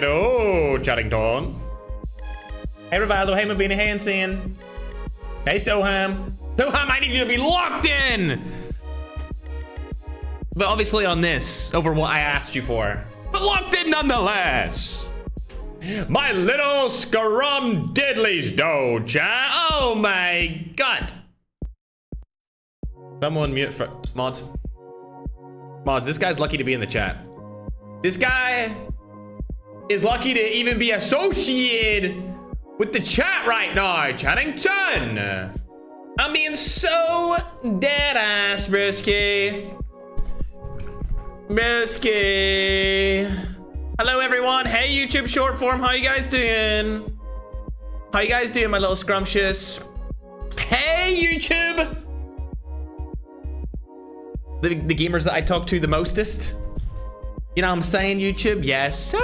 Oh, Chattington. Hey, Rivaldo. Hey, Mabina. Hey, Insane. Hey, Soham. Soham, I need you to be locked in. But obviously on this, over what I asked you for. But locked in nonetheless. My little scrum diddlies do, chat. Oh my god. Someone mute for mods. Mods, this guy's lucky to be in the chat. This guy is lucky to even be associated with the chat right now, Chattington. I'm being so dead ass, Brisky. Brisky. Hello, everyone. Hey, YouTube short form. How you guys doing? How you guys doing, my little scrumptious? Hey, YouTube. The gamers that I talk to the mostest. You know what I'm saying, YouTube? Yes, sir.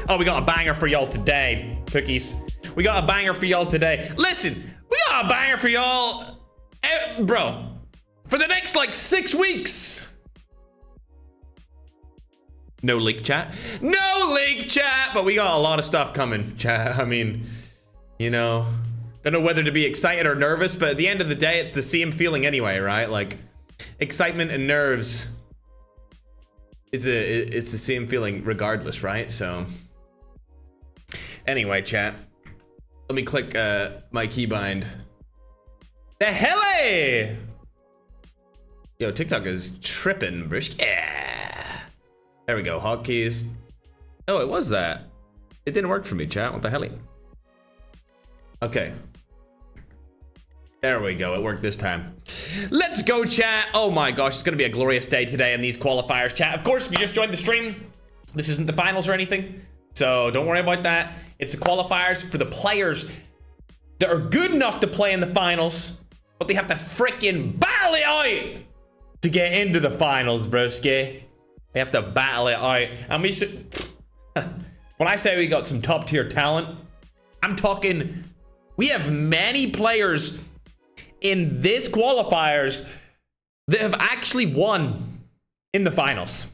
Oh, we got a banger for y'all today, Cookies. We got a banger for y'all today. Listen, we got a banger for y'all, bro, for the next, like, 6 weeks. No leak chat. No leak chat, but we got a lot of stuff coming, chat. I mean, you know, don't know whether to be excited or nervous, but at the end of the day, it's the same feeling anyway, right? Like, excitement and nerves. It's the same feeling regardless, right? So anyway, chat, let me click my keybind. The hell, yo, TikTok is tripping, brish. Yeah, there we go. Hotkeys. Oh, it was that. It didn't work for me, chat. What the hell? Okay, there we go. It worked this time. Let's go, chat. Oh my gosh, it's gonna be a glorious day today in these qualifiers, chat. Of course, if you just joined the stream, this isn't the finals or anything, so don't worry about that. It's the qualifiers for the players that are good enough to play in the finals, but they have to freaking battle it out to get into the finals, broski. They have to battle it out. And we should... when I say we got some top tier talent, I'm talking... we have many players in this qualifiers that have actually won in the finals.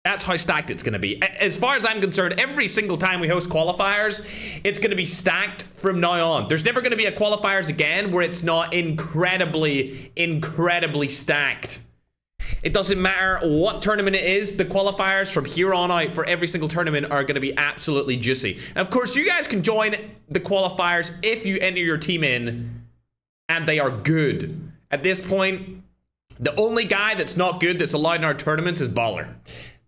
That's how stacked it's going to be. As far as I'm concerned, every single time we host qualifiers, it's going to be stacked from now on. There's never going to be a qualifiers again where it's not incredibly, incredibly stacked. It doesn't matter what tournament it is, the qualifiers from here on out for every single tournament are going to be absolutely juicy. And of course, you guys can join the qualifiers if you enter your team in and they are good. At this point, the only guy that's not good that's allowed in our tournaments is Baller.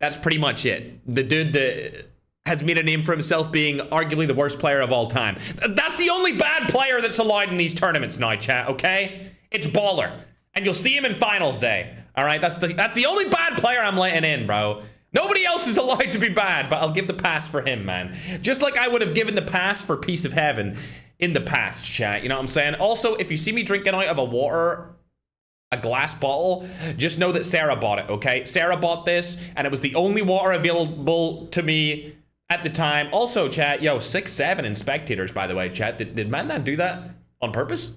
That's pretty much it. The dude that has made a name for himself being arguably the worst player of all time. That's the only bad player that's allowed in these tournaments now, chat, okay? It's Baller. And you'll see him in finals day. All right, that's the only bad player I'm letting in, bro. Nobody else is allowed to be bad, but I'll give the pass for him, man. Just like I would have given the pass for Piece of Heaven in the past, chat. You know what I'm saying? Also, if you see me drinking out of a glass bottle, just know that Sarah bought it, okay? Sarah bought this, and it was the only water available to me at the time. Also, chat, yo, 6-7 in spectators, by the way, chat. Did Mandan do that on purpose?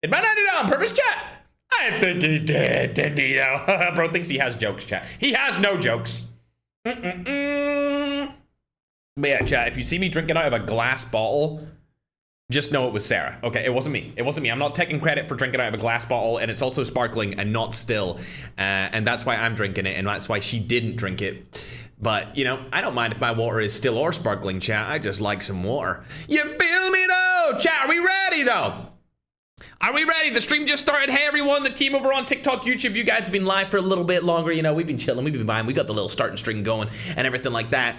Did Mandan do that on purpose, chat? I think he didn't he, though? Bro thinks he has jokes, chat. He has no jokes. But yeah, chat, if you see me drinking out of a glass bottle, just know it was Sarah. Okay, it wasn't me. It wasn't me. I'm not taking credit for drinking out of a glass bottle, and it's also sparkling and not still. And that's why I'm drinking it, and that's why she didn't drink it. But, you know, I don't mind if my water is still or sparkling, chat. I just like some water. You feel me, though? Chat, are we ready, though? Are we ready? The stream just started. Hey, everyone that came over on TikTok, YouTube, you guys have been live for a little bit longer. You know, we've been chilling. We've been vibing. We got the little starting string going and everything like that.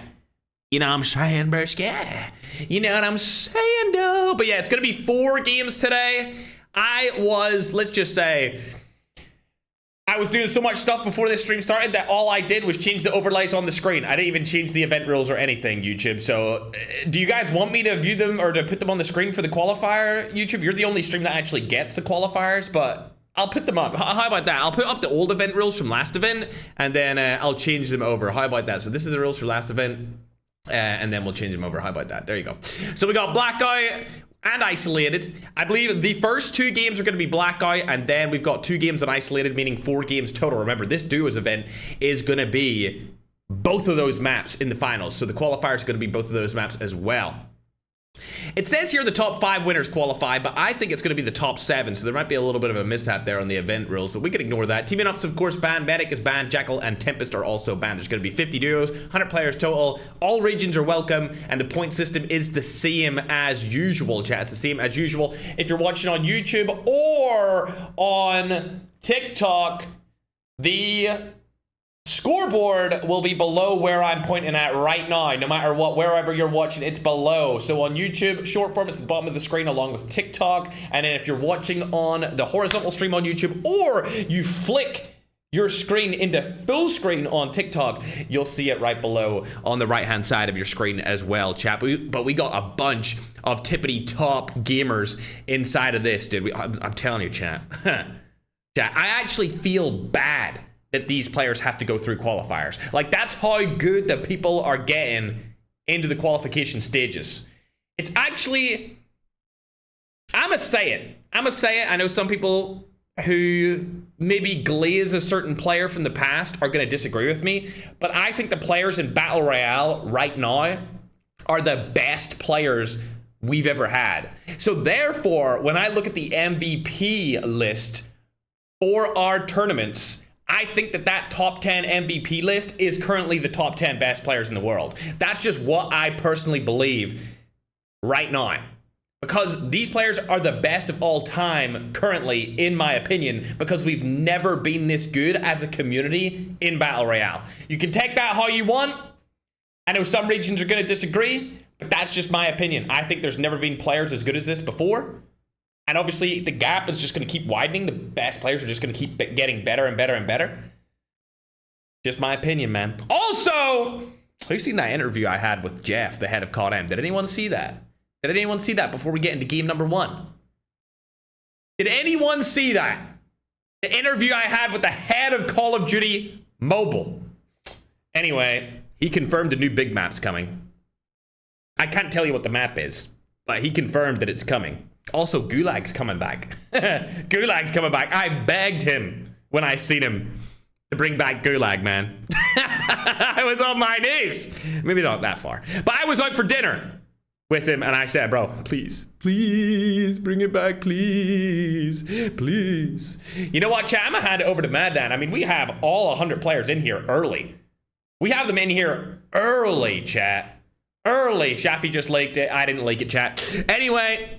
You know what I'm saying, Bersk? Yeah. You know what I'm saying, though? But yeah, it's going to be 4 games today. I was, let's just say, I was doing so much stuff before this stream started that all I did was change the overlays on the screen. I didn't even change the event rules or anything, YouTube. So do you guys want me to view them or to put them on the screen for the qualifier, YouTube? You're the only stream that actually gets the qualifiers, but I'll put them up. How about that? I'll put up the old event rules from last event, and then I'll change them over. How about that? So this is the rules for last event, and then we'll change them over. How about that? There you go. So we got Blackout and Isolated. I believe the first 2 games are going to be Blackout, and then we've got 2 games on Isolated, meaning 4 games total. Remember, this duos event is going to be both of those maps in the finals, so the qualifiers are going to be both of those maps as well. It says here the top 5 winners qualify, but I think it's going to be the top 7, so there might be a little bit of a mishap there on the event rules, but we can ignore that. Teaming Up's, of course, banned. Medic is banned. Jackal and Tempest are also banned. There's going to be 50 duos, 100 players total. All regions are welcome, and the point system is the same as usual, chat. It's the same as usual. If you're watching on YouTube or on TikTok, the scoreboard will be below where I'm pointing at right now. No matter what, wherever you're watching, it's below. So on YouTube, short form, it's at the bottom of the screen along with TikTok. And then if you're watching on the horizontal stream on YouTube, or you flick your screen into full screen on TikTok, you'll see it right below on the right hand side of your screen as well, chat. But we got a bunch of tippity top gamers inside of this, dude. I'm telling you, chat. Chat, I actually feel bad that these players have to go through qualifiers. Like, that's how good the people are getting into the qualification stages. It's actually, I'ma say it. I know some people who maybe glaze a certain player from the past are gonna disagree with me, but I think the players in Battle Royale right now are the best players we've ever had. So therefore, when I look at the MVP list for our tournaments, I think that top 10 MVP list is currently the top 10 best players in the world. That's just what I personally believe right now. Because these players are the best of all time currently, in my opinion, because we've never been this good as a community in Battle Royale. You can take that how you want. I know some regions are going to disagree, but that's just my opinion. I think there's never been players as good as this before. And obviously, the gap is just going to keep widening. The best players are just going to keep getting better and better and better. Just my opinion, man. Also, have you seen that interview I had with Jeff, the head of COD? Did anyone see that? Did anyone see that before we get into game number 1? Did anyone see that? The interview I had with the head of Call of Duty Mobile. Anyway, he confirmed a new big map's coming. I can't tell you what the map is, but he confirmed that it's coming. Also, Gulag's coming back. Gulag's coming back. I begged him when I seen him to bring back Gulag, man. I was on my knees. Maybe not that far. But I was out for dinner with him, and I said, bro, please, please bring it back, please, please. You know what, chat? I'm going to hand it over to Maddan. I mean, we have all 100 players in here early. We have them in here early, chat. Early. Shafi just leaked it. I didn't leak it, chat. Anyway,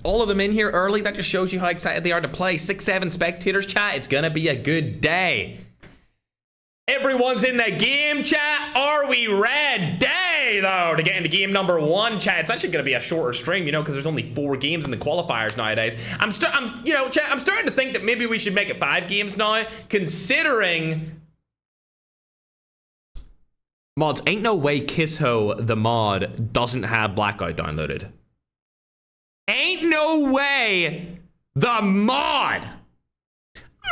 all of them in here early. That just shows you how excited they are to play. 6-7 spectators, chat. It's gonna be a good day. Everyone's in the game, chat. Are we ready, though, to get into game number 1, chat? It's actually gonna be a shorter stream, you know, because there's only 4 games in the qualifiers nowadays. You know, chat, I'm starting to think that maybe we should make it 5 games now, considering mods. Ain't no way Kissho the mod doesn't have Blackout downloaded. Ain't no way the mod.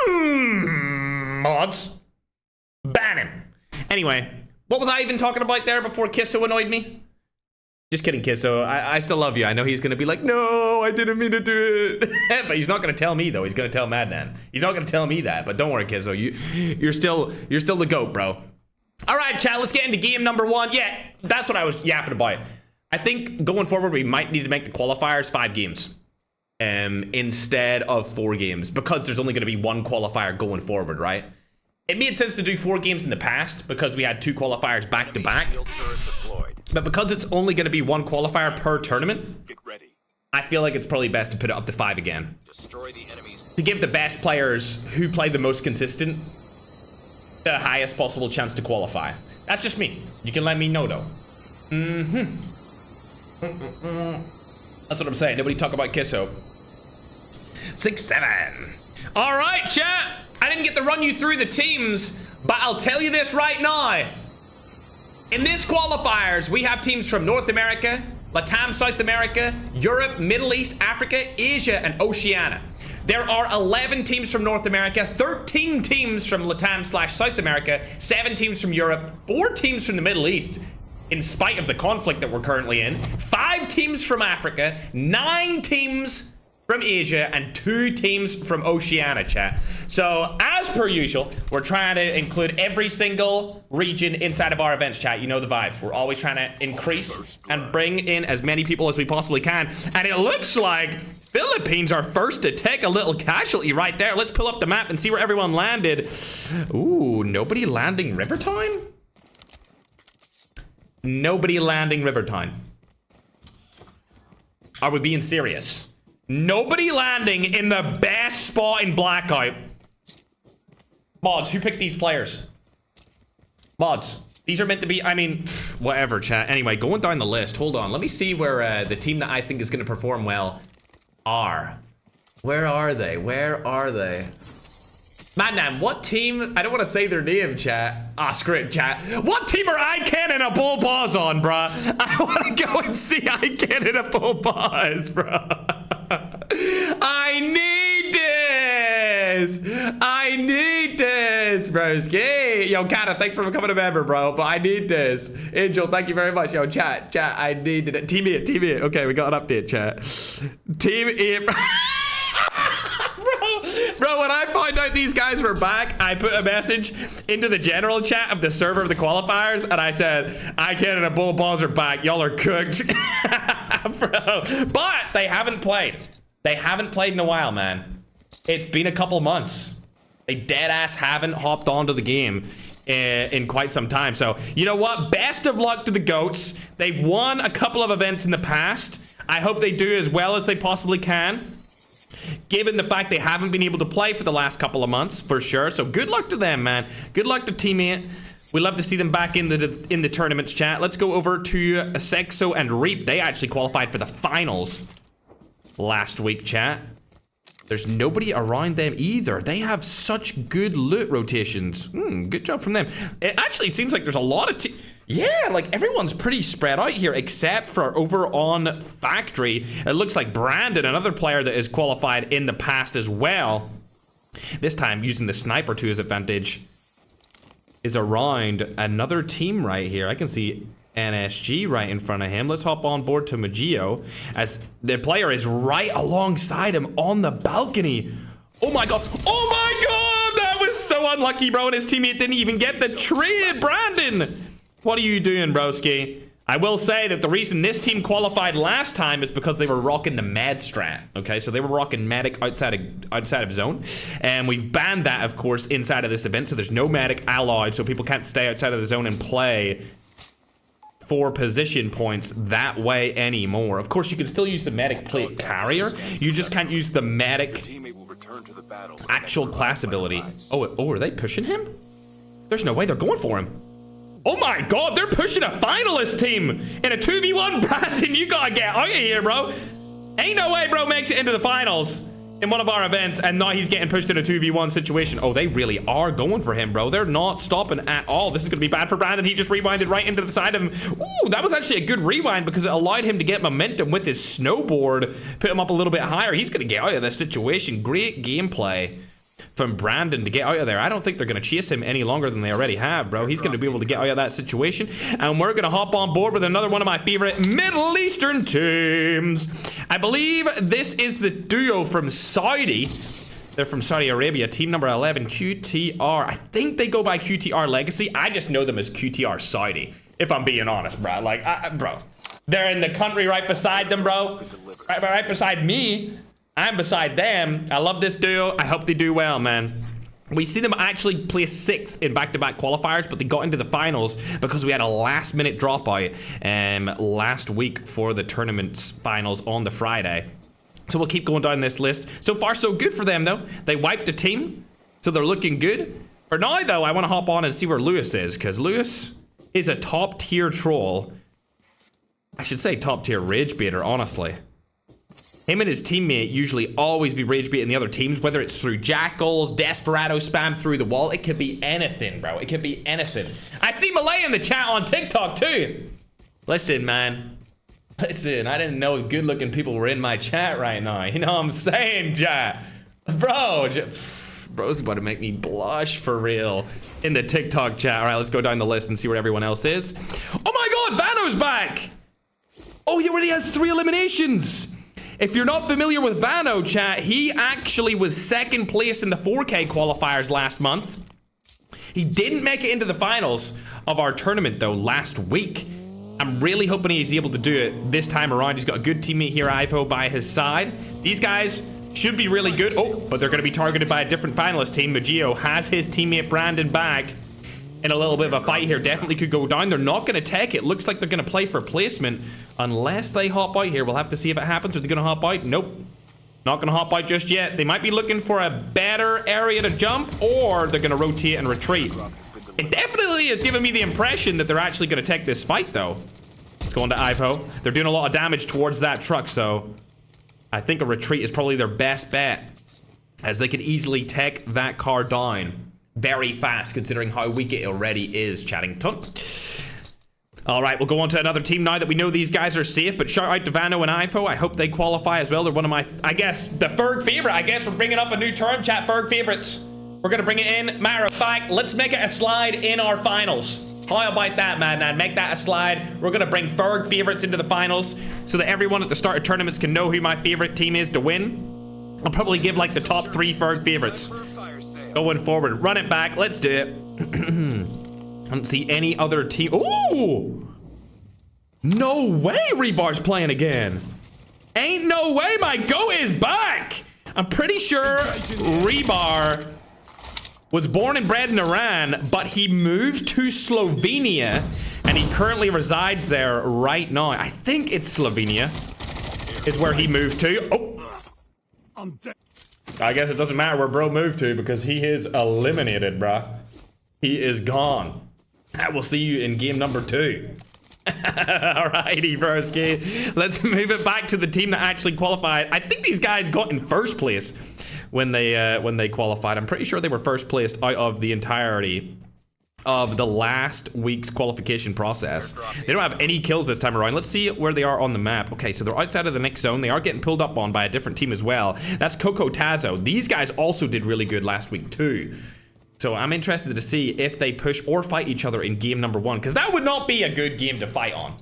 Mods. Ban him. Anyway, what was I even talking about there before Kisso annoyed me? Just kidding, Kisso. I still love you. I know he's going to be like, no, I didn't mean to do it. But he's not going to tell me, though. He's going to tell Madnan. He's not going to tell me that. But don't worry, Kisso. You're still the GOAT, bro. All right, chat. Let's get into game number 1. Yeah, that's what I was yapping about. I think going forward, we might need to make the qualifiers 5 games instead of 4 games, because there's only going to be 1 qualifier going forward, right? It made sense to do 4 games in the past because we had 2 qualifiers back to back. But because it's only going to be 1 qualifier per tournament, I feel like it's probably best to put it up to 5 again. To give the best players who play the most consistent the highest possible chance to qualify. That's just me. You can let me know, though. That's what I'm saying. Nobody talk about Kisso. 6-7. All right, chat. I didn't get to run you through the teams, but I'll tell you this right now. In this qualifiers, we have teams from North America, Latam, South America, Europe, Middle East, Africa, Asia, and Oceania. There are 11 teams from North America, 13 teams from Latam/South America, 7 teams from Europe, 4 teams from the Middle East, in spite of the conflict that we're currently in, 5 teams from Africa, 9 teams from Asia, and 2 teams from Oceania, chat. So, as per usual, we're trying to include every single region inside of our events, chat. You know the vibes. We're always trying to increase and bring in as many people as we possibly can. And it looks like Philippines are first to take a little casualty right there. Let's pull up the map and see where everyone landed. Ooh, nobody landing Rivertown? Nobody landing Rivertown. Are we being serious? Nobody landing in the best spot in Blackout. Mods, who picked these players? Mods, these are meant to be, I mean, whatever, chat. Anyway, going down the list, hold on. Let me see where the team that I think is going to perform well are. Where are they? Where are they? Man, what team? I don't want to say their name, chat. Ah, screw it, chat. What team are ICANN and a bull pause on, bruh? I want to go and see ICANN and a bull pause, bruh. I need this. I need this, broski. Yo, Kata, thanks for becoming a member, bro. But I need this. Angel, thank you very much. Yo, chat, I needed it. Team it. Okay, we got an update, chat. Team it. Bro, when I found out these guys were back, I put a message into the general chat of the server of the qualifiers, and I said, ICANN and a bull balls are back. Y'all are cooked. Bro. But they haven't played. They haven't played in a while, man. It's been a couple months. They dead ass haven't hopped onto the game in quite some time. So, you know what? Best of luck to the GOATs. They've won a couple of events in the past. I hope they do as well as they possibly can, given the fact they haven't been able to play for the last couple of months, for sure. So good luck to them, man. Good luck to teammate. We love to see them back in the tournaments, chat. Let's go over to Sexo and Reap. They actually qualified for the finals last week, chat. There's nobody around them either. They have such good loot rotations. Good job from them. It actually seems like there's a lot of yeah, like everyone's pretty spread out here, except for over on Factory. It looks like Brandon, another player that is qualified in the past as well, this time using the sniper to his advantage, is around another team right here. I can see NSG right in front of him. Let's hop on board to Magio as the player is right alongside him on the balcony. Oh my god. Oh my god! That was so unlucky, bro. And his teammate didn't even get the trade. Brandon, what are you doing, broski? I will say that the reason this team qualified last time is because they were rocking the med strat. Okay, so they were rocking medic outside of zone, and we've banned that, of course, inside of this event. So there's no medic allowed, so people can't stay outside of the zone and play for position points that way anymore. Of course, you can still use the medic plate carrier. You just can't use the medic actual class ability. Oh, are they pushing him? There's no way they're going for him. Oh my god, they're pushing a finalist team in a 2v1. Brandon, you gotta get out of here, bro. Ain't no way bro makes it into the finals in one of our events, and now he's getting pushed in a 2v1 situation. Oh, they really are going for him, bro. They're not stopping at all. This is gonna be bad for Brandon. He just rewinded right into the side of him. Ooh, that was actually a good rewind because it allowed him to get momentum with his snowboard, put him up a little bit higher. He's gonna get out of this situation. Great gameplay from Brandon to get out of there. I don't think they're going to chase him any longer than they already have, bro. He's going to be able to get out of that situation. And we're going to hop on board with another one of my favorite Middle Eastern teams. I believe this is the duo from Saudi. They're from Saudi Arabia. Team number 11, QTR. I think they go by QTR Legacy. I just know them as QTR Saudi, if I'm being honest, bro. Like, bro, they're in the country right beside them, bro. Right beside me. I'm beside them. I love this duo. I hope they do well, man. We see them actually place 6th in back-to-back qualifiers, but they got into the finals because we had a last-minute dropout last week for the tournament's finals on the Friday. So we'll keep going down this list. So far, so good for them, though. They wiped a team, so they're looking good. For now, though, I want to hop on and see where Lewis is, because Lewis is a top-tier troll. I should say top-tier rage baiter, honestly. Him and his teammate usually always be rage baiting the other teams, whether it's through jackals, desperado spam through the wall. It could be anything, bro. It could be anything. I see Malay in the chat on TikTok too. Listen, man. Listen, I didn't know good-looking people were in my chat right now. You know what I'm saying, chat? Bro, bro's about to make me blush for real in the TikTok chat. All right, let's go down the list and see where everyone else is. Oh my God, Vano's back. Oh, he already has 3 eliminations. If you're not familiar with Vano, chat, he actually was 2nd place in the 4K qualifiers last month. He didn't make it into the finals of our tournament, though, last week. I'm really hoping he's able to do it this time around. He's got a good teammate here, Ivo, by his side. These guys should be really good. Oh, but they're going to be targeted by a different finalist team. Magio has his teammate Brandon back in a little bit of a fight here. Definitely could go down. They're not going to take it. Looks like they're going to play for placement unless they hop out here. We'll have to see if it happens. Are they going to hop out? Nope. Not going to hop out just yet. They might be looking for a better area to jump, or they're going to rotate and retreat. It definitely is giving me the impression that they're actually going to take this fight, though. Let's go on to Ivo. They're doing a lot of damage towards that truck, so I think a retreat is probably their best bet, as they could easily take that car down very fast, considering how weak it already is, Chattington. All right, we'll go on to another team now that we know these guys are safe, but shout out to Vano and Ivo. I hope they qualify as well. They're one of my, I guess, the Ferg favorite. I guess we're bringing up a new term, chat, Ferg favorites. We're going to bring it in. Matter of fact, let's make it a slide in our finals. How about that, man? Make that a slide. We're going to bring Ferg favorites into the finals so that everyone at the start of tournaments can know who my favorite team is to win. I'll probably give like the top 3 Ferg favorites going forward. Run it back. Let's do it. I don't see any other team. Ooh! No way Rebar's playing again. Ain't no way my GOAT is back. I'm pretty sure Rebar was born and bred in Iran, but he moved to Slovenia, and he currently resides there right now. I think it's Slovenia is where he moved to. Oh, I guess it doesn't matter where bro moved to because he is eliminated, bruh. He is gone. I will see you in game number 2. Alrighty, broski. Let's move it back to the team that actually qualified. I think these guys got in first place when they qualified. I'm pretty sure they were first placed out of the entirety of the last week's qualification process. They don't have any kills this time around. Let's see where they are on the map. Okay, so they're outside of the next zone. They are getting pulled up on by a different team as well. That's Coco Tazo. These guys also did really good last week too. So I'm interested to see if they push or fight each other in game number 1, because that would not be a good game to fight on.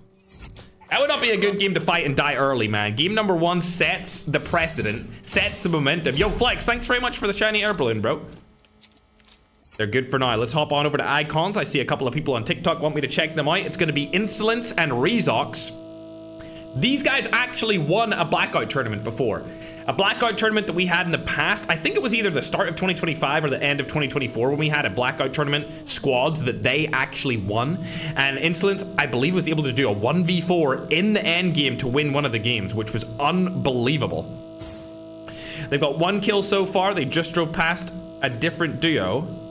That would not be a good game to fight and die early, man. Game number 1 sets the precedent, sets the momentum. Yo, Flex, thanks very much for the shiny air balloon, bro. They're good for now. Let's hop on over to icons. I see a couple of people on TikTok want me to check them out. It's going to be Insolence and Rezox. These guys actually won a Blackout tournament before. A Blackout tournament that we had in the past. I think it was either the start of 2025 or the end of 2024 when we had a Blackout tournament squads that they actually won. And Insolence, I believe, was able to do a 1v4 in the end game to win one of the games, which was unbelievable. They've got 1 kill so far. They just drove past a different duo.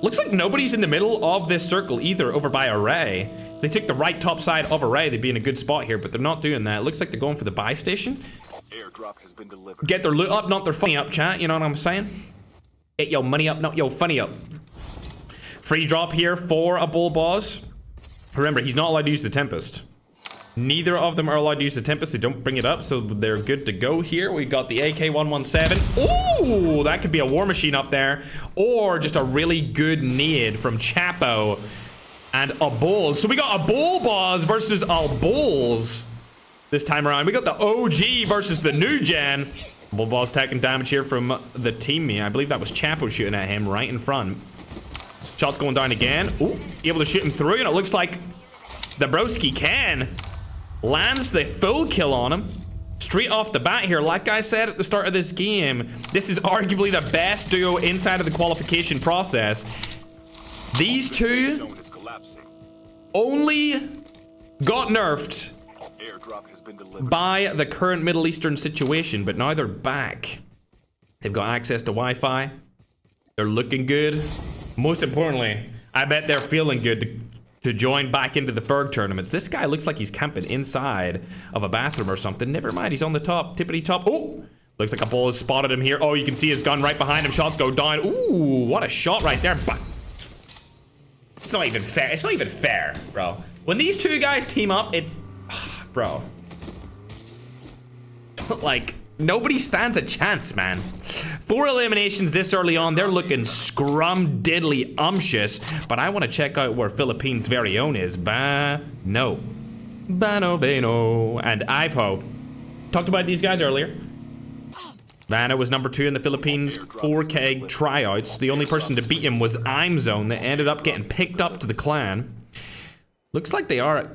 Looks like nobody's in the middle of this circle either over by Array. If they took the right top side of Array, they'd be in a good spot here, but they're not doing that. It looks like they're going for the buy station. Airdrop has been delivered. Get their loot up, not their funny up, chat. You know what I'm saying? Get your money up, not your funny up. Free drop here for a bull boss. Remember, he's not allowed to use the Tempest. Neither of them are allowed to use the Tempest. They don't bring it up, so they're good to go here. We got the AK-117. Ooh, that could be a war machine up there. Or just a really good nade from Chapo and a Bulls. So we got a Bull Boss versus a Bulls this time around. We got the OG versus the new gen. Bull Boss taking damage here from the teammate. I believe that was Chapo shooting at him right in front. Shots going down again. Ooh, able to shoot him through, and it looks like the broski can. Lands the full kill on him straight off the bat here. Like I said at the start of this game, this is arguably the best duo inside of the qualification process. These two only got nerfed by the current Middle Eastern situation, but now they're back. They've got access to Wi-Fi. They're looking good. Most importantly, I bet they're feeling good to join back into the Ferg tournaments. This guy looks like he's camping inside of a bathroom or something. Never mind, he's on the top, tippity top. Oh, looks like a bull has spotted him here. Oh, you can see his gun right behind him. Shots go down. Ooh, what a shot right there. But it's not even fair. It's not even fair, bro. When these two guys team up, it's... bro. Like, nobody stands a chance, man. 4 eliminations this early on. They're looking scrum-diddly-umptious. But I want to check out where Philippines' very own is. Bano. Bano. And Ivo. Talked about these guys earlier. Vanna was number 2 in the Philippines 4K tryouts. The only person to beat him was IMZone that ended up getting picked up to the clan. Looks like they are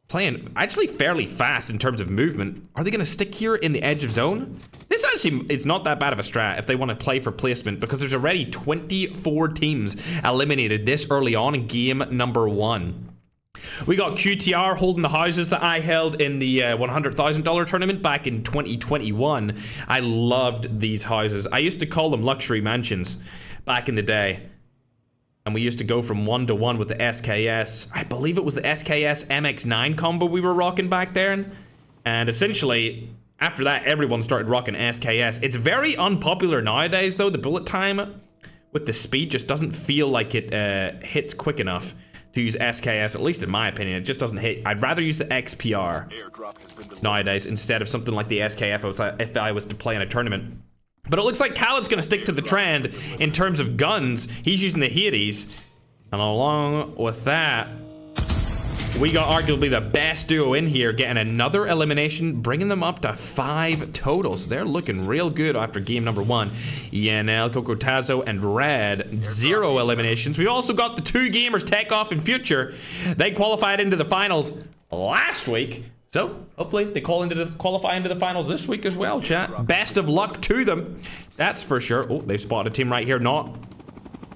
playing actually fairly fast in terms of movement. Are they going to stick here in the edge of zone? This actually is not that bad of a strat if they want to play for placement, because there's already 24 teams eliminated this early on in game number 1. We got QTR holding the houses that I held in the $100,000 tournament back in 2021. I loved these houses. I used to call them luxury mansions back in the day. And we used to go from 1-to-1 with the SKS. I believe it was the SKS MX9 combo we were rocking back there. And essentially, after that, everyone started rocking SKS. It's very unpopular nowadays, though. The bullet time with the speed just doesn't feel like it hits quick enough to use SKS, at least in my opinion. It just doesn't hit. I'd rather use the XPR nowadays instead of something like the SKF if I was to play in a tournament. But it looks like Khaled's going to stick to the trend in terms of guns. He's using the Hades. And along with that, we got arguably the best duo in here, getting another elimination, bringing them up to 5 totals. They're looking real good after game number 1. ENL, Cocotazo, and Red, 0 eliminations. We also got the 2 gamers Takeoff and Future. They qualified into the finals last week. So, hopefully, they qualify into the finals this week as well, chat. Best of luck to them. That's for sure. Oh, they've spotted a team right here. Not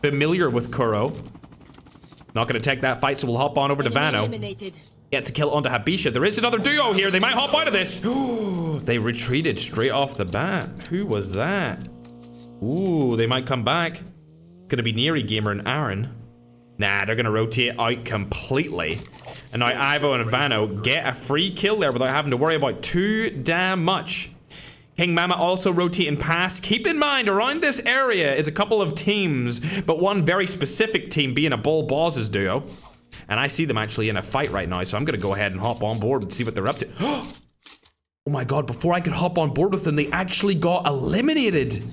familiar with Kuro. Not going to take that fight, so we'll hop on over to Vano. Gets a kill onto Habisha. There is another duo here. They might hop out of this. They retreated straight off the bat. Who was that? Ooh, they might come back. Going to be Neri Gamer and Aaron. Nah, they're going to rotate out completely. And now Ivo and Vano get a free kill there without having to worry about too damn much. King Mama also rotating past. Keep in mind, around this area is a couple of teams, but one very specific team being a Bull Bosses duo. And I see them actually in a fight right now, so I'm going to go ahead and hop on board and see what they're up to. Oh my god, before I could hop on board with them, they actually got eliminated.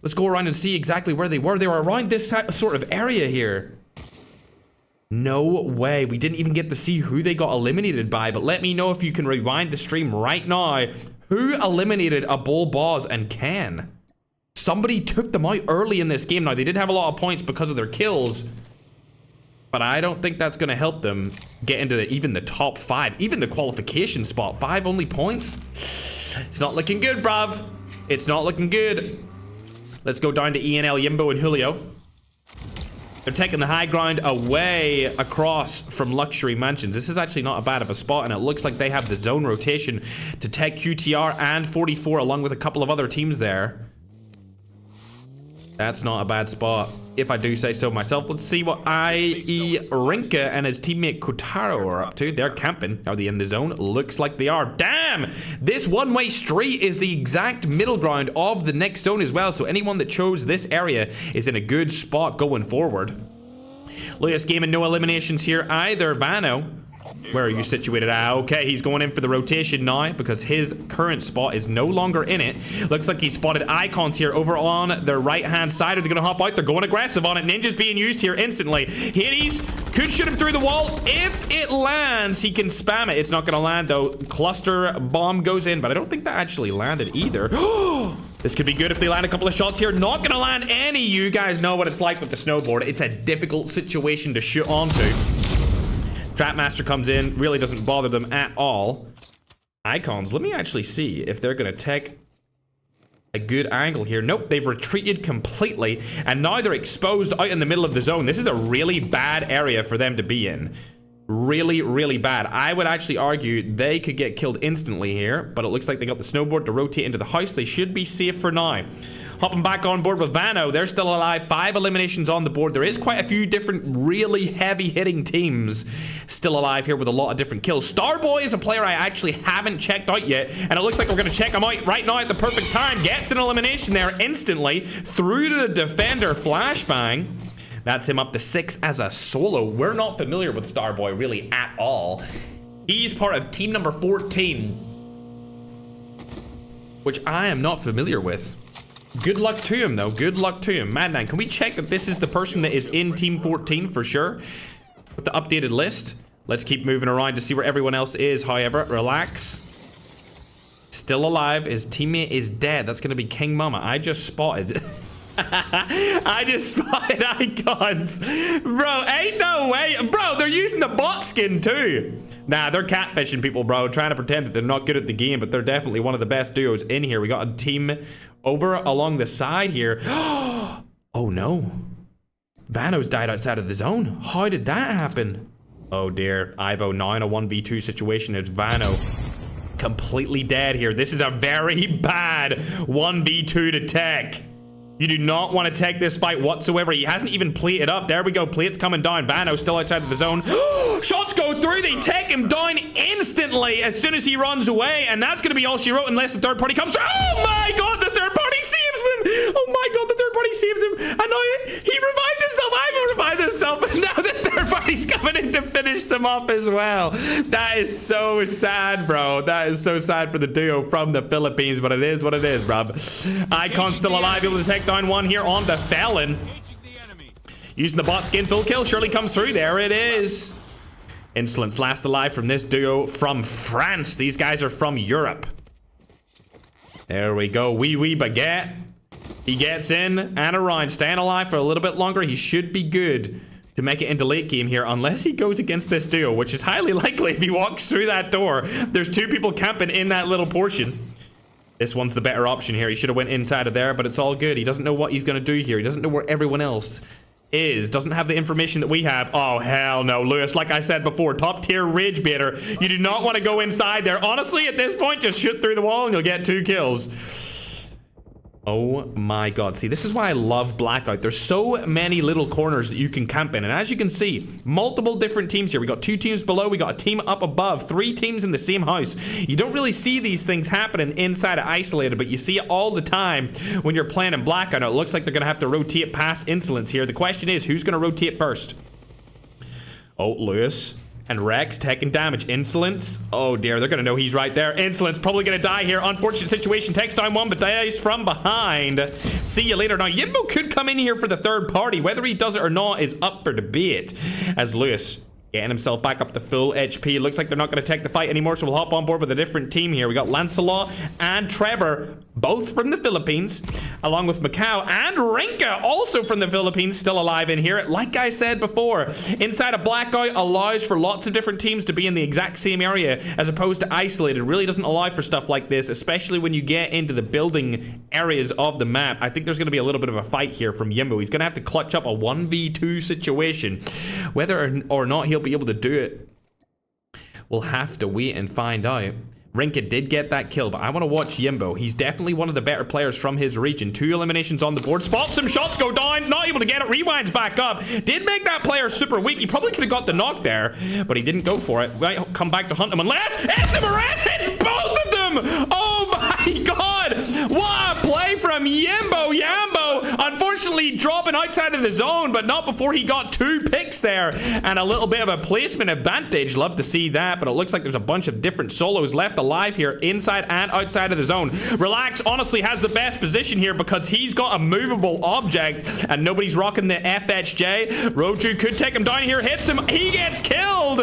Let's go around and see exactly where they were. They were around this sort of area here. No way. We didn't even get to see who they got eliminated by, but let me know if you can rewind the stream right now. Who eliminated a Bull Boss and Ken? Somebody took them out early in this game. Now, they did have a lot of points because of their kills, but I don't think that's going to help them get into even the top 5. Even the qualification spot. 5 only points? It's not looking good, bruv. It's not looking good. Let's go down to ENL, Yimbo, and Julio. They're taking the high ground away across from Luxury Mansions. This is actually not a bad of a spot, and it looks like they have the zone rotation to take QTR and 44 along with a couple of other teams there. That's not a bad spot, if I do say so myself. Let's see what IE Rinka and his teammate Kotaro are up to. They're camping. Are they in the zone? Looks like they are. Damn! This one-way street is the exact middle ground of the next zone as well, so anyone that chose this area is in a good spot going forward. Lewis Gaming, no eliminations here either. Vano, where are you situated? Okay, he's going in for the rotation now because his current spot is no longer in it. Looks like he spotted icons here over on their right-hand side. Are they going to hop out? They're going aggressive on it. Ninja's being used here instantly. Hades could shoot him through the wall. If it lands, he can spam it. It's not going to land, though. Cluster bomb goes in, but I don't think that actually landed either. This could be good if they land a couple of shots here. Not going to land any. You guys know what it's like with the snowboard. It's a difficult situation to shoot onto. Trapmaster comes in, really doesn't bother them at all. Icons, let me actually see if they're going to take a good angle here. Nope, they've retreated completely, and now they're exposed out in the middle of the zone. This is a really bad area for them to be in. really, really bad. I would actually argue they could get killed instantly here, but it looks like they got the snowboard to rotate into the house. They should be safe for now. Hopping back on board with Vano. They're still alive. 5 eliminations on the board. There is quite a few different really heavy hitting teams still alive here with a lot of different kills. Starboy is a player I actually haven't checked out yet, and it looks like we're going to check him out right now at the perfect time. Gets an elimination there instantly through to the defender. Flashbang. That's him up to 6 as a solo. We're not familiar with Starboy really at all. He's part of team number 14, which I am not familiar with. Good luck to him, though. Good luck to him. Madman, can we check that this is the person that is in Team 14 for sure? With the updated list. Let's keep moving around to see where everyone else is, however. Relax. Still alive. His teammate is dead. That's going to be King Mama. I just spotted... I just spotted icons. Bro, ain't no way. Bro, they're using the bot skin too. Nah, they're catfishing people, bro. Trying to pretend that they're not good at the game, but they're definitely one of the best duos in here. We got a team over along the side here. Oh no. Vano's died outside of the zone. How did that happen? Oh dear. Ivo now in a 1v2 situation. It's Vano. Completely dead here. This is a very bad 1v2 to tech. You do not want to take this fight whatsoever. He hasn't even plated up. There we go. Plate's coming down. Vano still outside of the zone. Shots go through. They take him down instantly as soon as he runs away. And that's going to be all she wrote unless the third party comes. Oh my god, the third party saves him. Oh my god, the third party saves him. And now he revived himself. I revived himself. And now the third party's coming in to finish them off as well. That is so sad, bro. That is so sad for the duo from the Philippines. But it is what it is, bro. Icon still alive. Able to take down one here on the Felon. Using the bot skin. Full kill surely comes through. There it is. Insolence last alive from this duo from France. These guys are from Europe. There we go. Wee Baguette. He gets in and around. Staying alive for a little bit longer. He should be good to make it into late game here, unless he goes against this duo, which is highly likely if he walks through that door. There's 2 people camping in that little portion. This one's the better option here. He should have went inside of there, but it's all good. He doesn't know what he's going to do here. He doesn't know where everyone else is. Doesn't have the information that we have. Oh, hell no. Lewis, like I said before, top tier rage baiter. You do not want to go inside there. Honestly, at this point, just shoot through the wall and you'll get 2 kills. Oh my god. See, this is why I love Blackout. There's so many little corners that you can camp in. And as you can see, multiple different teams here. We got 2 teams below. We got a team up above. 3 teams in the same house. You don't really see these things happening inside of Isolated, but you see it all the time when you're playing in Blackout. It looks like they're going to have to rotate past Insolence here. The question is, who's going to rotate first? Oh, Lewis and Rex taking damage. Insolence. Oh dear, they're gonna know he's right there. Insolence probably gonna die here. Unfortunate situation. Takes down one, but dies from behind. See you later. Now, Yimbo could come in here for the third party. Whether he does it or not is up for debate. As Lewis getting himself back up to full HP. Looks like they're not going to take the fight anymore, so we'll hop on board with a different team here. We got Lancelot and Trevor, both from the Philippines, along with Macau and Rinka, also from the Philippines, still alive in here. Like I said before, inside a Blackout allows for lots of different teams to be in the exact same area, as opposed to Isolated. It really doesn't allow for stuff like this, especially when you get into the building areas of the map. I think there's going to be a little bit of a fight here from Yimbo. He's going to have to clutch up a 1v2 situation. Whether or not he'll be able to do it, we'll have to wait and find out. Rinka did get that kill, but I want to watch Yimbo. He's definitely one of the better players from his region. 2 eliminations on the board. Spots some shots go down. Not able to get it. Rewinds back up. Did make that player super weak. He probably could have got the knock there, but he didn't go for it. Might come back to hunt him unless SMRS hits both of them. Oh my god. What a play from Yimbo. Unfortunately dropping outside of the zone, but not before he got 2 picks there and a little bit of a placement advantage. Love to see that, but it looks like there's a bunch of different solos left alive here inside and outside of the zone. Relax honestly has the best position here because he's got a movable object and nobody's rocking the FHJ. Roju could take him down here, hits him, he gets killed,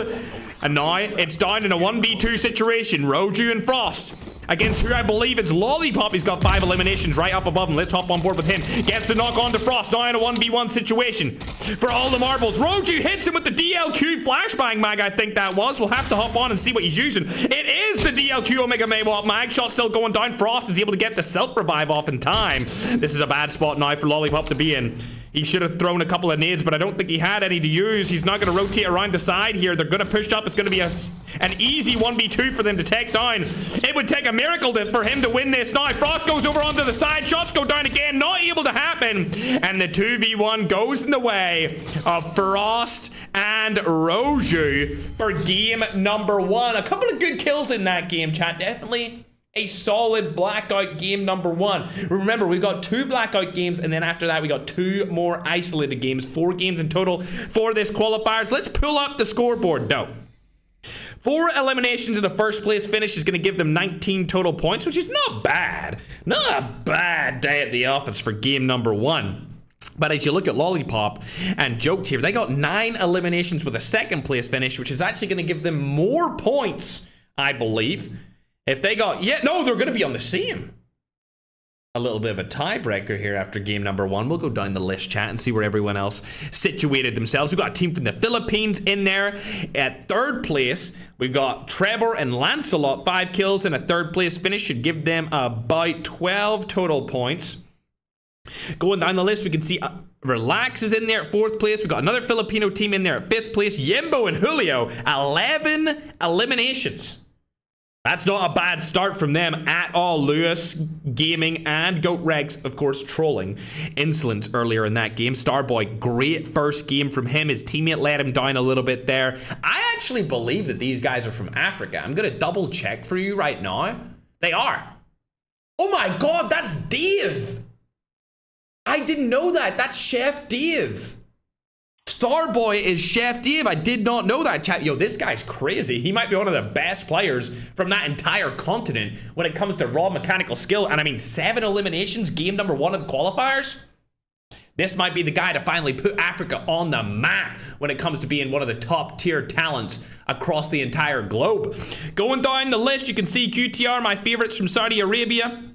and now it's down in a 1v2 situation. Roju and Frost against who I believe is Lollipop. He's got 5 eliminations right up above him. Let's hop on board with him. Gets the knock on to Frost. Now in a 1v1 situation for all the marbles. Roju hits him with the DLQ flashbang mag, I think that was. We'll have to hop on and see what he's using. It is the DLQ Omega Maywalt mag. Shot still going down. Frost is able to get the self-revive off in time. This is a bad spot now for Lollipop to be in. He should have thrown a couple of nades, but I don't think he had any to use. He's not going to rotate around the side here. They're going to push up. It's going to be an easy 1v2 for them to take down. It would take a miracle for him to win this. Now, Frost goes over onto the side. Shots go down again. Not able to happen. And the 2v1 goes in the way of Frost and Roju for game number 1. A couple of good kills in that game, chat. Definitely a solid Blackout game number 1. Remember, we've got 2 Blackout games, and then after that, we got 2 more isolated games. 4 games in total for this qualifiers. Let's pull up the scoreboard, though. 4 eliminations in the first place finish is going to give them 19 total points, which is not bad. Not a bad day at the office for game number 1. But as you look at Lollipop and Joked here, they got 9 eliminations with a second place finish, which is actually going to give them more points, I believe. If they got, no, they're going to be on the same. A little bit of a tiebreaker here after game number 1. We'll go down the list, chat, and see where everyone else situated themselves. We've got a team from the Philippines in there. At 3rd place, we've got Trevor and Lancelot, 5 kills, and a 3rd place finish should give them about 12 total points. Going down the list, we can see Relax is in there at 4th place. We've got another Filipino team in there at 5th place. Yimbo and Julio, 11 eliminations. That's not a bad start from them at all. Lewis Gaming and Goat Regs, of course, trolling Insolence earlier in that game. Starboy, great first game from him. His teammate let him down a little bit there. I actually believe that these guys are from Africa. I'm going to double check for you right now. They are. Oh my God, that's Dave. I didn't know that. That's Chef Dave. Starboy is Chef Dave. I did not know that, chat. Yo, this guy's crazy. He might be one of the best players from that entire continent when it comes to raw mechanical skill. And I mean, 7 eliminations, game number 1 of the qualifiers. This might be the guy to finally put Africa on the map when it comes to being one of the top tier talents across the entire globe. Going down the list, you can see QTR, my favorites from Saudi Arabia.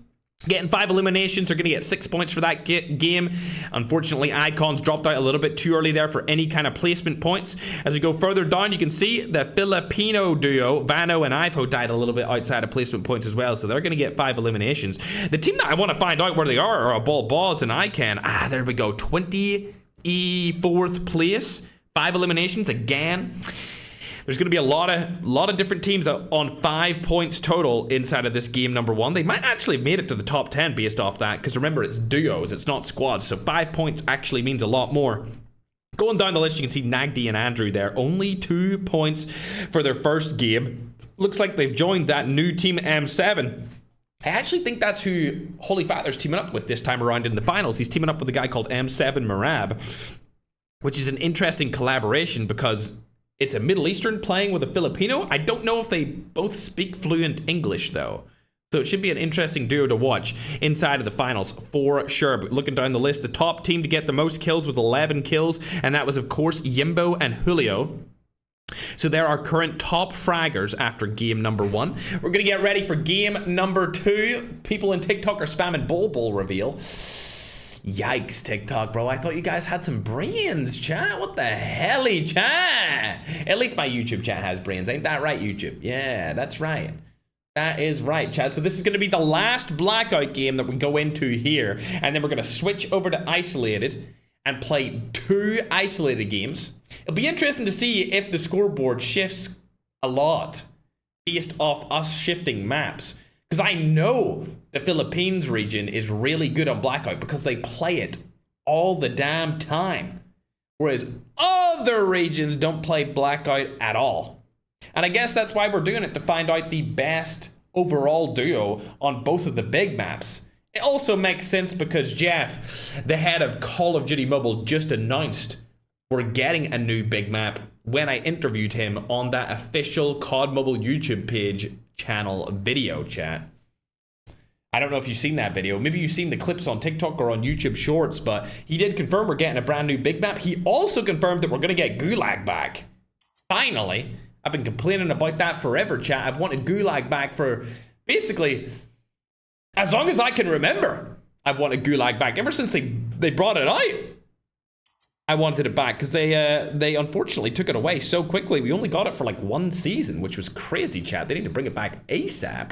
Getting 5 eliminations. They're going to get 6 points for that game. Unfortunately, Icons dropped out a little bit too early there for any kind of placement points. As we go further down, you can see the Filipino duo, Vano and Ivo, died a little bit outside of placement points as well. So they're going to get 5 eliminations. The team that I want to find out where they are a Ball Balls and Ican. There we go. 24th place. 5 eliminations again. There's going to be a lot of different teams on 5 points total inside of this game number 1. They might actually have made it to the top 10 based off that, because remember, it's duos, it's not squads, so 5 points actually means a lot more. Going down the list, you can see Nagdi and Andrew there. Only 2 points for their first game. Looks like they've joined that new team M7. I actually think that's who Holy Father's teaming up with this time around in the finals. He's teaming up with a guy called M7 Marab, which is an interesting collaboration because it's a Middle Eastern playing with a Filipino. I don't know if they both speak fluent English, though. So it should be an interesting duo to watch inside of the finals for sure. But looking down the list, the top team to get the most kills was 11 kills. And that was, of course, Yimbo and Julio. So there are current top fraggers after game number 1. We're going to get ready for game number 2. People in TikTok are spamming Bol reveal. Yikes, TikTok, bro. I thought you guys had some brains, chat. What the helly, chat? At least my YouTube chat has brains. Ain't that right, YouTube? Yeah, that's right. That is right, chat. So this is going to be the last Blackout game that we go into here. And then we're going to switch over to Isolated and play 2 Isolated games. It'll be interesting to see if the scoreboard shifts a lot based off us shifting maps. Because I know the Philippines region is really good on Blackout because they play it all the damn time. Whereas other regions don't play Blackout at all. And I guess that's why we're doing it, to find out the best overall duo on both of the big maps. It also makes sense because Jeff, the head of Call of Duty Mobile, just announced we're getting a new big map when I interviewed him on that official COD Mobile YouTube page channel video, chat. I don't know if you've seen that video. Maybe you've seen the clips on TikTok or on YouTube Shorts, but he did confirm we're getting a brand new big map. He also confirmed that we're going to get Gulag back. Finally. I've been complaining about that forever, chat. I've wanted Gulag back for basically as long as I can remember. I've wanted Gulag back ever since they brought it out. I wanted it back because they unfortunately took it away so quickly. We only got it for like 1 season, which was crazy, chat. They need to bring it back ASAP.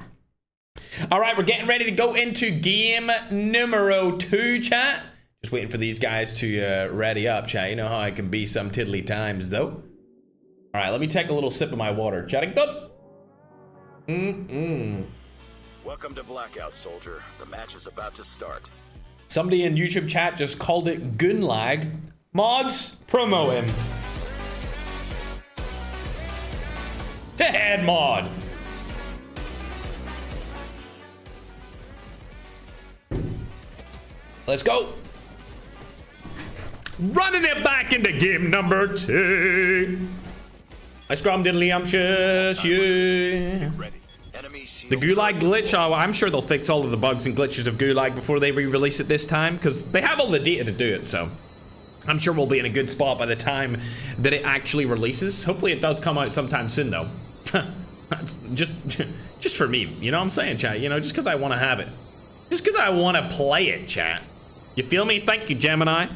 All right, we're getting ready to go into game numero 2, chat. Just waiting for these guys to ready up, chat. You know how I can be some tiddly times, though. All right, let me take a little sip of my water. Chatting up. Welcome to Blackout, soldier. The match is about to start. Somebody in YouTube chat just called it gun lag. Mods, promo him. Head mod. Let's go. Running it back into game number 2. I scrum diddly umptious, yeah. The Gulag glitch, oh, I'm sure they'll fix all of the bugs and glitches of Gulag before they re-release it this time, because they have all the data to do it, so I'm sure we'll be in a good spot by the time that it actually releases. Hopefully it does come out sometime soon, though. just for me, you know what I'm saying, chat? You know, just because I want to have it. Just because I want to play it, chat. You feel me? Thank you, Gemini.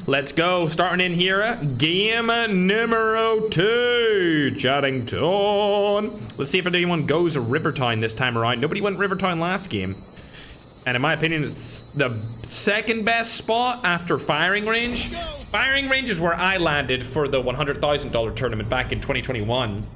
Let's go. Starting in here. Game numero 2. Chattington. Let's see if anyone goes Rivertown this time around. Nobody went Rivertown last game. And in my opinion, it's the second best spot after firing range. Firing range is where I landed for the $100,000 tournament back in 2021.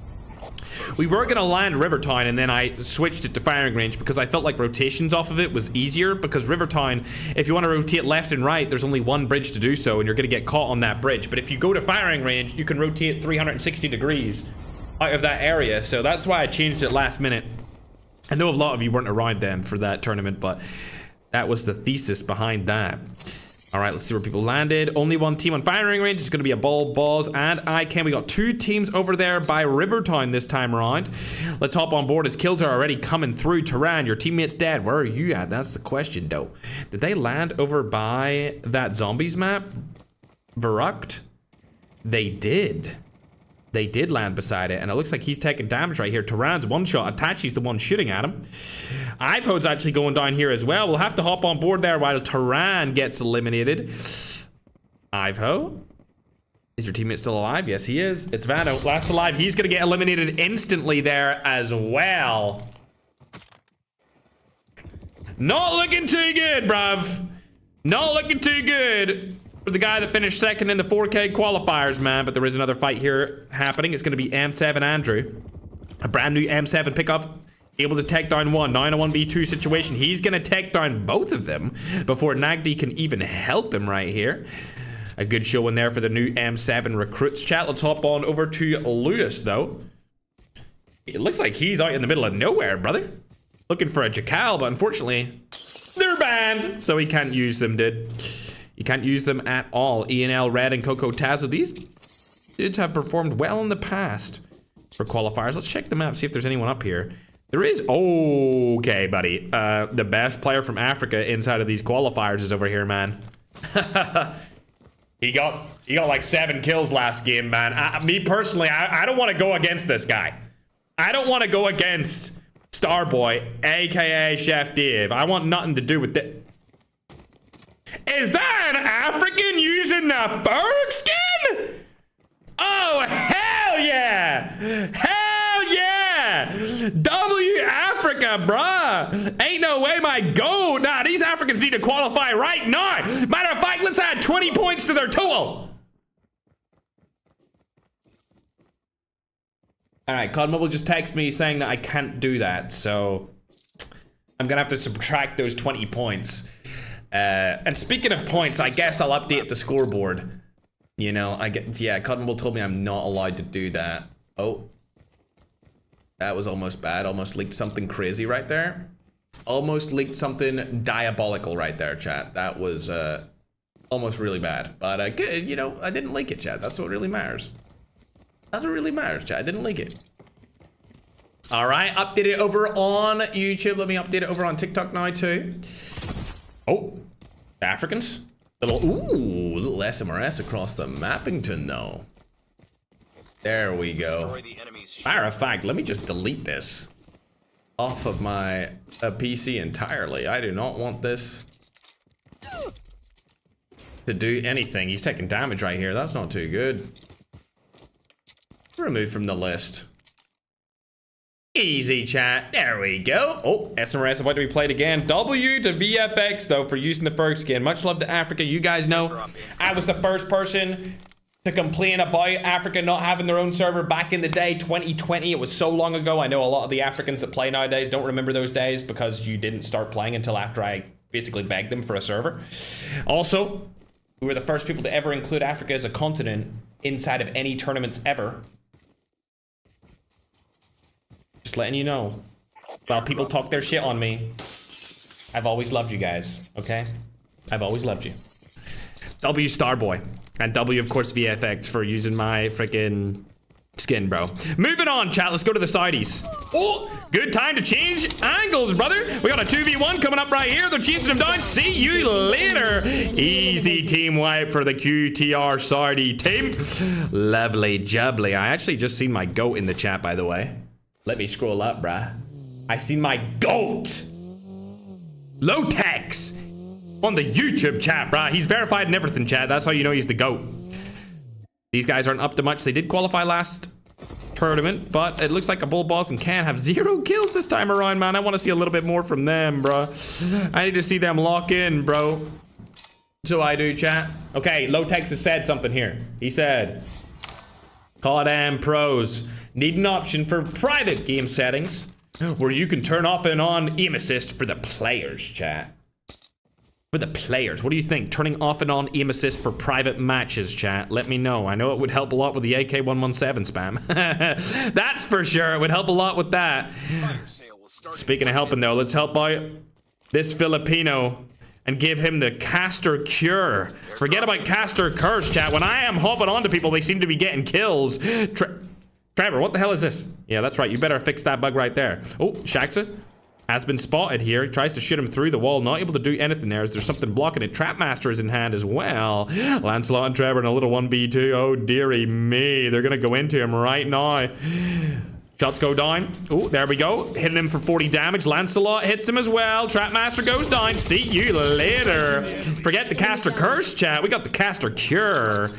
We were gonna land Rivertown and then I switched it to firing range because I felt like rotations off of it was easier, because Rivertown, if you want to rotate left and right, there's only one bridge to do so and you're gonna get caught on that bridge. But if you go to firing range, you can rotate 360 degrees out of that area. So that's why I changed it last minute. I know a lot of you weren't around then for that tournament, but that was the thesis behind that. All right, let's see where people landed. Only one team on firing range. It's going to be a Ball, Balls, and ICANN. We got 2 teams over there by Rivertown this time around. Let's hop on board as kills are already coming through. Turan, your teammate's dead. Where are you at? That's the question, though. Did they land over by that zombies map? Verrucht? They did. They did land beside it, and it looks like he's taking damage right here. Turan's one shot. Itachi's the one shooting at him. iFerg's actually going down here as well. We'll have to hop on board there while Turan gets eliminated. Ivo? Is your teammate still alive? Yes, he is. It's Vano. Last alive. He's going to get eliminated instantly there as well. Not looking too good, bruv. Not looking too good for the guy that finished second in the 4K qualifiers, man. But there is another fight here happening. It's going to be M7 Andrew. A brand new M7 pickup. Able to take down one. Now in a 1v2 situation. He's going to take down both of them before Nagdi can even help him right here. A good show in there for the new M7 recruits, chat. Let's hop on over to Lewis, though. It looks like he's out in the middle of nowhere, brother. Looking for a Jackal, but unfortunately, they're banned. So he can't use them, dude. You can't use them at all. ENL, Red, and Coco Tazo. These dudes have performed well in the past for qualifiers. Let's check the map, see if there's anyone up here. There is. Okay, buddy. The best player from Africa inside of these qualifiers is over here, man. He got like 7 kills last game, man. Me personally, I don't want to go against this guy. I don't want to go against Starboy, aka Chef Dave. I want nothing to do with it. Is that an African using the Ferg skin? Oh, hell yeah! Hell yeah! W Africa, bruh! Ain't no way my gold. Nah, these Africans need to qualify right now. Matter of fact, let's add 20 points to their total. All right, COD Mobile just texted me saying that I can't do that, so I'm gonna have to subtract those 20 points. And speaking of points, I guess I'll update the scoreboard. You know, yeah, COD Mobile told me I'm not allowed to do that. Oh, that was almost bad. Almost leaked something crazy right there. Almost leaked something diabolical right there, chat. That was almost really bad. But you know, I didn't leak it, chat. That's what really matters. That's what really matters, chat. I didn't leak it. All right, update it over on YouTube. Let me update it over on TikTok now too. Oh, the Africans. Little SMRS across the Mappington though. There we go. Matter of fact, let me just delete this off of my PC entirely. I do not want this to do anything. He's taking damage right here. That's not too good. Remove from the list. Easy, chat. There we go. Oh, SMRS about to be played again. W to VFX, though, for using the Ferg skin. Much love to Africa. You guys know I was the first person to complain about Africa not having their own server back in the day, 2020. It was so long ago. I know a lot of the Africans that play nowadays don't remember those days because you didn't start playing until after I basically begged them for a server. Also, we were the first people to ever include Africa as a continent inside of any tournaments ever. Just letting you know. While people talk their shit on me, I've always loved you guys, okay? I've always loved you. W Starboy. And W, of course, VFX for using my freaking skin, bro. Moving on, chat. Let's go to the Saudis. Oh, good time to change angles, brother. We got a 2v1 coming up right here. They're chasing him down. See you later. Easy team wipe for the QTR Saudi team. Lovely jubbly. I actually just seen my goat in the chat, by the way. Let me scroll up, bruh. I seen my goat. Lotex. On the YouTube chat, bruh. He's verified and everything, chat. That's how you know he's the GOAT. These guys aren't up to much. They did qualify last tournament, but it looks like a bull boss and can have 0 kills this time around, man. I want to see a little bit more from them, bruh. I need to see them lock in, bro. So I do, chat. Okay, Lotex has said something here. He said, COD pros need an option for private game settings where you can turn off and on aim assist for the players, chat. For the players, what do you think? Turning off and on aim assist for private matches, chat. Let me know. I know it would help a lot with the AK-117 spam. That's for sure. It would help a lot with that. Speaking of helping, though, let's help out this Filipino and give him the caster cure. Forget about caster curse, chat. When I am hopping onto people, they seem to be getting kills. Trevor, what the hell is this? Yeah, that's right. You better fix that bug right there. Oh, Shaxa has been spotted here. He tries to shoot him through the wall. Not able to do anything there. Is there something blocking it? Trapmaster is in hand as well. Lancelot and Trevor in a little 1v2. Oh, dearie me. They're going to go into him right now. Shots go down. Oh, there we go. Hitting him for 40 damage. Lancelot hits him as well. Trapmaster goes down. See you later. Forget the caster curse, chat. We got the caster cure.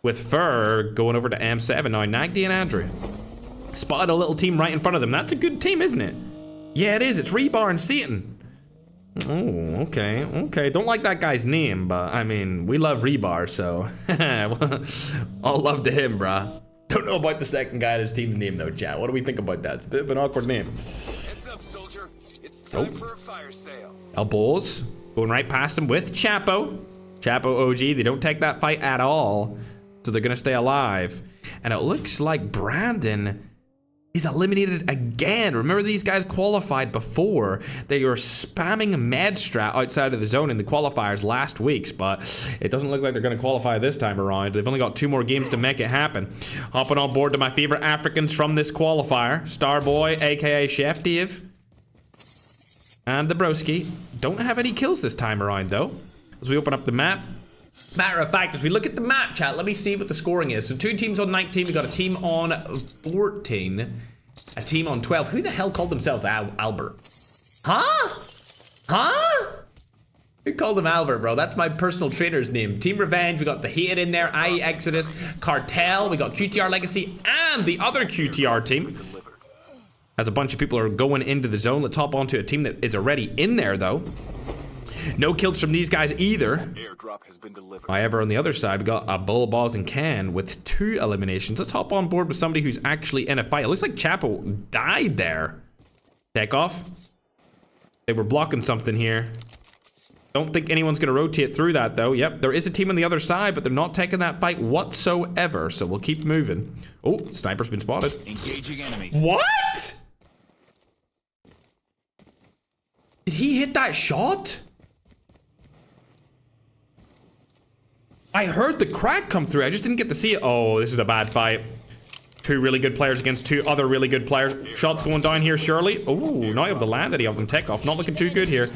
With Ferg going over to M7 now. Nagdi and Andrew. Spotted a little team right in front of them. That's a good team, isn't it? Yeah, it is. It's Rebar and Satan. Oh, okay. Okay. Don't like that guy's name, but I mean, we love Rebar, so all love to him, bruh. Don't know about the second guy and his team's name, though, chat. What do we think about that? It's a bit of an awkward name. Heads up, soldier. It's time for a fire sale. Elbows going right past him with Chapo. Chapo OG. They don't take that fight at all, so they're gonna stay alive. And it looks like Brandon is eliminated again. Remember, these guys qualified before. They were spamming Medstrat outside of the zone in the qualifiers last week's, but it doesn't look like they're going to qualify this time around. They've only got 2 more games to make it happen. Hopping on board to my favorite Africans from this qualifier. Starboy, aka Chef Dave. And the broski. Don't have any kills this time around, though. As we open up the map. Matter of fact, as we look at the map, chat, let me see what the scoring is. So 2 teams on 19, we got a team on 14, a team on 12. Who the hell called themselves Albert? Huh? Huh? Who called them Albert, bro? That's my personal trainer's name. Team Revenge, we got the Hate in there, IE Exodus, Cartel, we got QTR Legacy, and the other QTR team. As a bunch of people are going into the zone, let's hop onto a team that is already in there, though. No kills from these guys either. Airdrop has been delivered. However, on the other side, we got a Bull Balls and Can with 2 eliminations. Let's hop on board with somebody who's actually in a fight. It looks like Chapo died there. Take off. They were blocking something here. Don't think anyone's going to rotate through that, though. Yep, there is a team on the other side, but they're not taking that fight whatsoever. So we'll keep moving. Oh, sniper's been spotted. Engaging enemies. What? Did he hit that shot? I heard the crack come through. I just didn't get to see it. Oh, this is a bad fight. 2 really good players against 2 other really good players. Shots going down here, surely. Oh, not able to land any of them. Take off. Not looking too good here.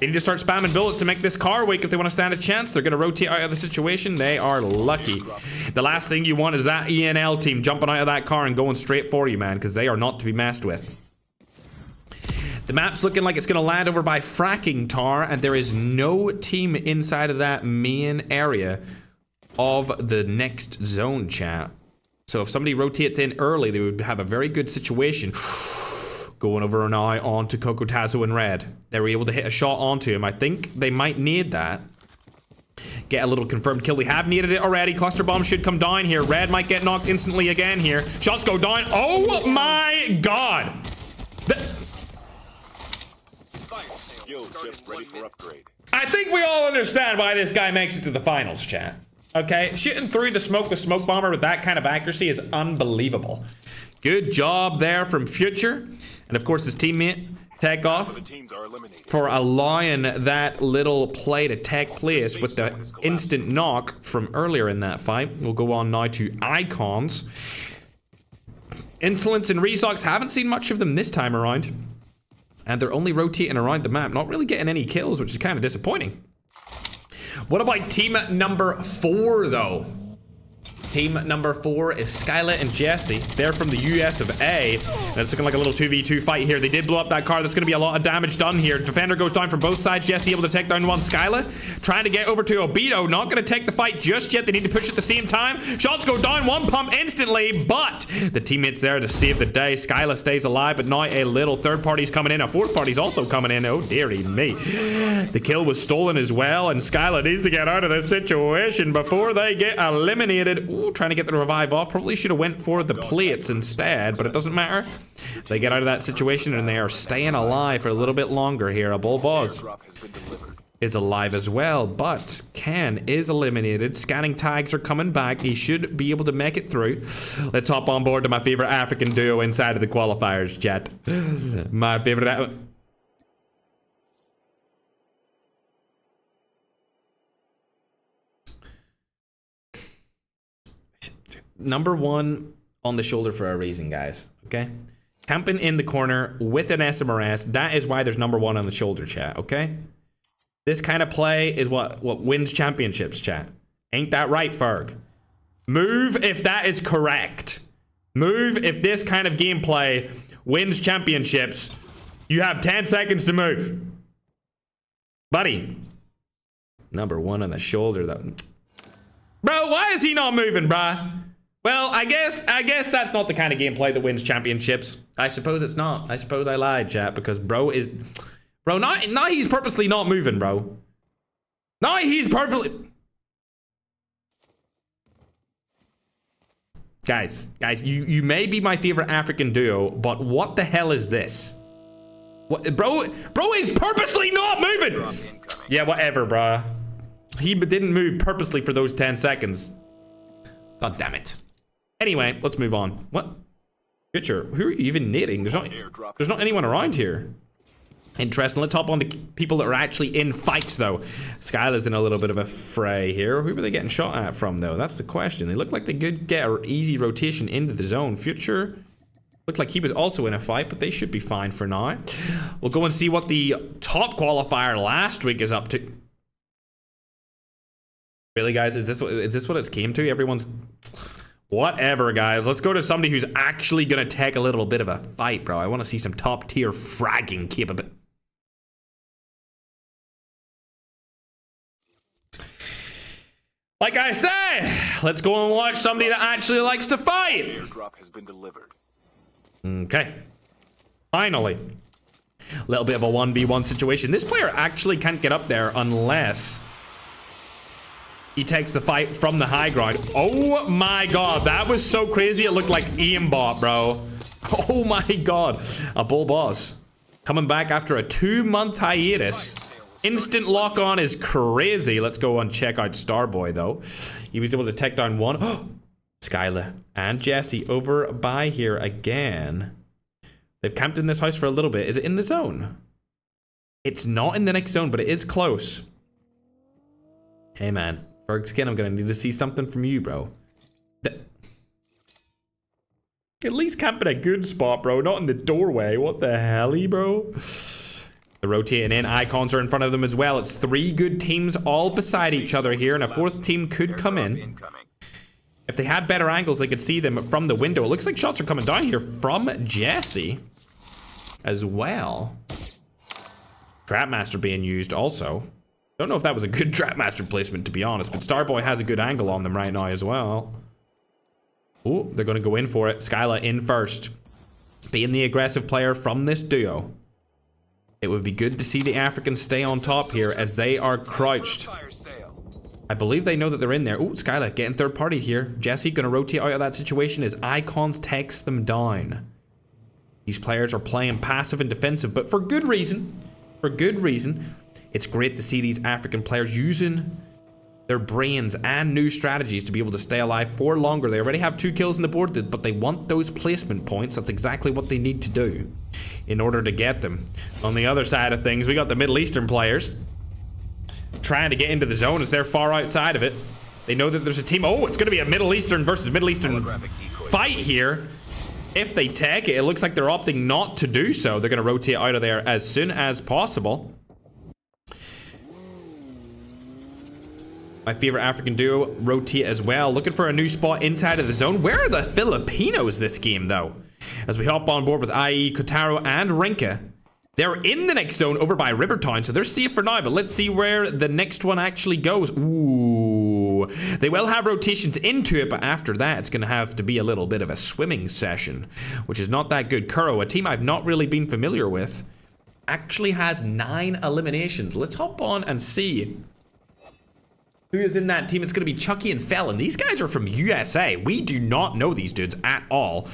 They need to start spamming bullets to make this car wake if they want to stand a chance. They're going to rotate out of the situation. They are lucky. The last thing you want is that ENL team jumping out of that car and going straight for you, man, because they are not to be messed with. The map's looking like it's going to land over by Fracking Tar, and there is no team inside of that main area of the next zone, chat. So if somebody rotates in early, they would have a very good situation. Going over an eye onto Kokotazo in red. They were able to hit a shot onto him. I think they might need that. Get a little confirmed kill. We have needed it already. Cluster bomb should come down here. Red might get knocked instantly again here. Shots go down. Oh my god. Just ready for upgrade. I think we all understand why this guy makes it to the finals, chat. Okay, shooting through the smoke bomber with that kind of accuracy is unbelievable. Good job there from Future. And of course his teammate, Tech Off, for allowing that little play to take place with the instant knock from earlier in that fight. We'll go on now to Icons. Insolence and Resox, haven't seen much of them this time around. And they're only rotating around the map, not really getting any kills, which is kind of disappointing. What about team number 4, though? Team number 4 is Skyla and Jesse. They're from the US of A. And it's looking like a little 2v2 fight here. They did blow up that car. That's going to be a lot of damage done here. Defender goes down from both sides. Jesse able to take down one. Skyla trying to get over to Obito. Not going to take the fight just yet. They need to push at the same time. Shots go down. One pump instantly. But the teammates there to save the day. Skyla stays alive, but now a little third party's coming in. A fourth party's also coming in. Oh, dearie me. The kill was stolen as well. And Skyla needs to get out of this situation before they get eliminated. Ooh, trying to get the revive off. Probably should have went for the plates instead, but it doesn't matter. They get out of that situation and they are staying alive for a little bit longer here. A Bull Boss is alive as well, but Ken is eliminated. Scanning tags are coming back. He should be able to make it through. Let's hop on board to my favorite African duo inside of the qualifiers, chat. My favorite... Number 1 on the shoulder for a reason, guys. Okay? Camping in the corner with an SMRS. That is why there's number 1 on the shoulder, chat. Okay? This kind of play is what wins championships, chat. Ain't that right, Ferg? Move if that is correct. Move if this kind of gameplay wins championships. You have 10 seconds to move. Buddy. Number 1 on the shoulder, though. Bro, why is he not moving, bruh? Well, I guess that's not the kind of gameplay that wins championships. I suppose it's not. I suppose I lied, chat, because bro, now he's purposely not moving, bro. Now he's perfectly... Guys, you may be my favorite African duo, but what the hell is this? What, bro is purposely not moving! Yeah, whatever, bro. He didn't move purposely for those 10 seconds. God damn it. Anyway, let's move on. What? Future, who are you even knitting? There's not anyone around here. Interesting. Let's hop on to people that are actually in fights, though. Skyla's in a little bit of a fray here. Who were they getting shot at from, though? That's the question. They look like they could get an easy rotation into the zone. Future looked like he was also in a fight, but they should be fine for now. We'll go and see what the top qualifier last week is up to. Really, guys? Is this what it's came to? Everyone's... Whatever, guys. Let's go to somebody who's actually gonna take a little bit of a fight, bro. I want to see some top-tier fragging capability. Like I said, let's go and watch somebody that actually likes to fight. Airdrop has been delivered. Okay. Finally. A little bit of a 1v1 situation. This player actually can't get up there unless... he takes the fight from the high ground. Oh my god, that was so crazy. It looked like aimbot, bro. Oh my god. A Bull Boss coming back after a 2-month hiatus. Instant lock on is crazy. Let's go and check out Starboy, though. He was able to take down one. Skyla and Jesse over by here again. They've camped in this house for a little bit. Is it in the zone? It's not in the next zone, but it is close. Hey, man. Skin, I'm gonna need to see something from you, bro. At least camp in a good spot, bro. Not in the doorway. What the hell, bro? They're rotating in. Icons are in front of them as well. It's 3 good teams all beside each other here, and a 4th team could come in. If they had better angles, they could see them from the window. It looks like shots are coming down here from Jesse as well. Trapmaster being used also. Don't know if that was a good Trapmaster placement, to be honest, but Starboy has a good angle on them right now as well. Oh, they're going to go in for it. Skyla in first. Being the aggressive player from this duo. It would be good to see the Africans stay on top here as they are crouched. I believe they know that they're in there. Oh, Skyla getting third party here. Jesse going to rotate out of that situation as Icons takes them down. These players are playing passive and defensive, but for good reason. For good reason. It's great to see these African players using their brains and new strategies to be able to stay alive for longer. They already have 2 kills on the board, but they want those placement points. That's exactly what they need to do in order to get them. On the other side of things, we got the Middle Eastern players trying to get into the zone as they're far outside of it. They know that there's a team. Oh, it's going to be a Middle Eastern versus Middle Eastern fight here. If they take it, it looks like they're opting not to do so. They're going to rotate out of there as soon as possible. My favorite African duo rotate as well, looking for a new spot inside of the zone. Where are the Filipinos this game, though? As we hop on board with IE, Kotaro, and Rinka. They're in the next zone over by Rivertown, so they're safe for now, but let's see where the next one actually goes. Ooh. They will have rotations into it, but after that, it's going to have to be a little bit of a swimming session, which is not that good. Kuro, a team I've not really been familiar with, actually has 9 eliminations. Let's hop on and see who is in that team. It's going to be Chucky and Felon. These guys are from USA. We do not know these dudes at all.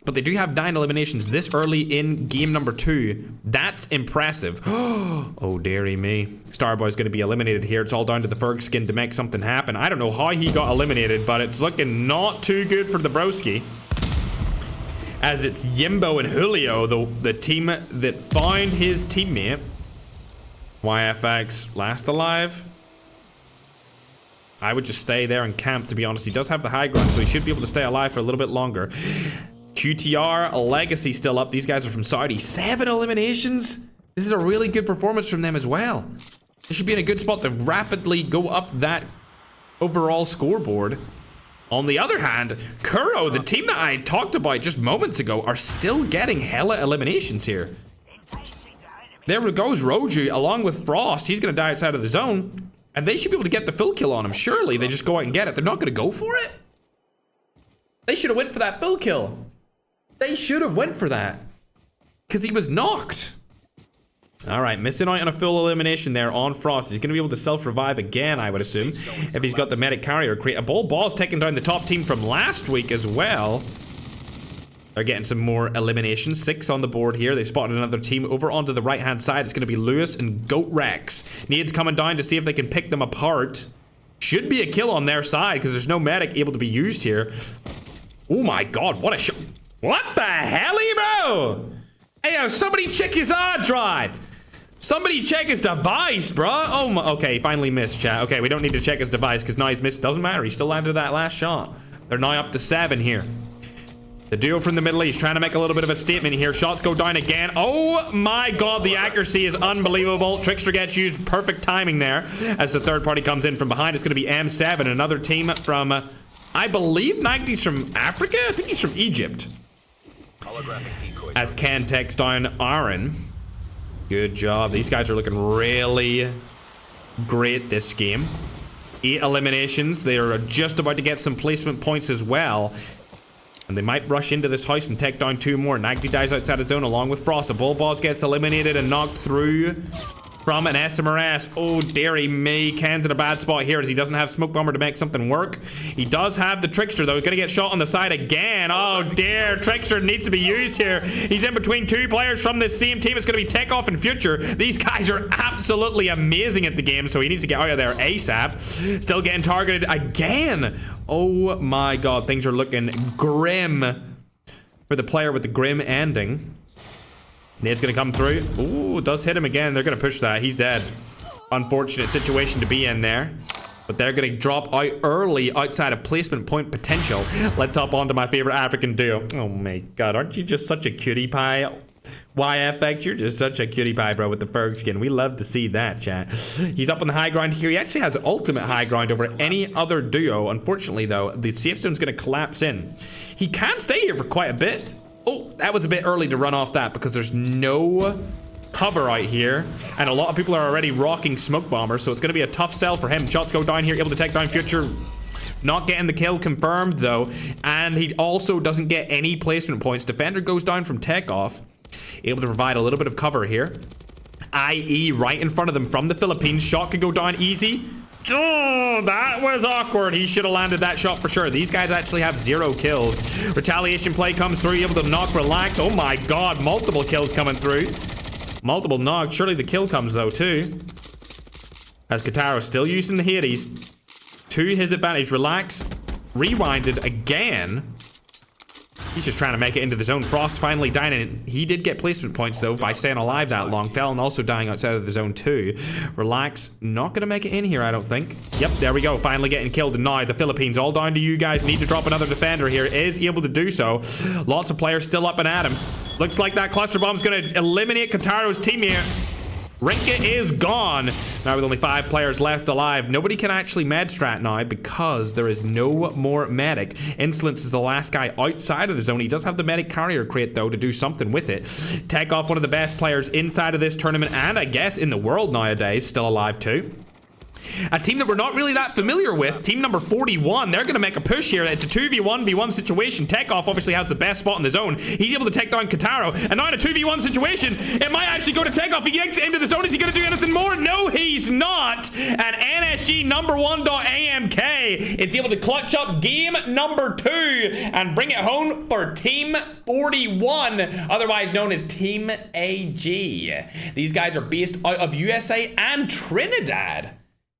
But they do have 9 eliminations this early in game number 2. That's impressive. Oh, dearie me. Starboy's going to be eliminated here. It's all down to the Ferg skin to make something happen. I don't know how he got eliminated, but it's looking not too good for the broski. As it's Yimbo and Julio, the team that found his teammate. YFX last alive. I would just stay there and camp, to be honest. He does have the high ground, so he should be able to stay alive for a little bit longer. QTR, Legacy still up. These guys are from Saudi. 7 eliminations? This is a really good performance from them as well. They should be in a good spot to rapidly go up that overall scoreboard. On the other hand, Kuro, the team that I talked about just moments ago, are still getting hella eliminations here. There goes Roju along with Frost. He's going to die outside of the zone. And they should be able to get the full kill on him. Surely they just go out and get it. They're not going to go for it. They should have went for that full kill. They should have went for that. Because he was knocked. All right, missing out on a full elimination there on Frost. He's going to be able to self-revive again, I would assume. If he's got the medic carrier crate. A ball's taking down the top team from last week as well. They're getting some more eliminations. 6 on the board here. They spotted another team over onto the right-hand side. It's going to be Lewis and Goat Rex. Needs coming down to see if they can pick them apart. Should be a kill on their side because there's no medic able to be used here. Oh my god, what a shot. What the hell, bro? Hey, yo, somebody check his hard drive. Somebody check his device, bro. Oh my, okay, finally missed, chat. Okay, we don't need to check his device because now he's missed. Doesn't matter, he still landed that last shot. They're now up to 7 here. The duo from the Middle East trying to make a little bit of a statement here. Shots go down again. Oh my god, the accuracy is unbelievable. Trickster gets used. Perfect timing there as the third party comes in from behind. It's going to be M7, another team from, I believe, Nagdi's from Africa? I think he's from Egypt. As Ken takes down Aaron. Good job. These guys are looking really great this game. 8 eliminations. They are just about to get some placement points as well. And they might rush into this house and take down 2 more. Nagdi dies outside his zone along with Frost. The Bullboss gets eliminated and knocked through from an SMRS. Oh, dearie me. Ken's in a bad spot here as he doesn't have Smoke Bomber to make something work. He does have the Trickster, though. He's going to get shot on the side again. Oh, dear. Trickster needs to be used here. He's in between 2 players from this same team. It's going to be Takeoff and Future. These guys are absolutely amazing at the game, so he needs to get out of there ASAP. Still getting targeted again. Oh, my God. Things are looking grim for the player with the grim ending. Nade's gonna come through. Ooh, does hit him again. They're gonna push that. He's dead. Unfortunate situation to be in there. But they're gonna drop out early outside of placement point potential. Let's hop on to my favorite African duo. Oh my god, aren't you just such a cutie pie? YFX, you're just such a cutie pie, bro, with the Ferg skin. We love to see that, chat. He's up on the high ground here. He actually has ultimate high ground over any other duo. Unfortunately, though, the safe zone's gonna collapse in. He can stay here for quite a bit. Oh, that was a bit early to run off that because there's no cover out here. And a lot of people are already rocking Smoke Bomber, so it's going to be a tough sell for him. Shots go down here, able to take down Future. Not getting the kill confirmed, though. And he also doesn't get any placement points. Defender goes down from takeoff. Able to provide a little bit of cover here. IE right in front of them from the Philippines. Shot could go down easy. Oh, that was awkward. He should have landed that shot for sure. These guys actually have 0 kills. Retaliation play comes through. Able to knock Relax. Oh my god. Multiple kills coming through. Multiple knocks. Surely the kill comes, though, too. As Kataro still using the Hades. To his advantage. Relax. Rewinded again. He's just trying to make it into the zone. Frost finally dying, and he did get placement points, though, by staying alive that long. Fallon also dying outside of the zone, too. Relax. Not going to make it in here, I don't think. Yep, there we go. Finally getting killed. And now the Philippines, all down to you guys. Need to drop another defender here. Is able to do so. Lots of players still up and at him. Looks like that cluster bomb's going to eliminate Kataro's team here. Rinka is gone. Now with only 5 players left alive. Nobody can actually med strat now because there is no more medic. Insolence is the last guy outside of the zone. He does have the medic carrier crate, though, to do something with it. Take off one of the best players inside of this tournament and I guess in the world nowadays. Still alive, too. A team that we're not really that familiar with, team number 41. They're going to make a push here. It's a 2v1v1 situation. Takeoff obviously has the best spot in the zone. He's able to take down Kataro. And now in a 2v1 situation, it might actually go to Takeoff. He gets into the zone. Is he going to do anything more? No, he's not. And NSG number 1.AMK is able to clutch up game number 2 and bring it home for team 41, otherwise known as Team AG. These guys are based out of USA and Trinidad.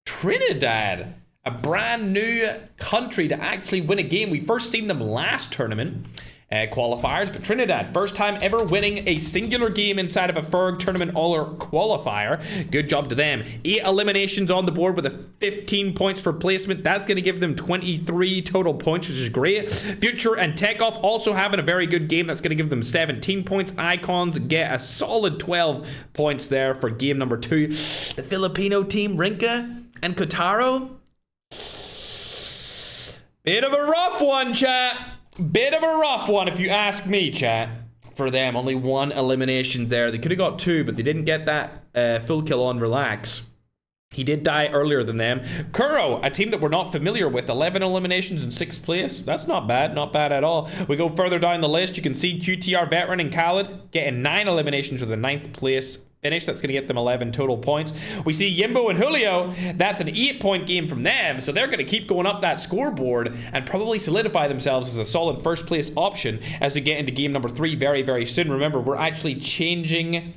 Trinidad, a brand new country to actually win a game. We first seen them last tournament qualifiers, but Trinidad, first time ever winning a singular game inside of a Ferg tournament or qualifier. Good job to them. 8 eliminations on the board with a 15 points for placement. That's going to give them 23 total points, which is great. Future and Takeoff also having a very good game. That's going to give them 17 points. Icons get a solid 12 points there for game number 2. The Filipino team, Rinka and Kotaro, bit of a rough one, chat. Bit of a rough one, if you ask me, chat. For them, only 1 elimination there. They could have got 2, but they didn't get that full kill on Relax. He did die earlier than them. Kuro, a team that we're not familiar with, 11 eliminations in 6th place. That's not bad at all. We go further down the list. You can see QTR Veteran and Khaled getting 9 eliminations with a 9th place finish. That's going to get them 11 total points. We see Yimbo and Julio. That's an 8-point game from them, so they're going to keep going up that scoreboard and probably solidify themselves as a solid first place option as we get into game number 3 very, very soon. Remember, we're actually changing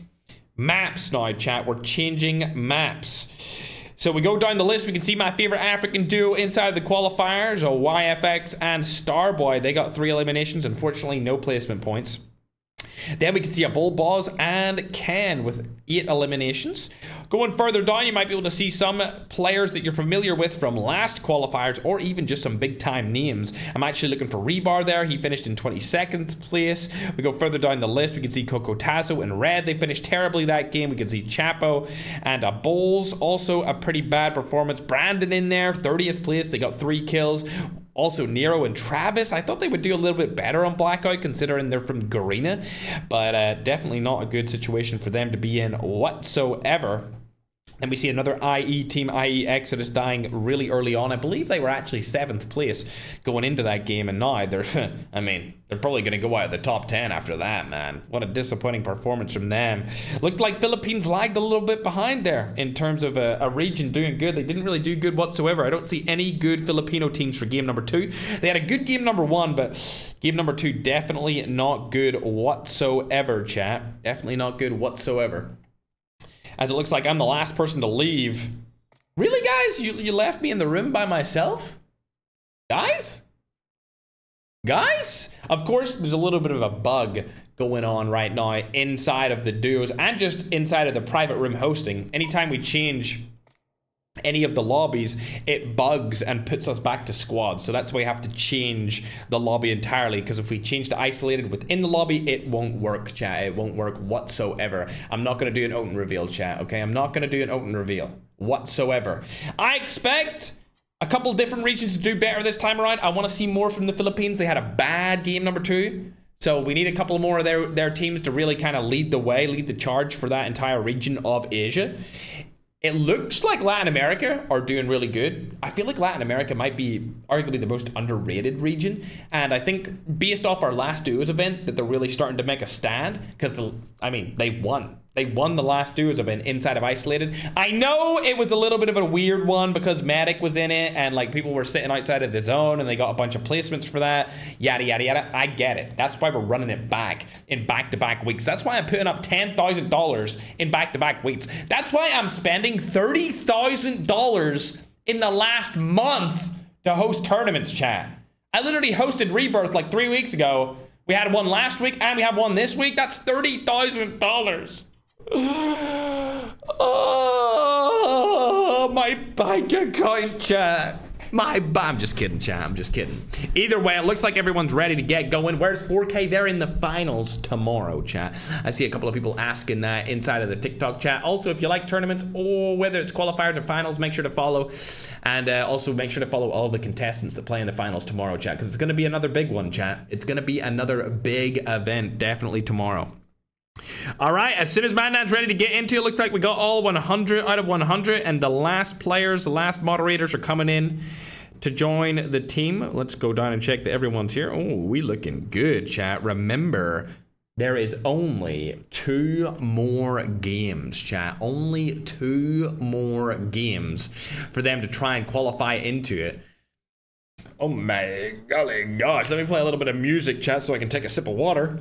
maps now, chat. We're changing maps. So we go down the list. We can see my favorite African duo inside the qualifiers, YFX and Starboy. They got 3 eliminations. Unfortunately, no placement points. Then we can see a Bull Boss and Ken with 8 eliminations. Going further down, you might be able to see some players that you're familiar with from last qualifiers or even just some big time names. I'm actually looking for Rebar there. He finished in 22nd place. We go further down the list. We can see Coco Tazo in red. They finished terribly that game. We can see Chapo and a Bulls. Also a pretty bad performance. Brandon in there, 30th place. They got 3 kills. Also, Nero and Travis, I thought they would do a little bit better on Blackout considering they're from Garena, but definitely not a good situation for them to be in whatsoever. And we see another IE team, IE Exodus, dying really early on. I believe they were actually 7th place going into that game, and now they're, I mean, they're probably going to go out of the top 10 after that, man. What a disappointing performance from them. Looked like Philippines lagged a little bit behind there in terms of a region doing good. They didn't really do good whatsoever. I don't see any good Filipino teams for game number 2. They had a good game number 1, but game number 2 definitely not good whatsoever, chat. Definitely not good whatsoever. As it looks like I'm the last person to leave. Really, guys? You left me in the room by myself? Guys? Guys? Of course, there's a little bit of a bug going on right now inside of the duos and just inside of the private room hosting. Anytime we change any of the lobbies, it bugs and puts us back to squad. So that's why we have to change the lobby entirely, because if we change to isolated within the lobby, it won't work, chat. It won't work whatsoever. I'm not going to do an open reveal, chat, okay? I'm not going to do an open reveal whatsoever. I expect a couple different regions to do better this time around. I want to see more from the Philippines. They had a bad game number 2. So we need a couple more of their teams to really kind of lead the way, lead the charge for that entire region of Asia. It looks like Latin America are doing really good. I feel like Latin America might be arguably the most underrated region. And I think based off our last duos event that they're really starting to make a stand. Because, I mean, they won. They won the last duos event inside of Isolated. I know it was a little bit of a weird one because Matic was in it and like people were sitting outside of the zone and they got a bunch of placements for that. Yada, yada, yada. I get it. That's why we're running it back in back-to-back weeks. That's why I'm putting up $10,000 in back-to-back weeks. That's why I'm spending $30,000 in the last month to host tournaments, chat. I literally hosted Rebirth like 3 weeks ago. We had one last week and we have one this week. That's $30,000. Oh, my bank account, chat. I'm just kidding, chat. I'm just kidding. Either way, it looks like everyone's ready to get going. Where's 4K? They're in the finals tomorrow, chat. I see a couple of people asking that inside of the TikTok chat. Also, if you like tournaments or whether it's qualifiers or finals, make sure to follow. And also make sure to follow all the contestants that play in the finals tomorrow, chat, because it's going to be another big one, chat. It's going to be another big event definitely tomorrow. All right, as soon as Madnan's ready to get into it, looks like we got all 100 out of 100, and the last players, the last moderators are coming in to join the team. Let's go down and check that everyone's here. Oh, we looking good, chat. Remember, there is only 2 more games, chat. Only 2 more games for them to try and qualify into it. Oh my golly gosh. Let me play a little bit of music, chat, so I can take a sip of water.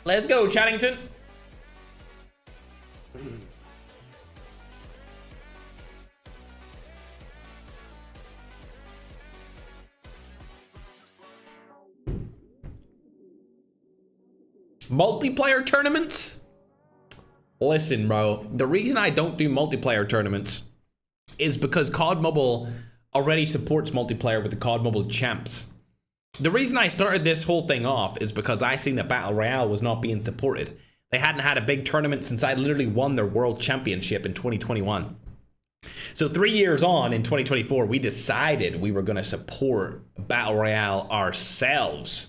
Let's go, Chattington. Multiplayer tournaments? Listen, bro. The reason I don't do multiplayer tournaments is because COD Mobile already supports multiplayer with the COD Mobile champs. The reason I started this whole thing off is because I seen that Battle Royale was not being supported. They hadn't had a big tournament since I literally won their world championship in 2021. So 3 years on, in 2024, we decided we were going to support Battle Royale ourselves.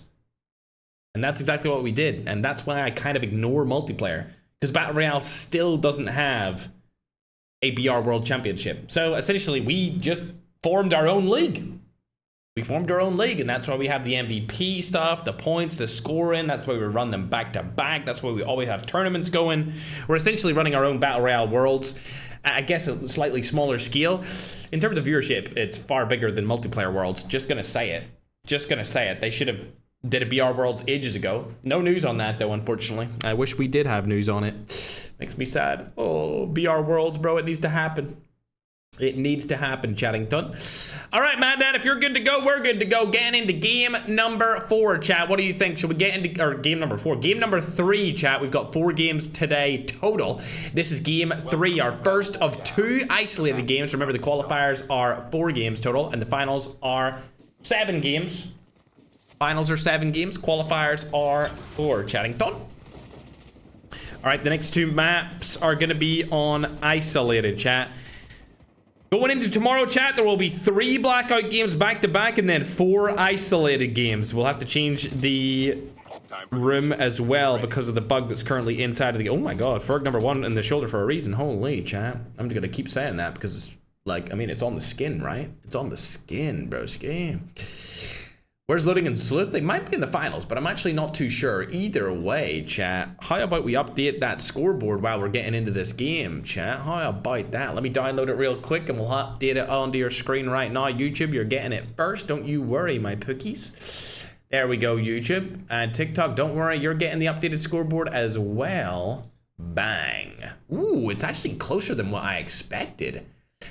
And that's exactly what we did. And that's why I kind of ignore multiplayer. Because Battle Royale still doesn't have a BR World Championship. So essentially, we just formed our own league. We formed our own league, and that's why we have the MVP stuff, the points, the scoring. That's why we run them back to back. That's why we always have tournaments going. We're essentially running our own Battle Royale worlds. I guess a slightly smaller scale. In terms of viewership, it's far bigger than multiplayer worlds. Just gonna say it. Just gonna say it. They should have did a BR Worlds ages ago. No news on that, though, unfortunately. I wish we did have news on it. Makes me sad. Oh, BR Worlds, bro. It needs to happen. It needs to happen, Chattington. All right, Madman, if you're good to go, we're good to go. Getting into game number 4, chat. What do you think? Should we get into, or game number 4? Game number 3, chat. We've got 4 games today total. This is game 3, our first of 2 isolated games. Remember, the qualifiers are 4 games total, and the finals are 7 games. Finals are 7 games. Qualifiers are 4, Chattington. All right, the next 2 maps are going to be on isolated, chat. Going into tomorrow, chat, there will be 3 blackout games back-to-back and then 4 isolated games. We'll have to change the room as well because of the bug that's currently inside of the... Oh my god, Ferg number 1 in the shoulder for a reason. Holy, chat. I'm going to keep saying that because it's like, I mean, it's on the skin, right? It's on the skin, bro. Skin. Where's Loading and Sleuth? They might be in the finals, but I'm actually not too sure. Either way, chat, how about we update that scoreboard while we're getting into this game, chat? How about that? Let me download it real quick and we'll update it onto your screen right now. YouTube, you're getting it first. Don't you worry, my pookies. There we go, YouTube. And TikTok, don't worry, you're getting the updated scoreboard as well. Bang. Ooh, it's actually closer than what I expected.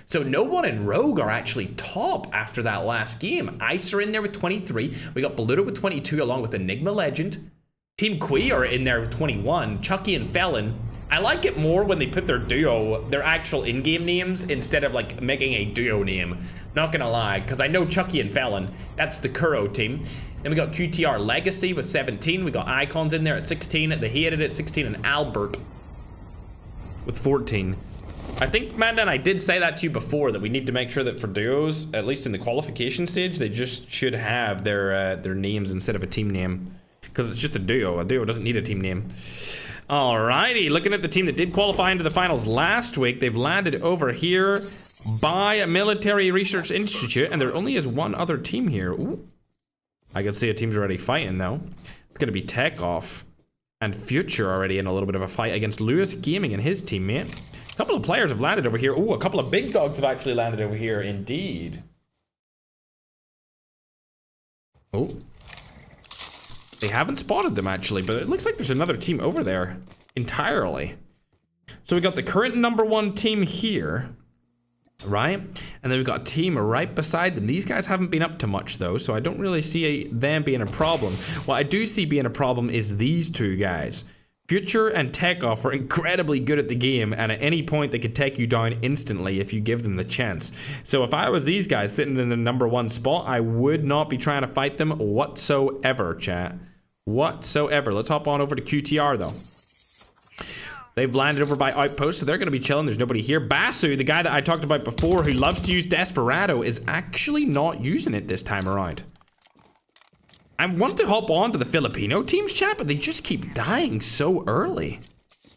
So no one and Rogue are actually top after that last game. Ice are in there with 23. We got Bluto with 22 along with Enigma Legend. Team Quee are in there with 21. Chucky and Felon. I like it more when they put their duo, their actual in-game names instead of like making a duo name. Not gonna lie, because I know Chucky and Felon. That's the Kuro team. Then we got QTR Legacy with 17. We got Icons in there at 16. The Hated at 16 and Albert with 14. I think, Mandan, I did say that to you before, that we need to make sure that for duos, at least in the qualification stage, they just should have their names instead of a team name. because it's just a duo. A duo doesn't need a team name. Alrighty, looking at the team that did qualify into the finals last week, they've landed over here by Military Research Institute, and there only is one other team here. Ooh. I can see a team's already fighting, though. It's going to be Takeoff and Future already in a little bit of a fight against Lewis Gaming and his teammate. A couple of players have landed over here. Ooh, a couple of big dogs have actually landed over here, indeed. Oh. They haven't spotted them, actually, but it looks like there's another team over there entirely. So we got the current #1 team here, right? And then we've got a team right beside them. These guys haven't been up to much, though, so I don't really see them being a problem. What I do see being a problem is these two guys. Future and Takeoff are incredibly good at the game, and at any point they could take you down instantly if you give them the chance. So if I was these guys sitting in the #1 spot, I would not be trying to fight them whatsoever, chat. Whatsoever. Let's hop on over to QTR, though. They've landed over by Outpost, so they're going to be chilling. There's nobody here. Basu, the guy that I talked about before who loves to use Desperado, is actually not using it this time around. I want to hop on to the Filipino teams, chat, but they just keep dying so early.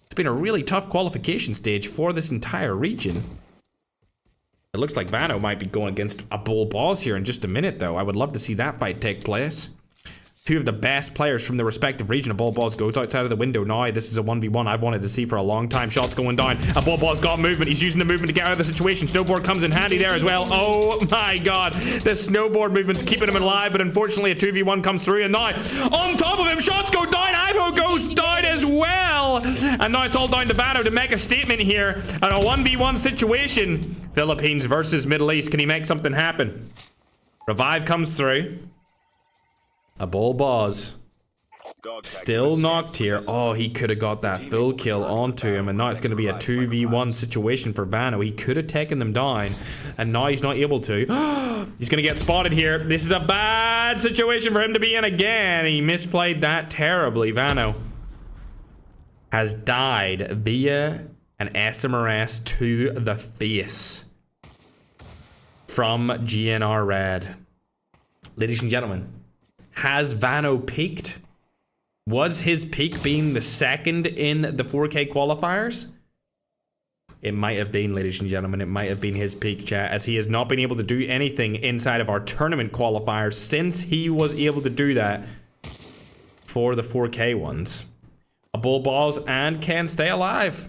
It's been a really tough qualification stage for this entire region. It looks like Vano might be going against a Bull Balls here in just a minute, though. I would love to see that fight take place. Two of the best players from the respective region. A Bull Balls goes outside of the window now. This is a 1v1 I've wanted to see for a long time. Shots going down. A Bull Balls got movement. He's using the movement to get out of the situation. Snowboard comes in handy there as well. Oh my god. The snowboard movement's keeping him alive, but unfortunately a 2v1 comes through, and now on top of him, shots go down. iFerg goes down as well. And now it's all down to Vano to make a statement here. And a 1v1 situation. Philippines versus Middle East. Can he make something happen? Revive comes through. A Bull Boss still knocked here. Oh, he could have got that full kill onto him, and now it's going to be a 2v1 situation for Vano. He could have taken them down, and now he's not able to. He's going to get spotted here. This is a bad situation for him to be in again. He misplayed that terribly. Vano has died via an SMRS to the face from GNR Red. Ladies and gentlemen, has Vano peaked? Was his peak being the second in the 4K qualifiers? It might have been, ladies and gentlemen. It might have been his peak, chat, as he has not been able to do anything inside of our tournament qualifiers since he was able to do that for the 4K ones. A Bull Balls and can stay alive.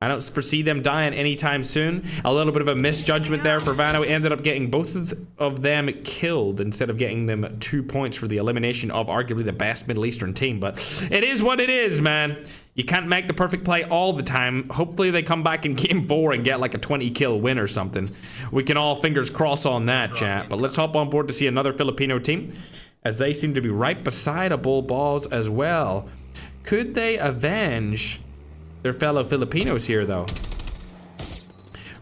I don't foresee them dying anytime soon. A little bit of a misjudgment there for Vano. Ended up getting both of them killed instead of getting them 2 points for the elimination of arguably the best Middle Eastern team. But it is what it is, man. You can't make the perfect play all the time. Hopefully they come back in game 4 and get like a 20 kill win or something. We can all fingers crossed on that, chat. But let's hop on board to see another Filipino team, as they seem to be right beside a Bull Balls as well. Could they avenge their fellow Filipinos here, though?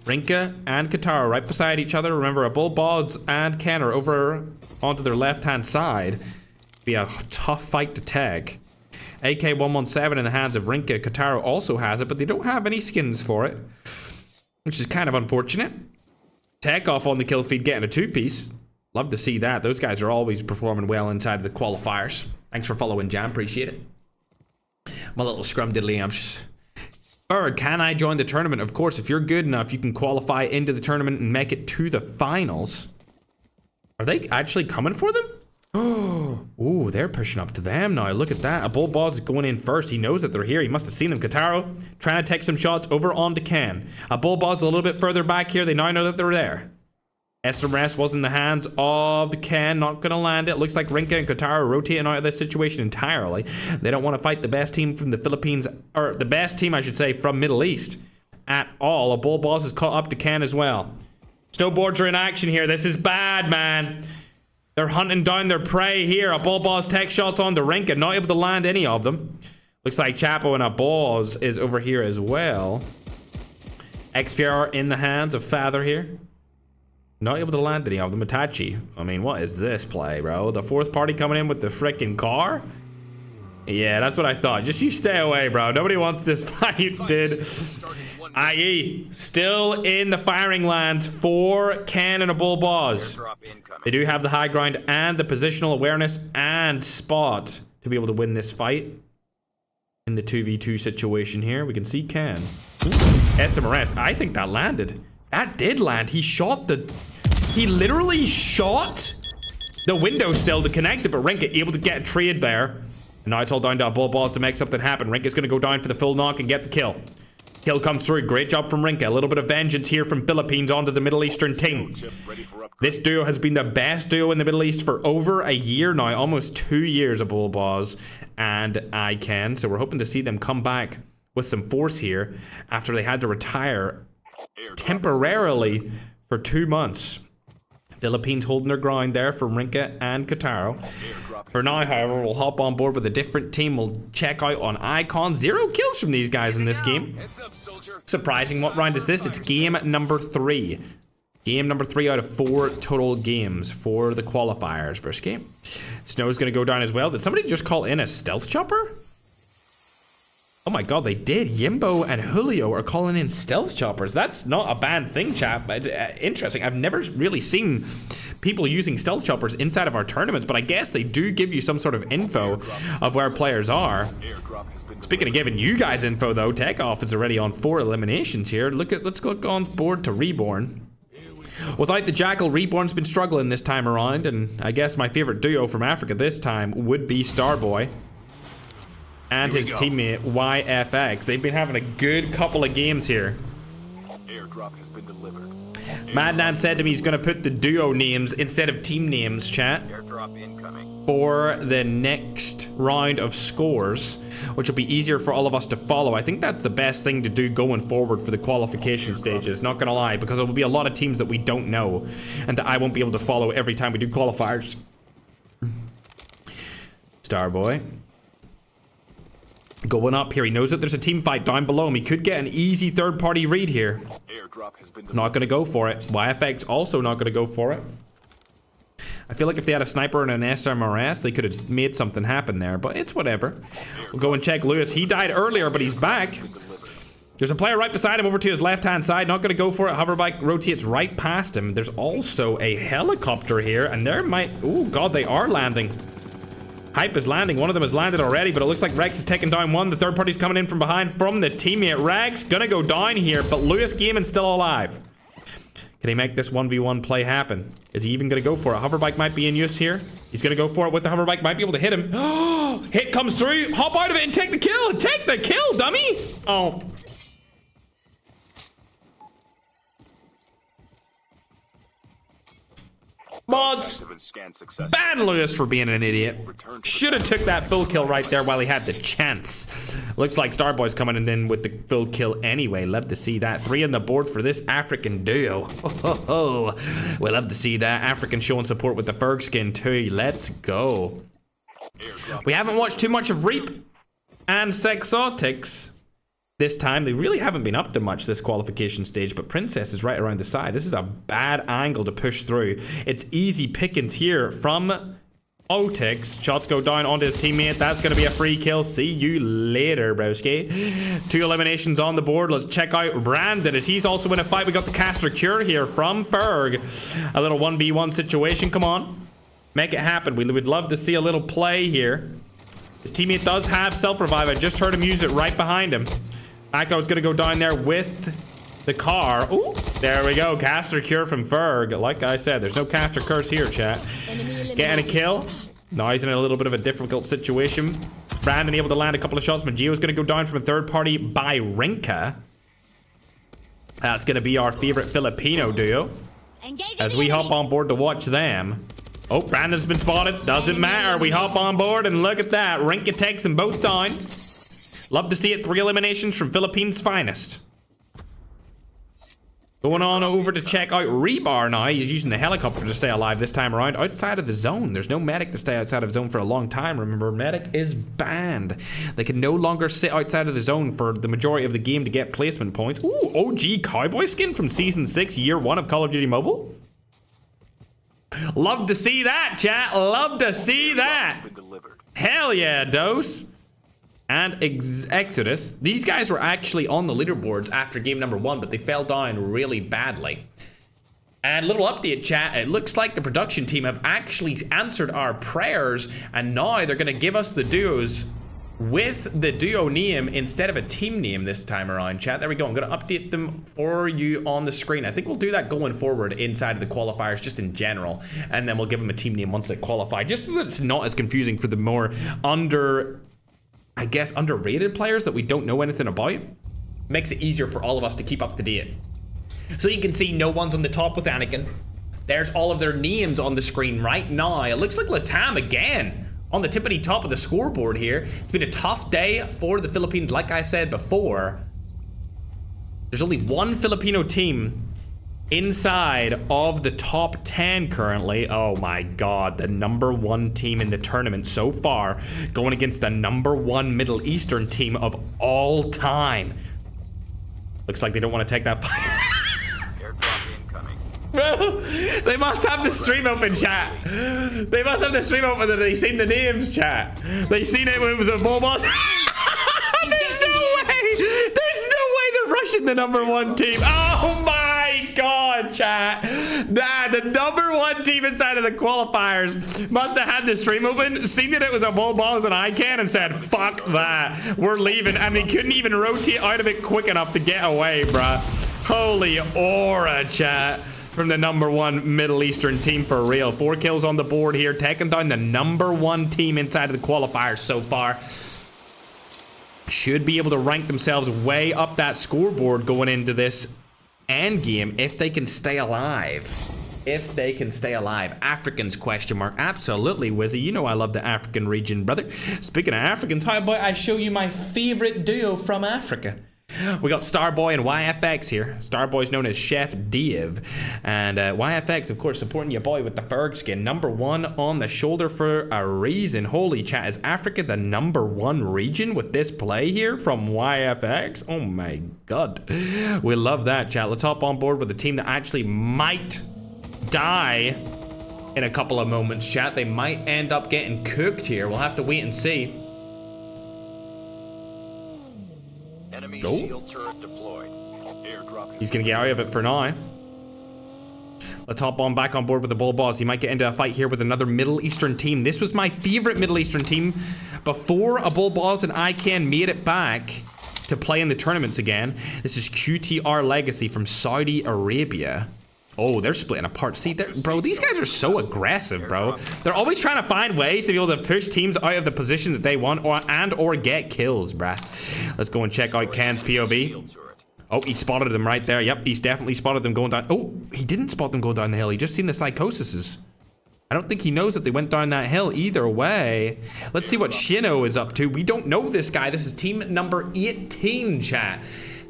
Rinka and Katara right beside each other. Remember, a Bull Balls and Ken are over onto their left-hand side. Be a tough fight to tag. AK-117 in the hands of Rinka. Katara also has it, but they don't have any skins for it, which is kind of unfortunate. Takeoff on the kill feed getting a 2-piece. Love to see that. Those guys are always performing well inside the qualifiers. Thanks for following, Jam. Appreciate it. My little scrum diddly amps. Third, can I join the tournament? Of course, if you're good enough, you can qualify into the tournament and make it to the finals. Are they actually coming for them? Oh, ooh, they're pushing up to them now. Look at that. A Bull Balls is going in first. He knows that they're here. He must have seen them. Kataro trying to take some shots over onto Ken. A Bull Balls a little bit further back here. They now know that they're there. SMRS was in the hands of Ken, not gonna land it. Looks like Rinka and Katara rotating out of this situation entirely. They don't want to fight the best team from the Philippines, or the best team, I should say, from Middle East at all. A Bull Balls is caught up to Ken as well. Snowboards are in action here. This is bad, man. They're hunting down their prey here. A Bull Balls takes shots on the Rinka, not able to land any of them. Looks like Chapo and a Balls is over here as well. XPR in the hands of Father here. Not able to land any of them. Itachi. I mean, what is this play, bro? The fourth party coming in with the freaking car? Yeah, that's what I thought. Just you stay away, bro. Nobody wants this fight, dude. IE. Still in the firing lands for Ken and a Bull Balls. They do have the high ground and the positional awareness and spot to to be able to win this fight in the 2v2 situation here. We can see Ken. SMRS. I think that landed. That did land. He literally shot the windowsill to connect it, but Rinka able to get a trade there. And now it's all down to bull balls to make something happen. Rinka's going to go down for the full knock and get the kill. Kill comes through. Great job from Rinka. A little bit of vengeance here from Philippines onto the Middle Eastern team. This duo has been the best duo in the Middle East for over a year now. Almost 2 years of Bull Boss and ICANN. So we're hoping to see them come back with some force here after they had to retire temporarily for 2 months. Philippines holding their ground there for Rinka and Kataro. For now, however, we'll hop on board with a different team. We'll check out on Icon. 0 kills from these guys in this game. Surprising. What round is this? It's game number 3. Game number 3 out of 4 total games for the qualifiers. First game. Snow's going to go down as well. Did somebody just call in a stealth chopper? Oh my god, they did. Yimbo and Julio are calling in stealth choppers. That's not a bad thing, chap. It's interesting. I've never really seen people using stealth choppers inside of our tournaments, but I guess they do give you some sort of info of where players are. Speaking of giving you guys info, though, Takeoff is already on 4 eliminations here. Let's look on board to Reborn. Without the Jackal, Reborn's been struggling this time around, and I guess my favorite duo from Africa this time would be Starboy and his teammate YFX. They've been having a good couple of games here. Airdrop has been delivered. Madnan said to me he's going to put the duo names instead of team names, chat, Airdrop incoming. for the next round of scores, which will be easier for all of us to follow. I think that's the best thing to do going forward for the qualification stages, not gonna lie, because there will be a lot of teams that we don't know and that I won't be able to follow every time we do qualifiers. Starboy going up here. He knows that there's a team fight down below him. He could get an easy third-party read here. Not going to go for it. YFX also not going to go for it. I feel like if they had a sniper and an SMRS, they could have made something happen there, but it's whatever. We'll go and check Lewis. He died earlier, but he's back. There's a player right beside him over to his left-hand side. Not going to go for it. Hoverbike rotates right past him. There's also a helicopter here, and there might... Oh, God, they are landing. Hype is landing. One of them has landed already, but it looks like Rex is taking down one. The third party's coming in from behind from the teammate. Rex gonna go down here, but Lewis Gaiman's still alive. Can he make this 1v1 play happen? Is he even gonna go for it? Hoverbike might be in use here. He's gonna go for it with the hoverbike. Might be able to hit him. Hit comes through. Hop out of it and take the kill. Take the kill, dummy. Oh. Mods, ban Lewis for being an idiot. Should have took that full kill right there while he had the chance. Looks like Starboy's coming in with the full kill anyway. Love to see that. 3 on the board for this African duo. We love to see that. African showing support with the Ferg skin too. Let's go. We haven't watched too much of Reap and Sexotics this time. They really haven't been up to much this qualification stage, but Princess is right around the side. This is a bad angle to push through. It's easy pickings here from Otix. Shots go down onto his teammate. That's going to be a free kill. See you later, broski. 2 eliminations on the board. Let's check out Brandon as he's also in a fight. We got the caster cure here from Ferg. A little 1v1 situation. Come on. Make it happen. We would love to see a little play here. His teammate does have self-revive. I just heard him use it right behind him. Echo's gonna go down there with the car. Ooh, there we go. Caster cure from Ferg. Like I said, there's no caster curse here, chat. Getting a kill. Now he's in a little bit of a difficult situation. Brandon able to land a couple of shots. Magio's gonna go down from a third party by Rinka. That's gonna be our favorite Filipino duo. As we hop on board to watch them. Oh, Brandon's been spotted. Doesn't matter. We hop on board and look at that. Rinka takes them both down. Love to see it. 3 eliminations from Philippines' finest. Going on over to check out Rebar now. He's using the helicopter to stay alive this time around. Outside of the zone. There's no medic to stay outside of the zone for a long time. Remember, medic is banned. They can no longer sit outside of the zone for the majority of the game to get placement points. Ooh, OG cowboy skin from Season 6, Year 1 of Call of Duty Mobile. Love to see that, chat. Love to see that. Hell yeah, Dose. And Exodus. These guys were actually on the leaderboards after game number 1, but they fell down really badly. And little update, chat. It looks like the production team have actually answered our prayers, and now they're going to give us the duos with the duo name instead of a team name this time around, chat. There we go. I'm going to update them for you on the screen. I think we'll do that going forward inside of the qualifiers just in general, and then we'll give them a team name once they qualify, just so that it's not as confusing for the more underrated players that we don't know anything about. Makes it easier for all of us to keep up to date. So you can see no one's on the top with Anakin. There's all of their names on the screen right now. It looks like Latam again on the tippity top of the scoreboard here. It's been a tough day for the Philippines, like I said before. There's only one Filipino team inside of the top 10 currently. Oh my god, the #1 team in the tournament so far, going against the #1 Middle Eastern team of all time. Looks like they don't want to take that fight. Bro, they must have the stream open, chat. They must have the stream open that they seen the names, chat. They seen it when it was a ball boss. There's no way they're rushing the #1 team. Oh my god, chat. Nah, the #1 team inside of the qualifiers must have had the stream open, seen that it was a ball balls and I can, and said, fuck that, we're leaving. And they couldn't even rotate out of it quick enough to get away, bruh. Holy aura, chat. From the #1 Middle Eastern team for real. 4 kills on the board here, taking down the #1 team inside of the qualifiers so far. Should be able to rank themselves way up that scoreboard going into this end game if they can stay alive. If they can stay alive. Africans, question mark. Absolutely, Wizzy. You know I love the African region, brother. Speaking of Africans, how about I show you my favorite duo from Africa? We got Starboy and YFX here. Starboy's known as Chef Div, and YFX, of course, supporting your boy with the Ferg skin. #1 on the shoulder for a reason. Holy chat, is Africa the #1 region with this play here from YFX? Oh my god. We love that, chat. Let's hop on board with a team that actually might die in a couple of moments, chat. They might end up getting cooked here. We'll have to wait and see. Enemy shield turret deployed. He's gonna get out of it for now. Let's hop on back on board with the bull boss. He might get into a fight here with another Middle Eastern team. This was my favorite Middle Eastern team before a bull boss and ICANN made it back to play in the tournaments again. This is QTR Legacy from Saudi Arabia. Oh, they're splitting apart. See, bro, these guys are so aggressive, bro. They're always trying to find ways to be able to push teams out of the position that they want or get kills, bruh. Let's go and check out Ken's POV. Oh, he spotted them right there. Yep, he's definitely spotted them going down. Oh, he didn't spot them going down the hill. He just seen the psychoses. I don't think he knows that they went down that hill either way. Let's see what Shino is up to. We don't know this guy. This is team number 18, chat.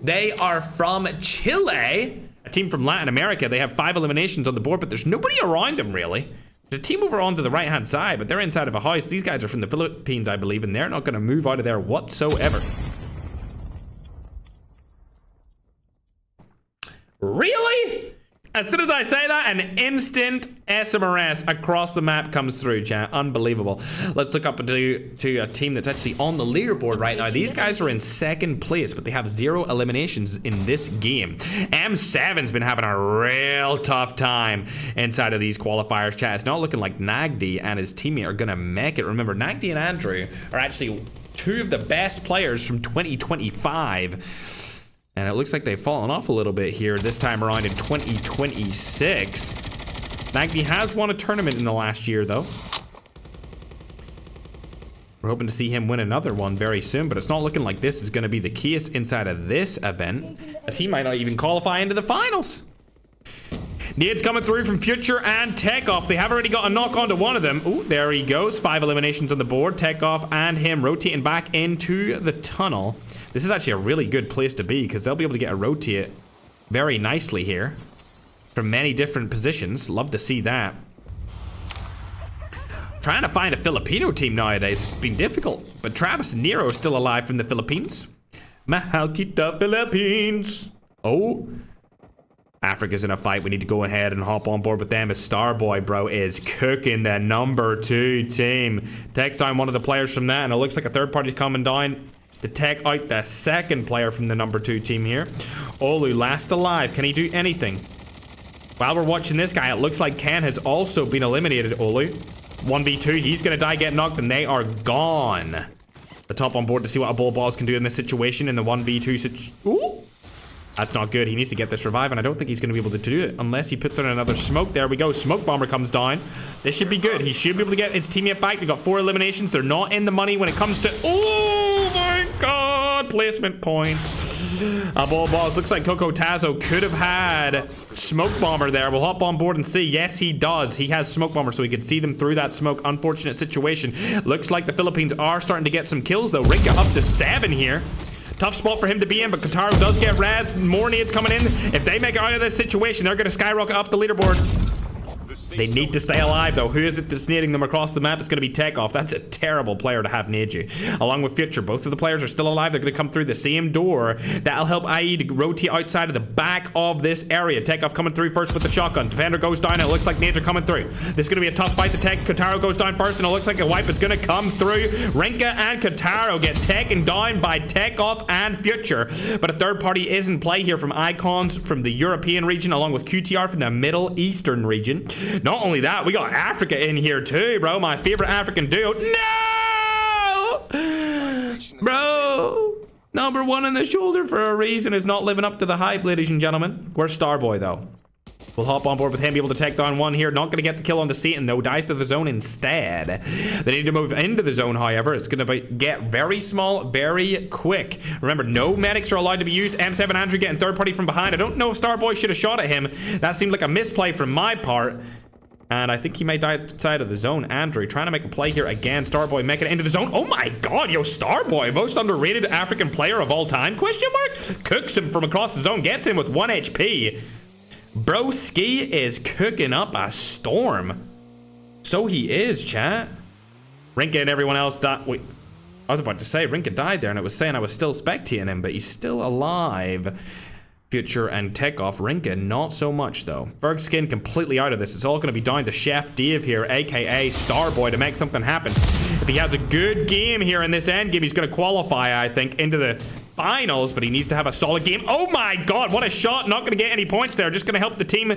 They are from Chile. A team from Latin America. They have 5 eliminations on the board, but there's nobody around them, really. There's a team over onto the right-hand side, but they're inside of a house. These guys are from the Philippines, I believe, and they're not going to move out of there whatsoever. Really? As soon as I say that, an instant SMRS across the map comes through, chat. Unbelievable. Let's look up to a team that's actually on the leaderboard right now. These guys are in 2nd place, but they have 0 eliminations in this game. M7's been having a real tough time inside of these qualifiers, chat. It's not looking like Nagdi and his teammate are going to make it. Remember, Nagdi and Andrew are actually 2 of the best players from 2025. And it looks like they've fallen off a little bit here this time around in 2026. Nagdi has won a tournament in the last year, though. We're hoping to see him win another one very soon, but it's not looking like this is going to be the case inside of this event, as he might not even qualify into the finals. Nades coming through from Future and Takeoff. They have already got a knock onto one of them. Oh, there he goes. 5 eliminations on the board. Takeoff and him rotating back into the tunnel. This is actually a really good place to be because they'll be able to get a rotate very nicely here from many different positions. Love to see that. Trying to find a Filipino team nowadays has been difficult, but Travis Nero is still alive from the Philippines. Mahal kita Philippines. Oh, Africa's in a fight. We need to go ahead and hop on board with them as Starboy, bro, is cooking the #2 team. Takes down one of the players from that, and it looks like a third party's coming down to take out the 2nd player from the #2 team here. Olu last alive. Can he do anything? While we're watching this guy, it looks like Ken has also been eliminated. Olu 1v2, he's gonna die, get knocked, and they are gone. The top on board to see what a bull balls can do in this situation in the 1v2 situation. Ooh, that's not good. He needs to get this revive, and I don't think he's gonna be able to do it unless he puts on another smoke. There we go. Smoke bomber comes down. This should be good. He should be able to get his teammate back. They got 4 eliminations. They're not in the money when it comes to, oh my god, placement points. Ball balls. Looks like Coco Tazo could have had smoke bomber there. We'll hop on board and see. Yes, he does. He has smoke bomber, so he could see them through that smoke. Unfortunate situation. Looks like the Philippines are starting to get some kills, though. Rinka up to 7 here. Tough spot for him to be in, but Kotaro does get raz. More nades coming in. If they make it out of this situation, they're going to skyrocket up the leaderboard. They need to stay alive, though. Who is it that's nading them across the map? It's going to be Takeoff. That's a terrible player to have nade you. Along with Future, both of the players are still alive. They're going to come through the same door. That'll help IE to rotate outside of the back of this area. Takeoff coming through first with the shotgun. Defender goes down, and it looks like nades are coming through. This is going to be a tough fight to take. Kotaro goes down first, and it looks like a wipe is going to come through. Rinka and Kotaro get taken down by Takeoff and Future. But a third party is in play here from Icons from the European region, along with QTR from the Middle Eastern region. Not only that, we got Africa in here too, bro. My favorite African duo. No! Bro! Number 1 in the shoulder for a reason is not living up to the hype, ladies and gentlemen. Where's Starboy, though? We'll hop on board with him, be able to take down one here. Not going to get the kill on the Satan, though. Dies to the zone instead. They need to move into the zone, however. It's going to get very small, very quick. Remember, no medics are allowed to be used. M7 Andrew getting third party from behind. I don't know if Starboy should have shot at him. That seemed like a misplay from my part. And I think he may die outside of the zone. Andrew trying to make a play here again. Starboy making it into the zone. Oh my god, yo, Starboy, most underrated African player of all time, question mark? Cooks him from across the zone, gets him with 1 HP. Broski is cooking up a storm. So he is, chat. Rinka and everyone else died. Wait, I was about to say Rinka died there, and it was saying I was still spectating him, but he's still alive. Future and Takeoff. Rinka, not so much, though. Ferg skin completely out of this. It's all going to be down to Chef Dave here, a.k.a. Starboy, to make something happen. If he has a good game here in this end game, he's going to qualify, I think, into the finals, but he needs to have a solid game. Oh my god, what a shot. Not going to get any points there. Just going to help the team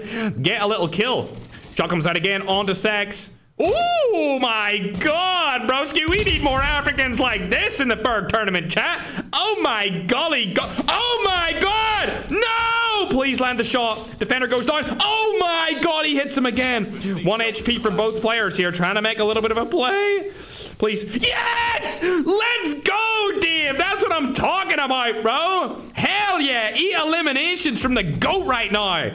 get a little kill. Shot comes out again, on to Sex. Oh my god, broski, we need more Africans like this in the Ferg tournament, chat. Oh my golly, oh my god, no! Please land the shot. Defender goes down. Oh my god, he hits him again. 1 HP for both players here, trying to make a little bit of a play. Please. Yes! Let's go, Dave. That's what I'm talking about, bro. Hell yeah, eat eliminations from the GOAT right now.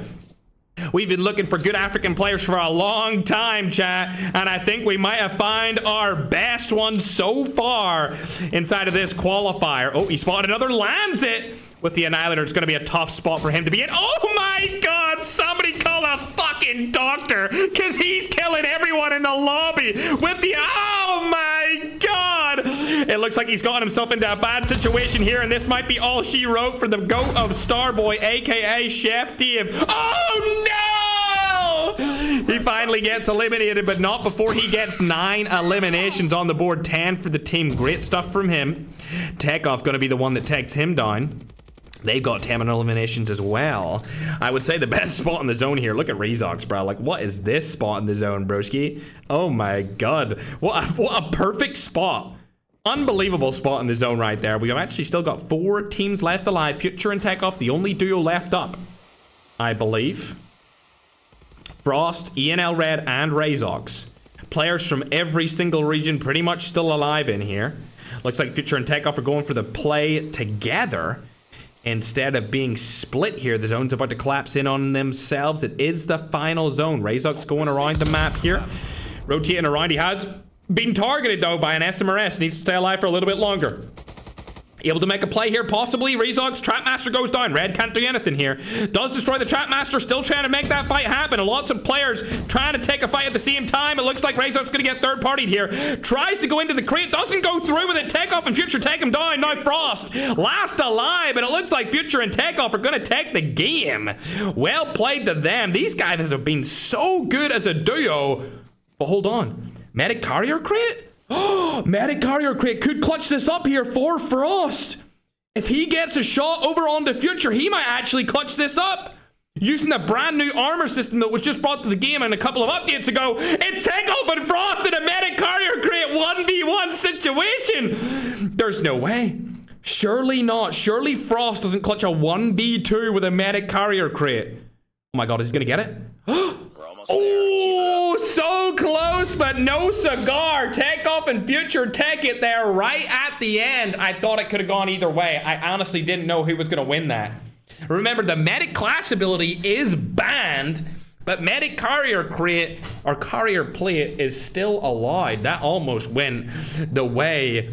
We've been looking for good African players for a long time, chat, and I think we might have found our best one so far inside of this qualifier. Oh, he spotted another, lands it with the Annihilator. It's going to be a tough spot for him to be in. Oh my god, somebody call a fucking doctor, because he's killing everyone in the lobby with the, oh my god. It looks like he's gotten himself into a bad situation here, and this might be all she wrote for the GOAT of Starboy, aka Chef Dave. Oh no! He finally gets eliminated, but not before he gets 9 eliminations on the board. 10 for the team. Great stuff from him. Takeoff going to be the one that takes him down. They've got 10 eliminations as well. I would say the best spot in the zone here. Look at Rezox, bro. Like, what is this spot in the zone, broski? Oh my god. What a perfect spot. Unbelievable spot in the zone right there. We've actually still got 4 teams left alive. Future and Takeoff, the only duo left up, I believe. Frost, ENL Red, and Rezox. Players from every single region pretty much still alive in here. Looks like Future and Takeoff are going for the play together instead of being split here. The zone's about to collapse in on themselves. It is the final zone. Rezox going around the map here, rotating around. He has been targeted, though, by an SMRS. Needs to stay alive for a little bit longer. Able to make a play here, possibly. Rezox, Trapmaster goes down. Red can't do anything here. Does destroy the Trapmaster, still trying to make that fight happen. And lots of players trying to take a fight at the same time. It looks like Rezox going to get third-partied here. Tries to go into the crate, doesn't go through with it. Takeoff and Future take him down. Now Frost, last alive, and it looks like Future and Takeoff are going to take the game. Well played to them. These guys have been so good as a duo. But hold on. Medic Carrier crate? Oh, Medic Carrier crate could clutch this up here for Frost. If he gets a shot over onto Future, he might actually clutch this up. using the brand new armor system that was just brought to the game and a couple of updates ago. It's Takeoff and Frost in a medic carrier crate 1v1 situation. There's no way. Surely not. Surely Frost doesn't clutch a 1v2 with a medic carrier crate. Oh my god, is he gonna get it? Oh, so close, but no cigar. Takeoff and Future take it there right at the end. I thought it could have gone either way. I honestly didn't know who was gonna win that. Remember, the medic class ability is banned, but medic carrier crate or carrier plate is still allowed. That almost went the way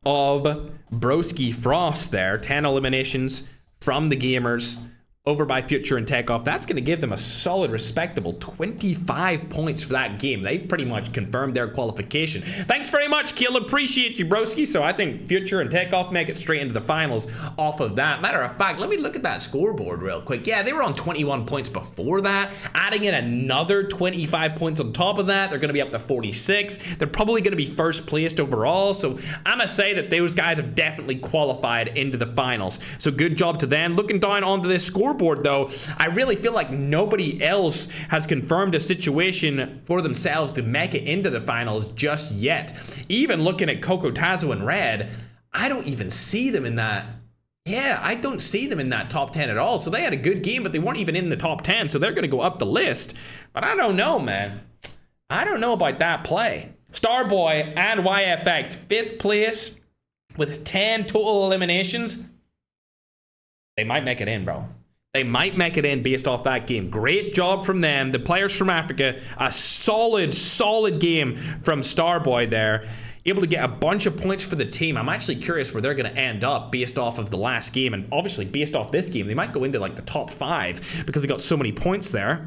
of Broski Frost there. 10 eliminations from the gamers over by Future and Takeoff. That's going to give them a solid, respectable 25 points for that game. They've pretty much confirmed their qualification. Thanks very much, Kill. Appreciate you, broski. So I think Future and Takeoff make it straight into the finals off of that. Matter of fact, let me look at that scoreboard real quick. Yeah, they were on 21 points before that. Adding in another 25 points on top of that, they're going to be up to 46. They're probably going to be first placed overall. So I'm going to say that those guys have definitely qualified into the finals. So good job to them. Looking down onto this scoreboard, though, I really feel like nobody else has confirmed a situation for themselves to make it into the finals just yet. Even looking at Coco Tazo and Red, I don't even see them in that. Yeah, I don't see them in that top 10 at all. So they had a good game, but they weren't even in the top 10, so they're going to go up the list. But I don't know, man. I don't know about that play. Starboy and YFX, 5th place with 10 total eliminations. They might make it in, bro. They might make it in based off that game. Great job from them. The players from Africa, a solid game from Starboy there. Able to get a bunch of points for the team. I'm actually curious where they're going to end up based off of the last game. And obviously based off this game, they might go into like the top 5 because they got so many points there.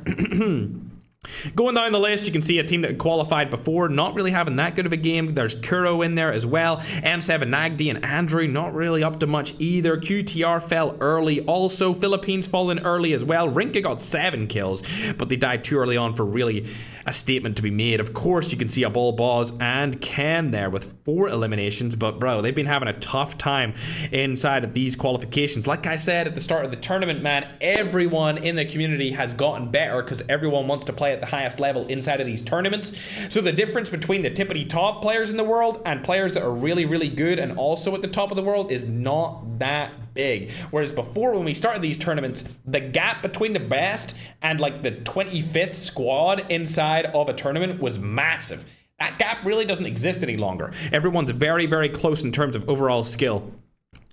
Going down the list, you can see a team that qualified before, not really having that good of a game. There's Kuro in there as well. M7, Nagdi, and Andrew, not really up to much either. QTR fell early. Also, Philippines falling early as well. Rinka got 7 kills, but they died too early on for really a statement to be made. Of course, you can see a Ball Boz and Ken there with 4 eliminations, but bro, they've been having a tough time inside of these qualifications. Like I said at the start of the tournament, man, everyone in the community has gotten better because everyone wants to play at the highest level inside of these tournaments. So the difference between the tippity top players in the world and players that are really good and also at the top of the world is not that big. Whereas before, when we started these tournaments, the gap between the best and like the 25th squad inside of a tournament was massive. That gap really doesn't exist any longer. Everyone's very close in terms of overall skill,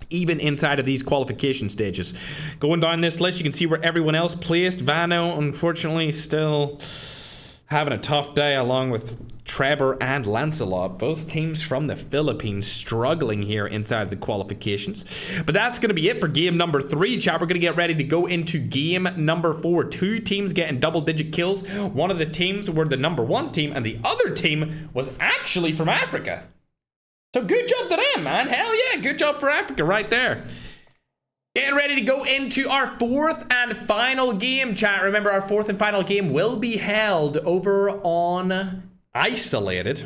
even inside of these qualification stages. Going down this list, you can see where everyone else placed. Vano, unfortunately, still having a tough day, along with Trevor and Lancelot, both teams from the Philippines struggling here inside the qualifications. But that's going to be it for game number 3, chat. We're going to get ready to go into game number 4. 2 teams getting double-digit kills. One of the teams were the number 1 team, and the other team was actually from Africa. So good job to them, man. Hell yeah, good job for Africa right there. Getting ready to go into our 4th and final game, chat. Remember, our 4th and final game will be held over on Isolated.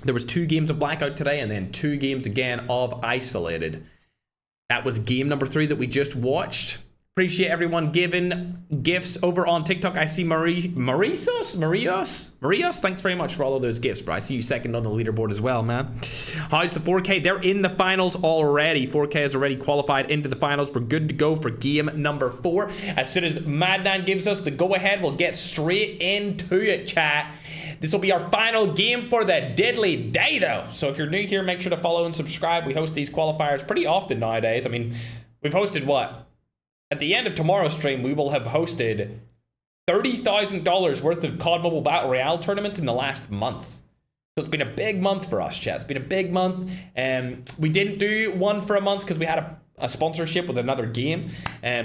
There was 2 games of Blackout today and then 2 games again of Isolated. That was game number 3 that we just watched. Appreciate everyone giving gifts over on TikTok. I see Marios, thanks very much for all of those gifts, bro. I see you second on the leaderboard as well, man. How's the 4K? They're in the finals already. 4K has already qualified into the finals. We're good to go for game number 4. As soon as Madnan gives us the go-ahead, we'll get straight into it, chat. This will be our final game for the deadly day, though. So if you're new here, make sure to follow and subscribe. We host these qualifiers pretty often nowadays. I mean, we've hosted what? At the end of tomorrow's stream, we will have hosted $30,000 worth of COD Mobile Battle Royale tournaments in the last month. So it's been a big month for us, chat. It's been a big month. We didn't do one for a month because we had a sponsorship with another game.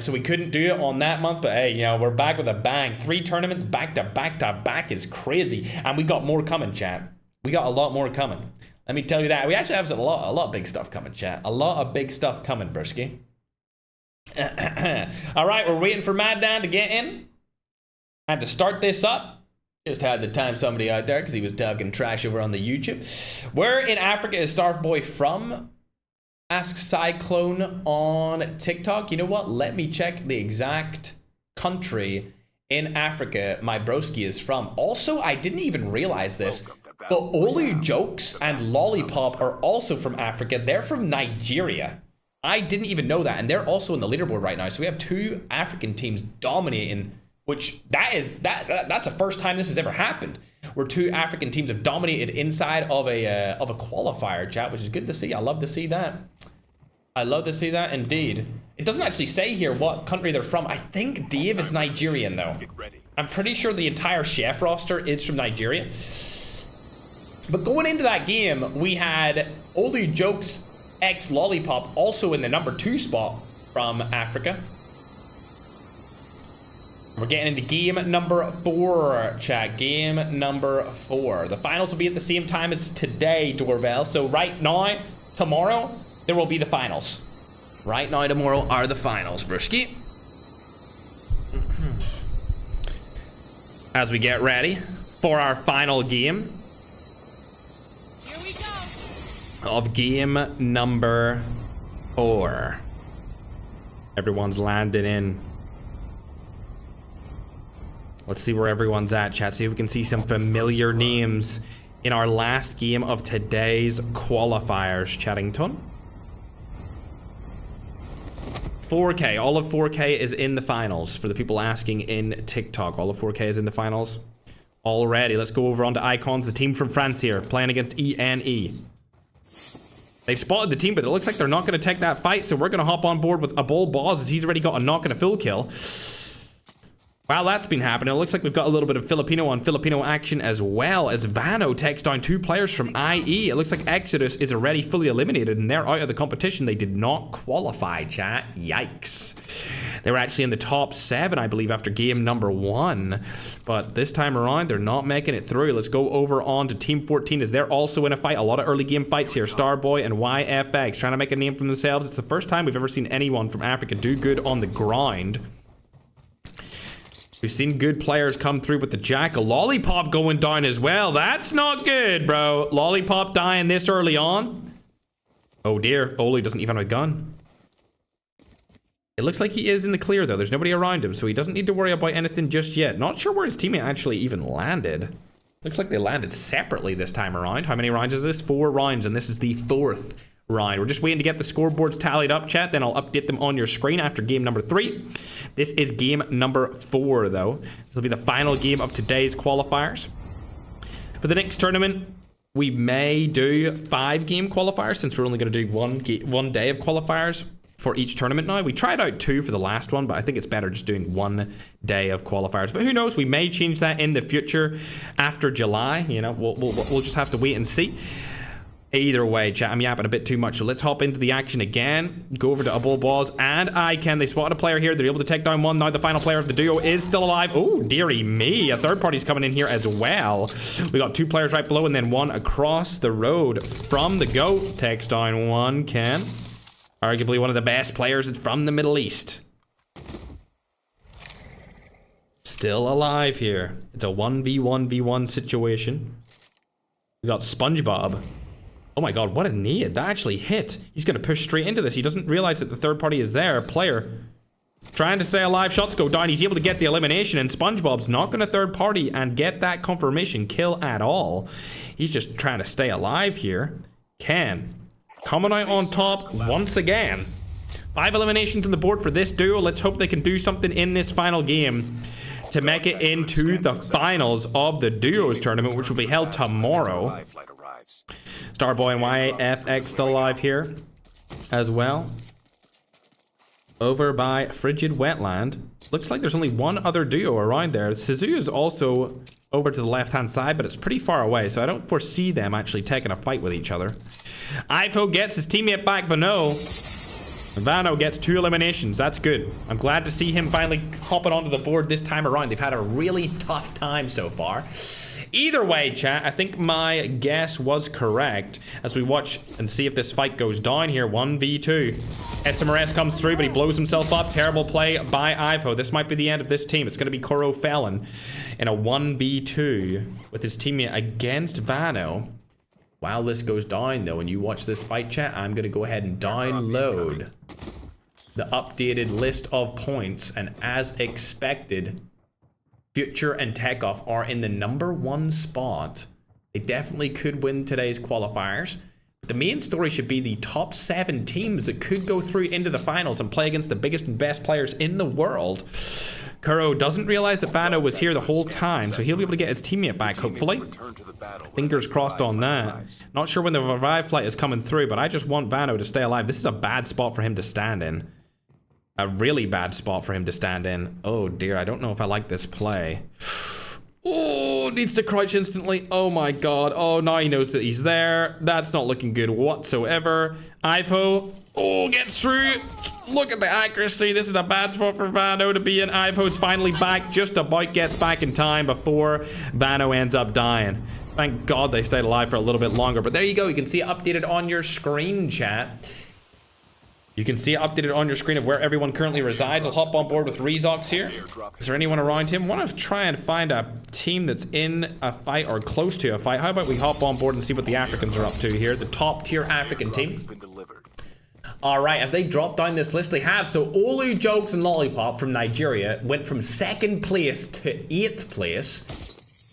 So we couldn't do it on that month. But hey, you know, we're back with a bang. 3 tournaments back to back is crazy. And we got more coming, chat. We got a lot more coming. Let me tell you that. We actually have a lot of big stuff coming, chat. A lot of big stuff coming, Bursky. Alright, we're waiting for Maddan to get in and to start this up. Just had to time somebody out there because he was talking trash over on the YouTube. Where in Africa is Starboy from? Ask Cyclone on TikTok. You know what? Let me check the exact country in Africa my broski is from. Also, I didn't even realize this, but Oli Jokes and Lollipop are also from Africa. They're from Nigeria. I didn't even know that, and they're also in the leaderboard right now. So we have two African teams dominating, which that's the first time this has ever happened, where two African teams have dominated inside of a qualifier, chat, which is good to see. I love to see that. I love to see that indeed. It doesn't actually say here what country they're from. I think Dave is Nigerian though. I'm pretty sure the entire chef roster is from Nigeria. But going into that game, we had Oli Jokes X Lollipop also in the number 2 spot from Africa. We're getting into game number 4, chat. Game number 4. The finals will be at the same time as today, Doorbell. So right now, tomorrow, there will be the finals. Right now, tomorrow are the finals, Brewski. As we get ready for our final game. Here we go. Of game number 4. Everyone's landed in. Let's see where everyone's at, chat. See if we can see some familiar names in our last game of today's qualifiers, Chattington. 4K. All of 4K is in the finals. For the people asking in TikTok, all of 4K is in the finals already. Let's go over onto Icons, the team from France here, playing against ENE. They've spotted the team, but it looks like they're not going to take that fight, so we're going to hop on board with a Bull Boz as he's already got a knock and a full kill. While that's been happening, it looks like we've got a little bit of Filipino on Filipino action as well, as Vano takes down 2 players from IE. It looks like Exodus is already fully eliminated and they're out of the competition. They did not qualify, chat. Yikes. They were actually in the top 7, I believe, after game number 1. But this time around, they're not making it through. Let's go over on to Team 14 as they're also in a fight. A lot of early game fights here. Starboy and YFX trying to make a name for themselves. It's the first time we've ever seen anyone from Africa do good on the ground. We've seen good players come through with the Jackal. Lollipop going down as well. That's not good, bro. Lollipop dying this early on. Oh dear. Oli doesn't even have a gun. It looks like he is in the clear though. There's nobody around him, so he doesn't need to worry about anything just yet. Not sure where his teammate actually even landed. Looks like they landed separately this time around. How many rounds is this? 4 rounds, and this is the 4th round. We're just waiting to get the scoreboards tallied up, chat. Then I'll update them on your screen after game number 3. This is game number 4, though. This will be the final game of today's qualifiers. For the next tournament, we may do 5-game qualifiers since we're only going to do one day of qualifiers for each tournament now. We tried out 2 for the last one, but I think it's better just doing 1 day of qualifiers. But who knows? We may change that in the future after July. You know, we'll just have to wait and see. Either way, chat, I'm yapping a bit too much, so let's hop into the action again. Go over to Abul Boz and Iken. They spotted a player here. They're able to take down one. Now the final player of the duo is still alive. Oh, dearie me. A third party's coming in here as well. We got 2 players right below and then 1 across the road from the GOAT. Takes down 1, Ken. Arguably one of the best players from the Middle East. Still alive here. It's a 1v1v1 situation. We got SpongeBob. Oh my god, what a nade. That actually hit. He's going to push straight into this. He doesn't realize that the third party is there. Player trying to stay alive. Shots go down. He's able to get the elimination, and SpongeBob's not going to third party and get that confirmation kill at all. He's just trying to stay alive here. Ken coming out on top once again. 5 eliminations from the board for this duo. Let's hope they can do something in this final game to make it into the finals of the duos tournament, which will be held tomorrow. Starboy and YFX still alive here as well. Over by Frigid Wetland. Looks like there's only 1 other duo around there. Suzu is also over to the left-hand side, but it's pretty far away, so I don't foresee them actually taking a fight with each other. iFerg gets his teammate back, Vano gets 2 eliminations. That's good. I'm glad to see him finally hopping onto the board this time around. They've had a really tough time so far. Either way, chat, I think my guess was correct as we watch and see if this fight goes down here. 1v2. SMRS comes through, but he blows himself up. Terrible play by Ivo. This might be the end of this team. It's going to be Koro Felon in a 1v2 with his teammate against Vano. While this goes down, though, and you watch this fight, chat, I'm going to go ahead and download the updated list of points, and as expected, Future and Takeoff are in the #1 spot. They definitely could win today's qualifiers. But the main story should be the top 7 teams that could go through into the finals and play against the biggest and best players in the world. Kuro doesn't realize that Vano was here the whole time, so he'll be able to get his teammate back, hopefully. Fingers crossed on that. Not sure when the revive flight is coming through, but I just want Vano to stay alive. This is a bad spot for him to stand in. A really bad spot for him to stand in. Oh dear, I don't know if I like this play. Oh, needs to crouch instantly. Oh my god. Oh, now he knows that he's there. That's not looking good whatsoever. Ivo. Oh, gets through. Look at the accuracy. This is a bad spot for Vano to be in. Ivo's finally back. Just about gets back in time before Vano ends up dying. Thank god they stayed alive for a little bit longer. But there you go. You can see it updated on your screen, chat. You can see it updated on your screen of where everyone currently resides. I'll hop on board with Rezox here. Is there anyone around him? I want to try and find a team that's in a fight or close to a fight. How about we hop on board and see what the Africans are up to here? The top tier African team. Alright, have they dropped down this list? They have. So Olu, Jokes, and Lollipop from Nigeria went from 2nd place to 8th place.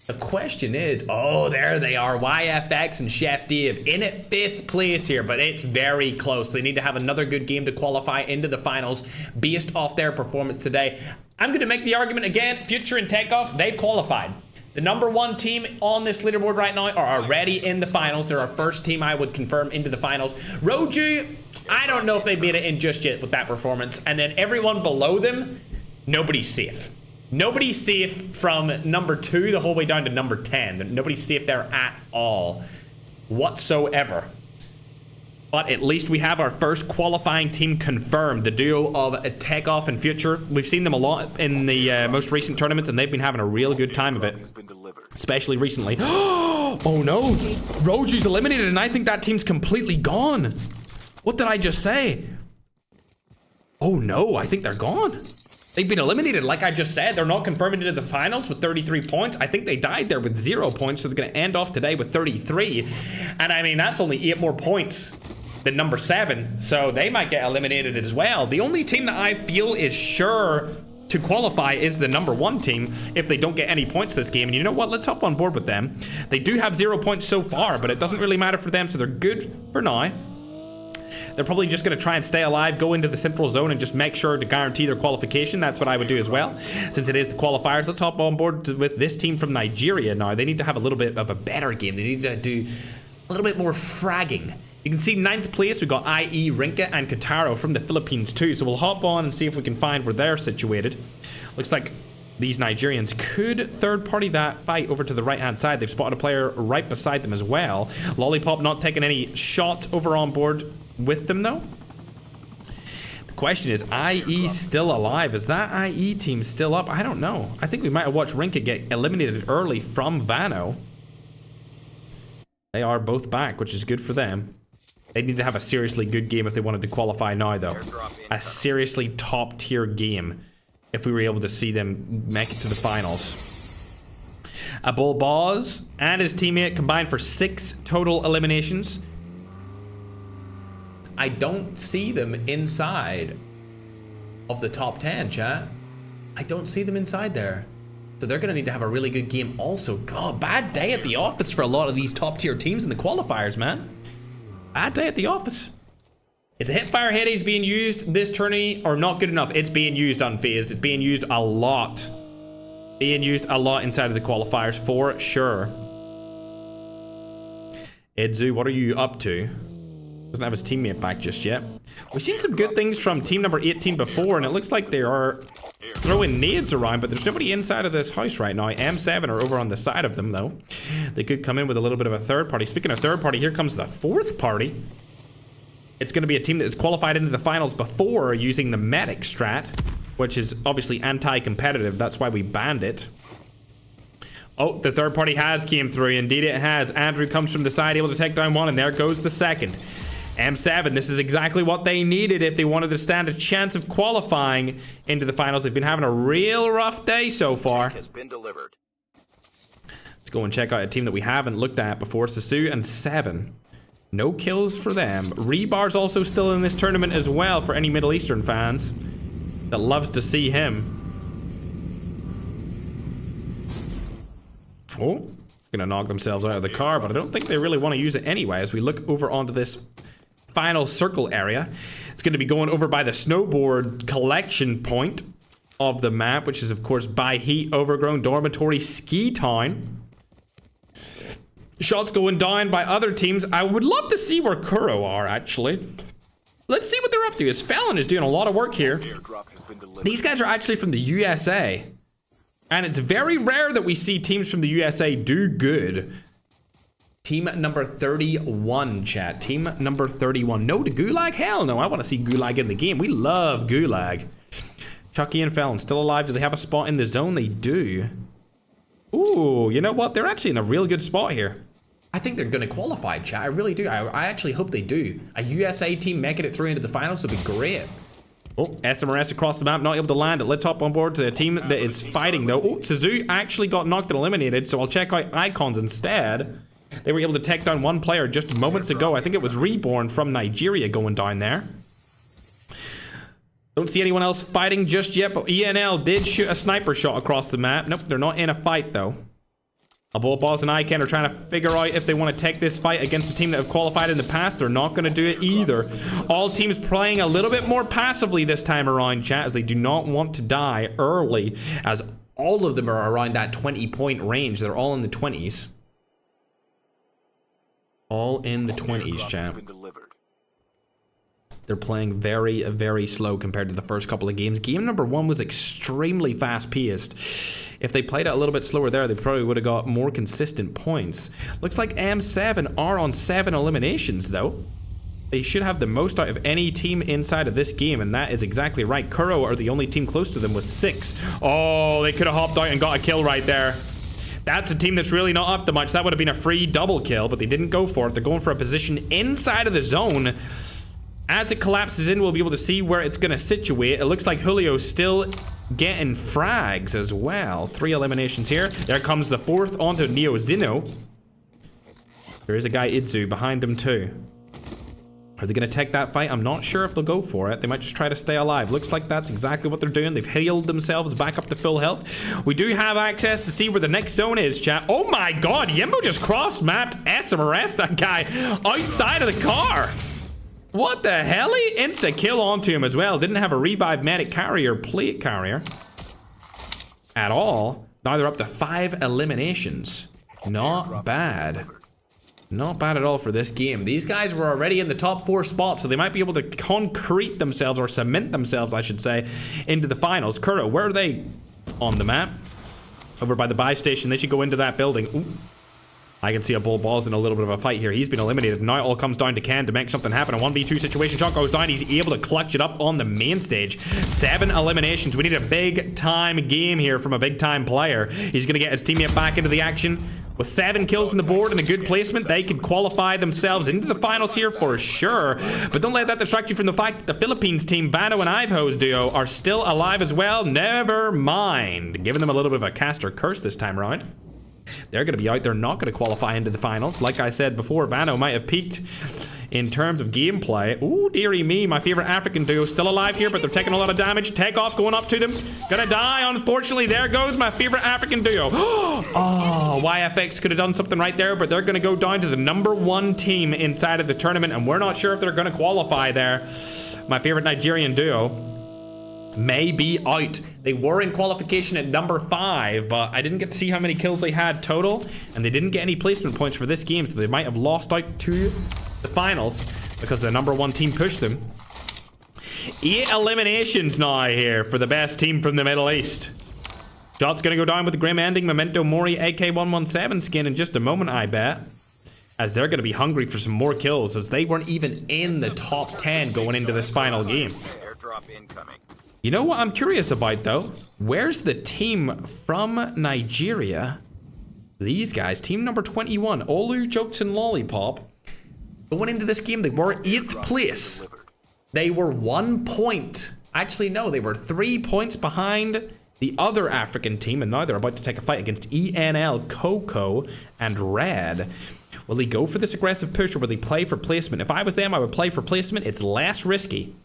The question is, oh, there they are, YFX and Chef Dave in at 5th place here, but it's very close. They need to have another good game to qualify into the finals based off their performance today. I'm going to make the argument again, Future and Takeoff, they've qualified. The #1 team on this leaderboard right now are already in the finals. They're our first team I would confirm into the finals. Roju, I don't know if they've made it in just yet with that performance. And then everyone below them, nobody's safe. Nobody's safe from #2 the whole way down to #10. Nobody's safe there at all whatsoever. But at least we have our first qualifying team confirmed. The duo of Takeoff and Future. We've seen them a lot in the most recent tournaments, and they've been having a real good time of it. Especially recently. Oh no! Roju's eliminated, and I think that team's completely gone. What did I just say? Oh no, I think they're gone. They've been eliminated, like I just said. They're not confirmed into the finals with 33 points. I think they died there with 0 points, so they're going to end off today with 33. And I mean, that's only 8 more points than #7, so they might get eliminated as well. The only team that I feel is sure to qualify is the #1 team if they don't get any points this game. And you know what? Let's hop on board with them. They do have 0 points so far, but it doesn't really matter for them, so they're good for now. They're probably just going to try and stay alive, go into the central zone, and just make sure to guarantee their qualification. That's what I would do as well. Since it is the qualifiers, let's hop on board with this team from Nigeria now. They need to have a little bit of a better game. They need to do a little bit more fragging. You can see 9th place, we've got IE, Rinka, and Kataro from the Philippines too. So we'll hop on and see if we can find where they're situated. Looks like these Nigerians could third-party that fight over to the right-hand side. They've spotted a player right beside them as well. Lollipop not taking any shots over on board with them, though. The question is, IE still alive? Is that IE team still up? I don't know. I think we might have watched Rinka get eliminated early from Vano. They are both back, which is good for them. They need to have a seriously good game if they wanted to qualify now, though. A seriously top-tier game if we were able to see them make it to the finals. Abul Boz and his teammate combined for 6 total eliminations. I don't see them inside of the top 10, chat. I don't see them inside there. So they're going to need to have a really good game also. God, bad day at the office for a lot of these top tier teams in the qualifiers, man. Bad day at the office. Is the Hipfire Hades being used this tourney or not good enough? It's being used unfazed. It's being used a lot. Being used a lot inside of the qualifiers for sure. Edzu, what are you up to? Doesn't have his teammate back just yet. We've seen some good things from team number 18 before, and it looks like they are throwing nades around, but there's nobody inside of this house right now. M7 are over on the side of them, though. They could come in with a little bit of a third party. Speaking of third party, here comes the 4th party. It's going to be a team that is qualified into the finals before using the medic strat, which is obviously anti-competitive. That's why we banned it. Oh, the third party has came through. Indeed it has. Andrew comes from the side, able to take down one, and there goes the second. M7, this is exactly what they needed if they wanted to stand a chance of qualifying into the finals. They've been having a real rough day so far. Has been delivered. Let's go and check out a team that we haven't looked at before. Sasu and 7. No kills for them. Rebar's also still in this tournament as well for any Middle Eastern fans that loves to see him. Oh, gonna knock themselves out of the car, but I don't think they really want to use it anyway as we look over onto this final circle area. It's going to be going over by the snowboard collection point of the map, which is of course by Heat, Overgrown, Dormitory, Ski Town. Shots going down by other teams. I would love to see where Kuro are, actually. Let's see what they're up to, as Felon is doing a lot of work here. These guys are actually from the USA. And it's very rare that we see teams from the USA do good. Team number 31, chat. Team number 31. No to Gulag? Hell no, I want to see Gulag in the game. We love Gulag. Chucky and Felon still alive. Do they have a spot in the zone? They do. Ooh, you know what? They're actually in a real good spot here. I think they're going to qualify, chat. I really do. I actually hope they do. A USA team making it through into the finals would be great. Oh, SMRS across the map, not able to land it. Let's hop on board to a team that is fighting, though. Oh, Suzu actually got knocked and eliminated, so I'll check out Icons instead. They were able to take down one player just moments ago. I think it was Reborn from Nigeria going down there. Don't see anyone else fighting just yet, but ENL did shoot a sniper shot across the map. Nope, they're not in a fight, though. Boss and Ican are trying to figure out if they want to take this fight against a team that have qualified in the past. They're not going to do it either. All teams playing a little bit more passively this time around, chat, as they do not want to die early, as all of them are around that 20-point range. They're all in the 20s. All in the 20s, chat. They're playing very, very slow compared to the first couple of games. Game number 1 was extremely fast-paced. If they played it a little bit slower there, they probably would have got more consistent points. Looks like M7 are on 7 eliminations, though. They should have the most out of any team inside of this game, and that is exactly right. Kuro are the only team close to them with 6. Oh, they could have hopped out and got a kill right there. That's a team that's really not up to much. That would have been a free double kill, but they didn't go for it. They're going for a position inside of the zone. As it collapses in, we'll be able to see where it's going to situate. It looks like Julio's still getting frags as well. 3 eliminations here. There comes the 4th onto Neo Zino. There is a guy, Idzu, behind them too. Are they going to take that fight? I'm not sure if they'll go for it. They might just try to stay alive. Looks like that's exactly what they're doing. They've healed themselves back up to full health. We do have access to see where the next zone is, chat. Oh my god, Yembo just cross-mapped SMRS, that guy, outside of the car. What the hell? He insta-kill onto him as well. Didn't have a revive medic carrier, plate carrier at all. Now they're up to 5 eliminations. Not bad. Not bad at all for this game. These guys were already in the top 4 spots, so they might be able to concrete themselves, or cement themselves, I should say, into the finals. Kuro, where are they on the map? Over by the buy station. They should go into that building. Ooh. I can see a Bull Balls in a little bit of a fight here. He's been eliminated. Now it all comes down to Ken to make something happen. A 1v2 situation. Shot goes down. He's able to clutch it up on the main stage. 7 eliminations. We need a big time game here from a big time player. He's going to get his teammate back into the action. With 7 kills on the board and a good placement, they could qualify themselves into the finals here for sure. But don't let that distract you from the fact that the Philippines team, Bano and Ivo's duo, are still alive as well. Never mind. Giving them a little bit of a caster curse this time around. They're going to be out. They're not going to qualify into the finals. Like I said before, Bano might have peaked in terms of gameplay. Ooh, dearie me. My favorite African duo still alive here, but they're taking a lot of damage. Takeoff going up to them. Gonna die, unfortunately. There goes my favorite African duo. Oh, YFX could have done something right there, but they're going to go down to the #1 team inside of the tournament, and we're not sure if they're going to qualify there. My favorite Nigerian duo may be out. They were in qualification at number 5, but I didn't get to see how many kills they had total, and they didn't get any placement points for this game, so they might have lost out to the finals because the #1 team pushed them. 8 eliminations now here for the best team from the Middle East. Shot's gonna go down with the grim ending. Memento Mori AK-117 skin in just a moment, I bet, as they're gonna be hungry for some more kills, as they weren't even in the top 10 going into this final game. Airdrop incoming. You know what I'm curious about, though? Where's the team from Nigeria? These guys, team number 21, Olu, Jokes, and Lollipop. Going into this game, they were 8th place. They were 1 point. Actually, no, they were 3 points behind the other African team, and now they're about to take a fight against ENL, Coco, and Red. Will he go for this aggressive push, or will he play for placement? If I was them, I would play for placement. It's less risky.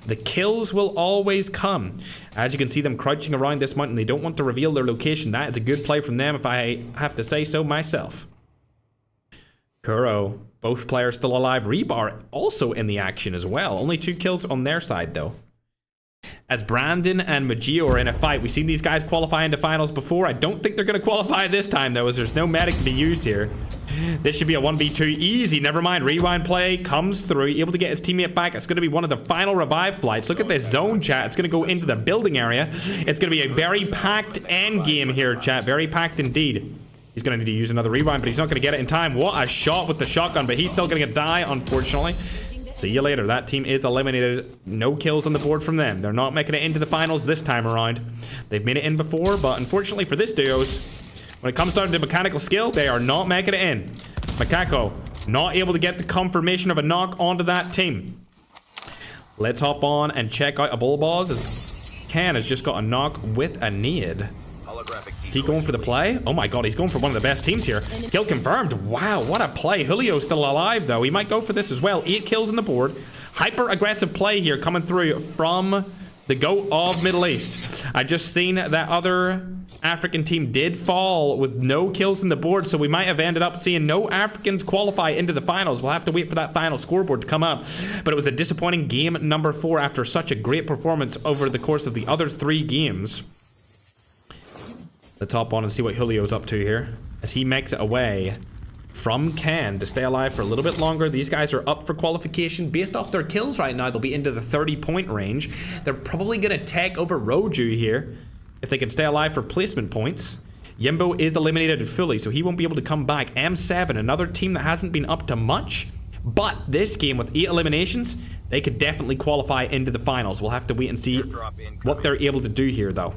The kills will always come. As you can see them crouching around this mountain, they don't want to reveal their location. That is a good play from them, if I have to say so myself. Kuro, both players still alive. Rebar also in the action as well. Only 2 kills on their side though. As Brandon and Magio are in a fight. We've seen these guys qualify into finals before. I don't think they're going to qualify this time though, as there's no medic to be used here. This should be a 1v2 easy. Never mind. Rewind play comes through. Able to get his teammate back. It's going to be one of the final revive flights. Look at this zone, chat. It's going to go into the building area. It's going to be a very packed end game here, chat. Very packed indeed. He's going to need to use another rewind, but he's not going to get it in time. What a shot with the shotgun, but he's still going to die, unfortunately. See you later. That team is eliminated. No kills on the board from them. They're not making it into the finals this time around. They've made it in before, but unfortunately for this duos, when it comes down to mechanical skill, they are not making it in. Makako not able to get the confirmation of a knock onto that team. Let's hop on and check out a bull boss, as Ken has just got a knock with a nade. Is he going for the play? Oh my god, he's going for one of the best teams here. Kill confirmed. Wow, what a play. Julio's still alive though. He might go for this as well. 8 kills on the board. Hyper aggressive play here coming through from the GOAT of Middle East. I just seen that other African team did fall with no kills on the board, so we might have ended up seeing no Africans qualify into the finals. We'll have to wait for that final scoreboard to come up, but it was a disappointing game number 4 after such a great performance over the course of the other 3 games. Let's hop on and see what Julio's up to here as he makes it away from Ken to stay alive for a little bit longer. These guys are up for qualification based off their kills right now. They'll be into the 30-point range. They're probably going to take over Roju here if they can stay alive for placement points. Yimbo is eliminated fully, so he won't be able to come back. M7, another team that hasn't been up to much, but this game with 8 eliminations, they could definitely qualify into the finals. We'll have to wait and see what they're able to do here though.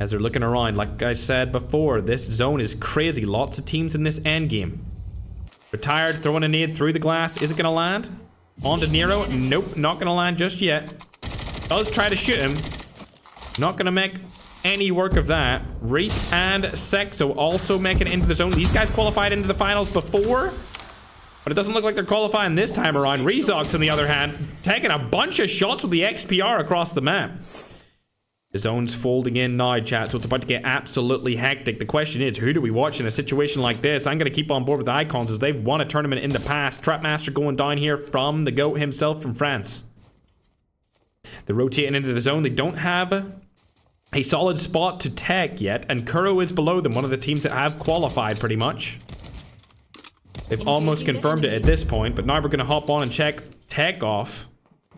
As they're looking around, like I said before, this zone is crazy. Lots of teams in this end game. Retired, throwing a nade through the glass. Is it going to land? On to Nero. Nope, not going to land just yet. Does try to shoot him. Not going to make any work of that. Reap and Sexo also making it into the zone. These guys qualified into the finals before, but it doesn't look like they're qualifying this time around. Rezox, on the other hand, taking a bunch of shots with the XPR across the map. The zone's folding in now, chat, so it's about to get absolutely hectic. The question is, who do we watch in a situation like this? I'm going to keep on board with the Icons as they've won a tournament in the past. Trapmaster going down here from the GOAT himself from France. They're rotating into the zone. They don't have a solid spot to tech yet, and Kuro is below them, one of the teams that have qualified pretty much. They've almost confirmed it at this point, but now we're going to hop on and check tech off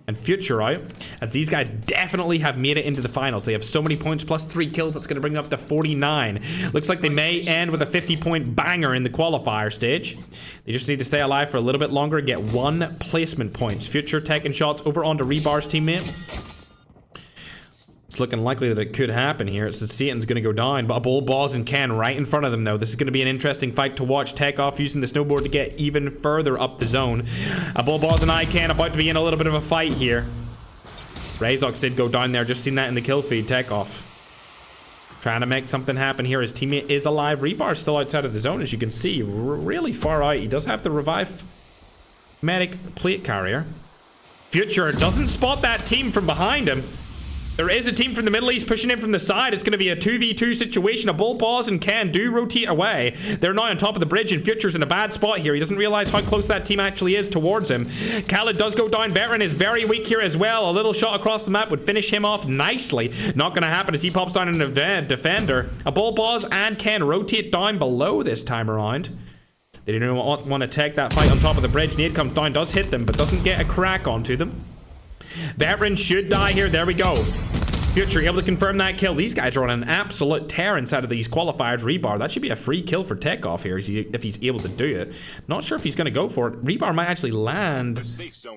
and Future out, as these guys definitely have made it into the finals. They have so many points plus 3 kills. That's going to bring them up to 49. Looks like they may end with a 50-point banger in the qualifier stage. They just need to stay alive for a little bit longer and get 1 placement points. Future taking shots over onto Rebar's teammate. It's looking likely that it could happen here. It's Satan's going to go down, but a bull balls and Ken right in front of them though. This is going to be an interesting fight to watch. Takeoff using the snowboard to get even further up the zone. A bull balls and Ken about to be in a little bit of a fight here. Razox did go down there. Just seen that in the kill feed. Takeoff trying to make something happen here. His teammate is alive. Rebar's still outside of the zone, as you can see. Really far out. He does have the revive medic plate carrier. Future doesn't spot that team from behind him. There is a team from the Middle East pushing in from the side. It's going to be a 2v2 situation. A bull pause and Ken do rotate away. They're now on top of the bridge, and Future's in a bad spot here. He doesn't realize how close that team actually is towards him. Khaled does go down. Veteran is very weak here as well. A little shot across the map would finish him off nicely. Not going to happen as he pops down in a defender. A bull pause and Ken rotate down below this time around. They didn't want to take that fight on top of the bridge. Nade comes down, does hit them, but doesn't get a crack onto them. Veteran should die here. There we go. Future able to confirm that kill. These guys are on an absolute tear inside of these qualifiers. Rebar, that should be a free kill for Takeoff here if he's able to do it. Not sure if he's going to go for it. Rebar might actually land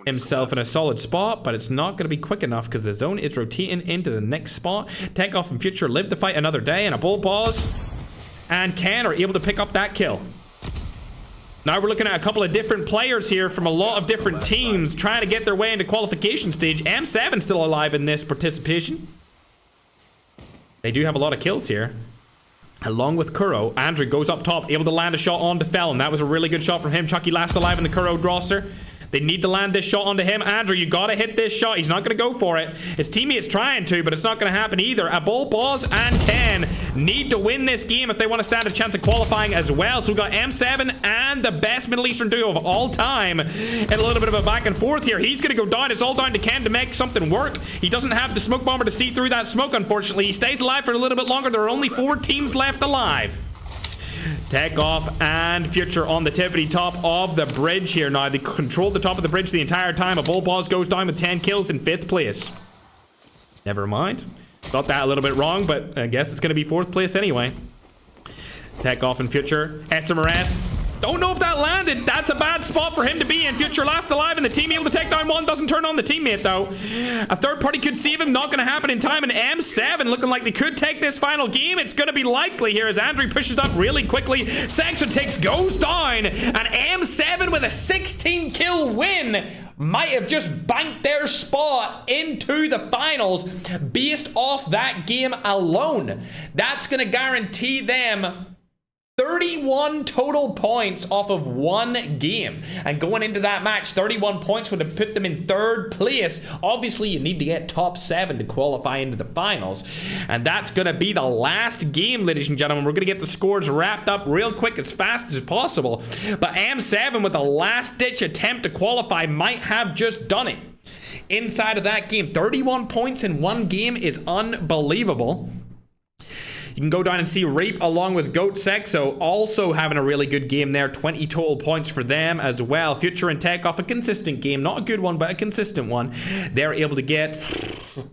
himself in a solid spot, but it's not going to be quick enough because the zone is rotating into the next spot. Takeoff and Future live to fight another day, and a bull pause and Ken are able to pick up that kill. Now we're looking at a couple of different players here from a lot of different teams trying to get their way into qualification stage. M7 still alive in this participation. They do have a lot of kills here. Along with Kuro, Andrew goes up top, able to land a shot onto Felon. That was a really good shot from him. Chucky last alive in the Kuro roster. They need to land this shot onto him. Andrew, you gotta hit this shot. He's not gonna go for it. His teammate's trying to, but it's not gonna happen either. Abol, Boz, and Ken need to win this game if they want to stand a chance of qualifying as well. So we've got M7 and the best Middle Eastern duo of all time. And a little bit of a back and forth here. He's gonna go down. It's all down to Ken to make something work. He doesn't have the smoke bomber to see through that smoke, unfortunately. He stays alive for a little bit longer. There are only 4 teams left alive. Takeoff and Future on the tippity top of the bridge here now. They control the top of the bridge the entire time. A Bull Boss goes down with 10 kills in 5th place. Never mind. Got that a little bit wrong, but I guess it's going to be 4th place anyway. Takeoff and Future. SMRS. Don't know if that landed. That's a bad spot for him to be in. Future last alive, and the team able to take down one. Doesn't turn on the teammate, though. A third party could save him. Not going to happen in time. And M7 looking like they could take this final game. It's going to be likely here as Andrew pushes up really quickly. Saxon goes down. And M7 with a 16-kill win might have just banked their spot into the finals based off that game alone. That's going to guarantee them 31 total points off of one game. And going into that match, 31 points would have put them in 3rd place. Obviously, you need to get top 7 to qualify into the finals. And that's going to be the last game, ladies and gentlemen. We're going to get the scores wrapped up real quick, as fast as possible. But M7 with a last-ditch attempt to qualify might have just done it. Inside of that game, 31 points in one game is unbelievable. You can go down and see Reap along with Goat Sexo also having a really good game there. 20 total points for them as well. Future and Takeoff, a consistent game. Not a good one, but a consistent one. They're able to get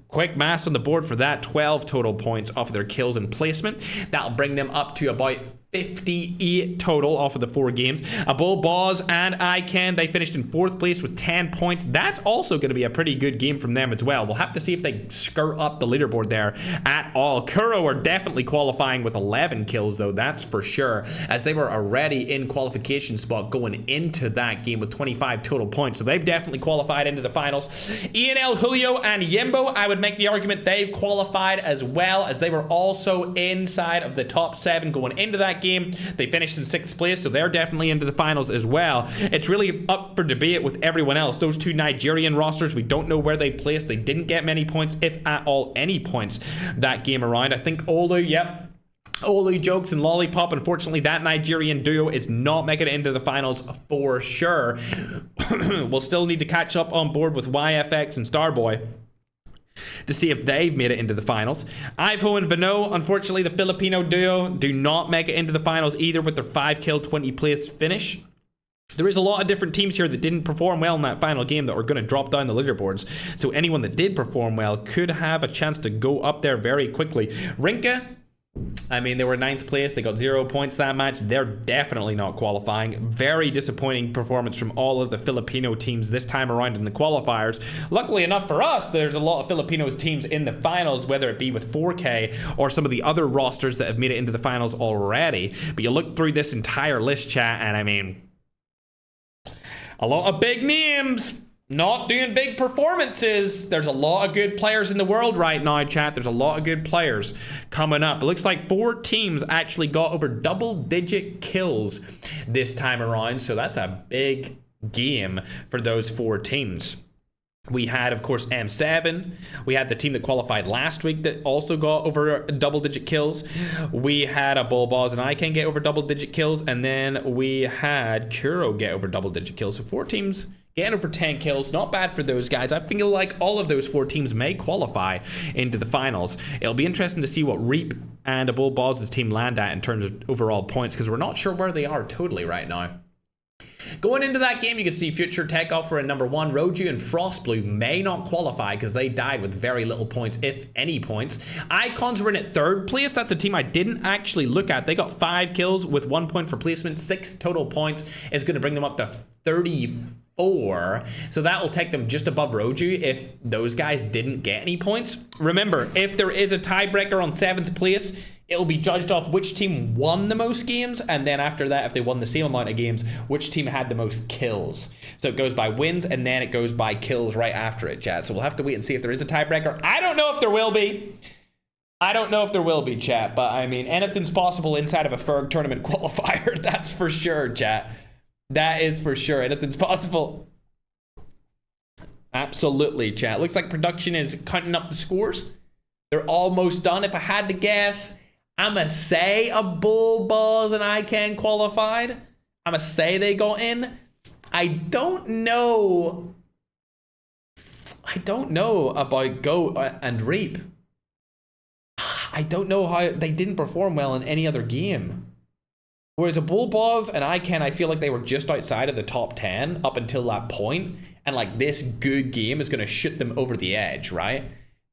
quick mass on the board for that. 12 total points off of their kills and placement. That'll bring them up to about 58 total off of the 4 games. Abol, Boz, and Iken, they finished in 4th place with 10 points. That's also going to be a pretty good game from them as well. We'll have to see if they skirt up the leaderboard there at all. Kuro are definitely qualifying with 11 kills, though, that's for sure, as they were already in qualification spot going into that game with 25 total points. So they've definitely qualified into the finals. ENL, Julio, and Yimbo, I would make the argument they've qualified as well, as they were also inside of the top 7 going into that game. They finished in 6th place, so they're definitely into the finals as well. It's really up for debate with everyone else. Those 2 Nigerian rosters, we don't know where they placed. They didn't get many points, if at all any points, that game around. I think Olu, yep, Olu, Jokes, and Lollipop. Unfortunately, that Nigerian duo is not making it into the finals for sure. We'll still need to catch up on board with YFX and Starboy to see if they've made it into the finals. Ivo and Vano, unfortunately, the Filipino duo, do not make it into the finals either with their 5-kill, 20-place finish. There is a lot of different teams here that didn't perform well in that final game that are going to drop down the leaderboards. So anyone that did perform well could have a chance to go up there very quickly. Rinka, I mean, they were 9th place. They got 0 points that match. They're definitely not qualifying. Very disappointing performance from all of the Filipino teams this time around in the qualifiers. Luckily enough for us, there's a lot of Filipinos teams in the finals, whether it be with 4K or some of the other rosters that have made it into the finals already. But you look through this entire list, chat, and I mean, a lot of big names not doing big performances. There's a lot of good players in the world right now, chat. There's a lot of good players coming up. It looks like 4 teams actually got over double-digit kills this time around, so that's a big game for those 4 teams. We had, of course, M7. We had the team that qualified last week that also got over double-digit kills. We had a Bull Boss and I can get over double-digit kills, and then we had Kuro get over double-digit kills. So 4 teams getting over 10 kills. Not bad for those guys. I feel like all of those 4 teams may qualify into the finals. It'll be interesting to see what Reap and a Bull Boss' team land at in terms of overall points, because we're not sure where they are totally right now. Going into that game, you can see Future Takeoff for a number 1. Roju and Frostblue may not qualify because they died with very little points, if any points. Icons were in at 3rd place. That's a team I didn't actually look at. They got 5 kills with 1 point for placement. 6 total points is going to bring them up to 34. So that will take them just above Roju if those guys didn't get any points. Remember, if there is a tiebreaker on 7th place, it'll be judged off which team won the most games, and then after that, if they won the same amount of games, which team had the most kills. So it goes by wins, and then it goes by kills right after it, chat. So we'll have to wait and see if there is a tiebreaker. I don't know if there will be. I don't know if there will be, chat, but I mean, anything's possible inside of a Ferg tournament qualifier. That's for sure, chat. That is for sure. Anything's possible. Absolutely, chat. Looks like production is cutting up the scores. They're almost done. If I had to guess, I'ma say a Bull, Balls, and ICANN qualified. I'ma say they got in. I don't know about Go and Reap. I don't know how they didn't perform well in any other game. Whereas a Bull, Balls, and ICANN, I feel like they were just outside of the top 10 up until that point. And like this good game is going to shoot them over the edge, right?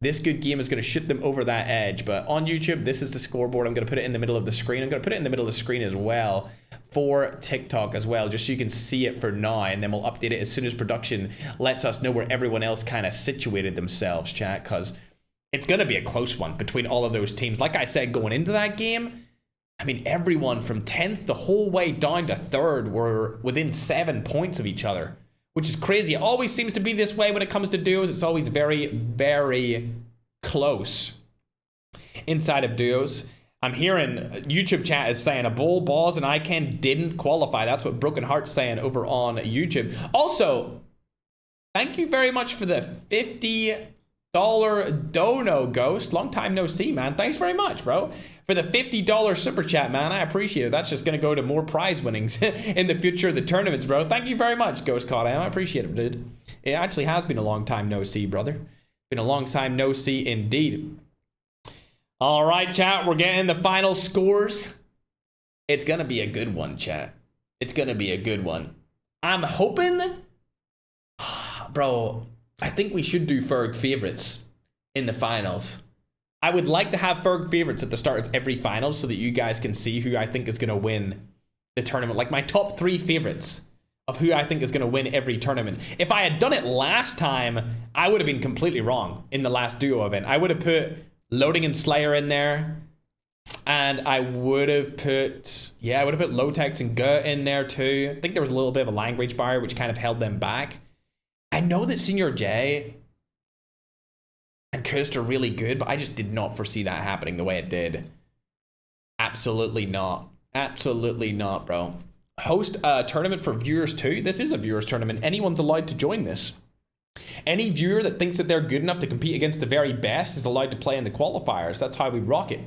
This good game is going to shoot them over that edge. But on YouTube, this is the scoreboard. I'm going to put it in the middle of the screen. I'm going to put it in the middle of the screen as well for TikTok as well, just so you can see it for now. And then we'll update it as soon as production lets us know where everyone else kind of situated themselves, chat. Because it's going to be a close one between all of those teams. Like I said, going into that game, I mean, everyone from 10th the whole way down to 3rd were within 7 points of each other, which is crazy. It always seems to be this way when it comes to duos. It's always very, very close inside of duos. I'm hearing YouTube chat is saying a Bull, Balls, and ICANN didn't qualify. That's what Broken Heart's saying over on YouTube. Also, thank you very much for the $50 dono, Ghost. Long time no see, man. Thanks very much, bro. For the $50 super chat, man. I appreciate it. That's just going to go to more prize winnings in the future of the tournaments, bro. Thank you very much, Ghost COD. I appreciate it, dude. It actually has been a long time no see, brother. Been a long time no see indeed. All right, chat. We're getting the final scores. It's going to be a good one, chat. It's going to be a good one. I'm hoping... Bro, I think we should do Ferg favorites in the finals. I would like to have Ferg favorites at the start of every final so that you guys can see who I think is going to win the tournament. Like my top 3 favorites of who I think is going to win every tournament. If I had done it last time, I would have been completely wrong in the last duo event. I would have put Loading and Slayer in there. And I would have put, yeah, I would have put Lotex and Gut in there too. I think there was a little bit of a language barrier which kind of held them back. I know that Senior J and Cursed are really good, but I just did not foresee that happening the way it did. Absolutely not. Absolutely not, bro. Host a tournament for viewers too. This is a viewers tournament. Anyone's allowed to join this. Any viewer that thinks that they're good enough to compete against the very best is allowed to play in the qualifiers. That's how we rock it.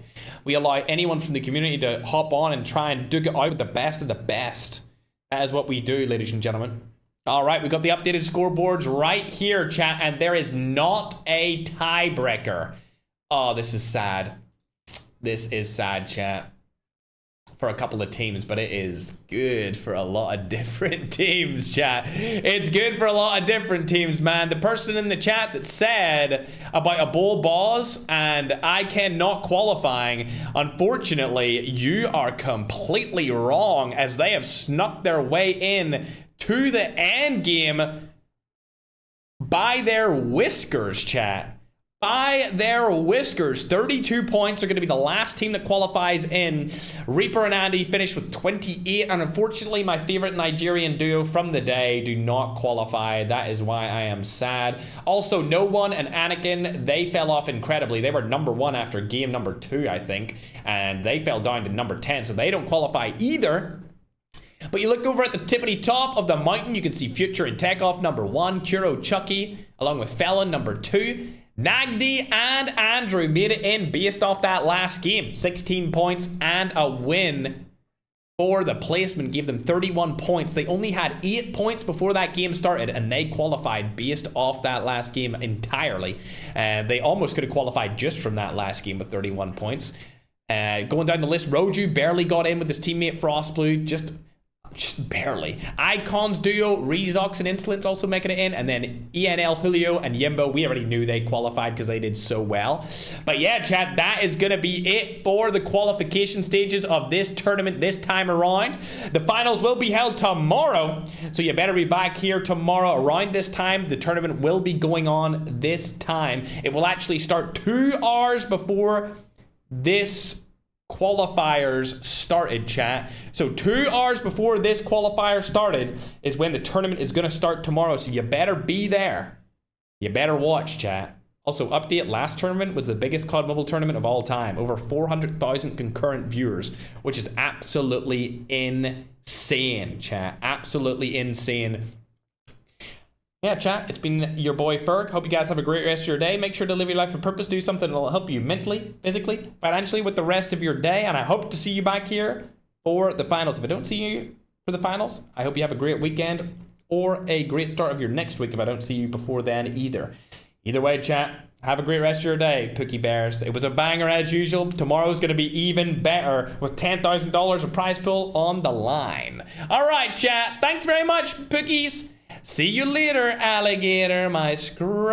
We allow anyone from the community to hop on and try and duke it out with the best of the best. That is what we do, ladies and gentlemen. All right, we got the updated scoreboards right here, chat, and there is not a tiebreaker. Oh, this is sad. This is sad, chat, for a couple of teams, but it is good for a lot of different teams, chat. It's good for a lot of different teams, man. The person in the chat that said about a Bull, Balls and ICANN not qualifying, unfortunately, you are completely wrong, as they have snuck their way in to the end game by their whiskers, chat. By their whiskers. 32 points are going to be the last team that qualifies in. Reaper and Andy finished with 28, and unfortunately my favorite Nigerian duo from the day do not qualify. That is why I am sad. Also, No One and Anakin, they fell off incredibly. They were number 1 after game number 2, I think, and they fell down to number 10, so they don't qualify either. But you look over at the tippity top of the mountain, you can see Future and Takeoff number 1, Kuro Chucky, along with Felon number 2. Nagdi and Andrew made it in based off that last game. 16 points and a win for the placement. Gave them 31 points. They only had 8 points before that game started, and they qualified based off that last game entirely. They almost could have qualified just from that last game with 31 points. Going down the list, Roju barely got in with his teammate Frostblue, just barely. Icons duo, Rezox and Insolence also making it in, and then ENL, Julio, and Yimbo, we already knew they qualified because they did so well. But yeah, chat, that is going to be it for the qualification stages of this tournament this time around. The finals will be held tomorrow, so you better be back here tomorrow around this time. The tournament will be going on this time. It will actually start 2 hours before this qualifiers started, chat. So 2 hours before this qualifier started is when the tournament is going to start tomorrow, so you better be there. You better watch, chat. Also, update, last tournament was the biggest COD Mobile tournament of all time. Over 400,000 concurrent viewers, which is absolutely insane, chat. Absolutely insane. Yeah, chat, it's been your boy Ferg. Hope you guys have a great rest of your day. Make sure to live your life with purpose. Do something that will help you mentally, physically, financially with the rest of your day. And I hope to see you back here for the finals. If I don't see you for the finals, I hope you have a great weekend or a great start of your next week if I don't see you before then either. Either way, chat, have a great rest of your day, Pookie Bears. It was a banger as usual. Tomorrow's going to be even better with $10,000 of prize pool on the line. All right, chat. Thanks very much, Pookies. See you later, alligator, my scrub.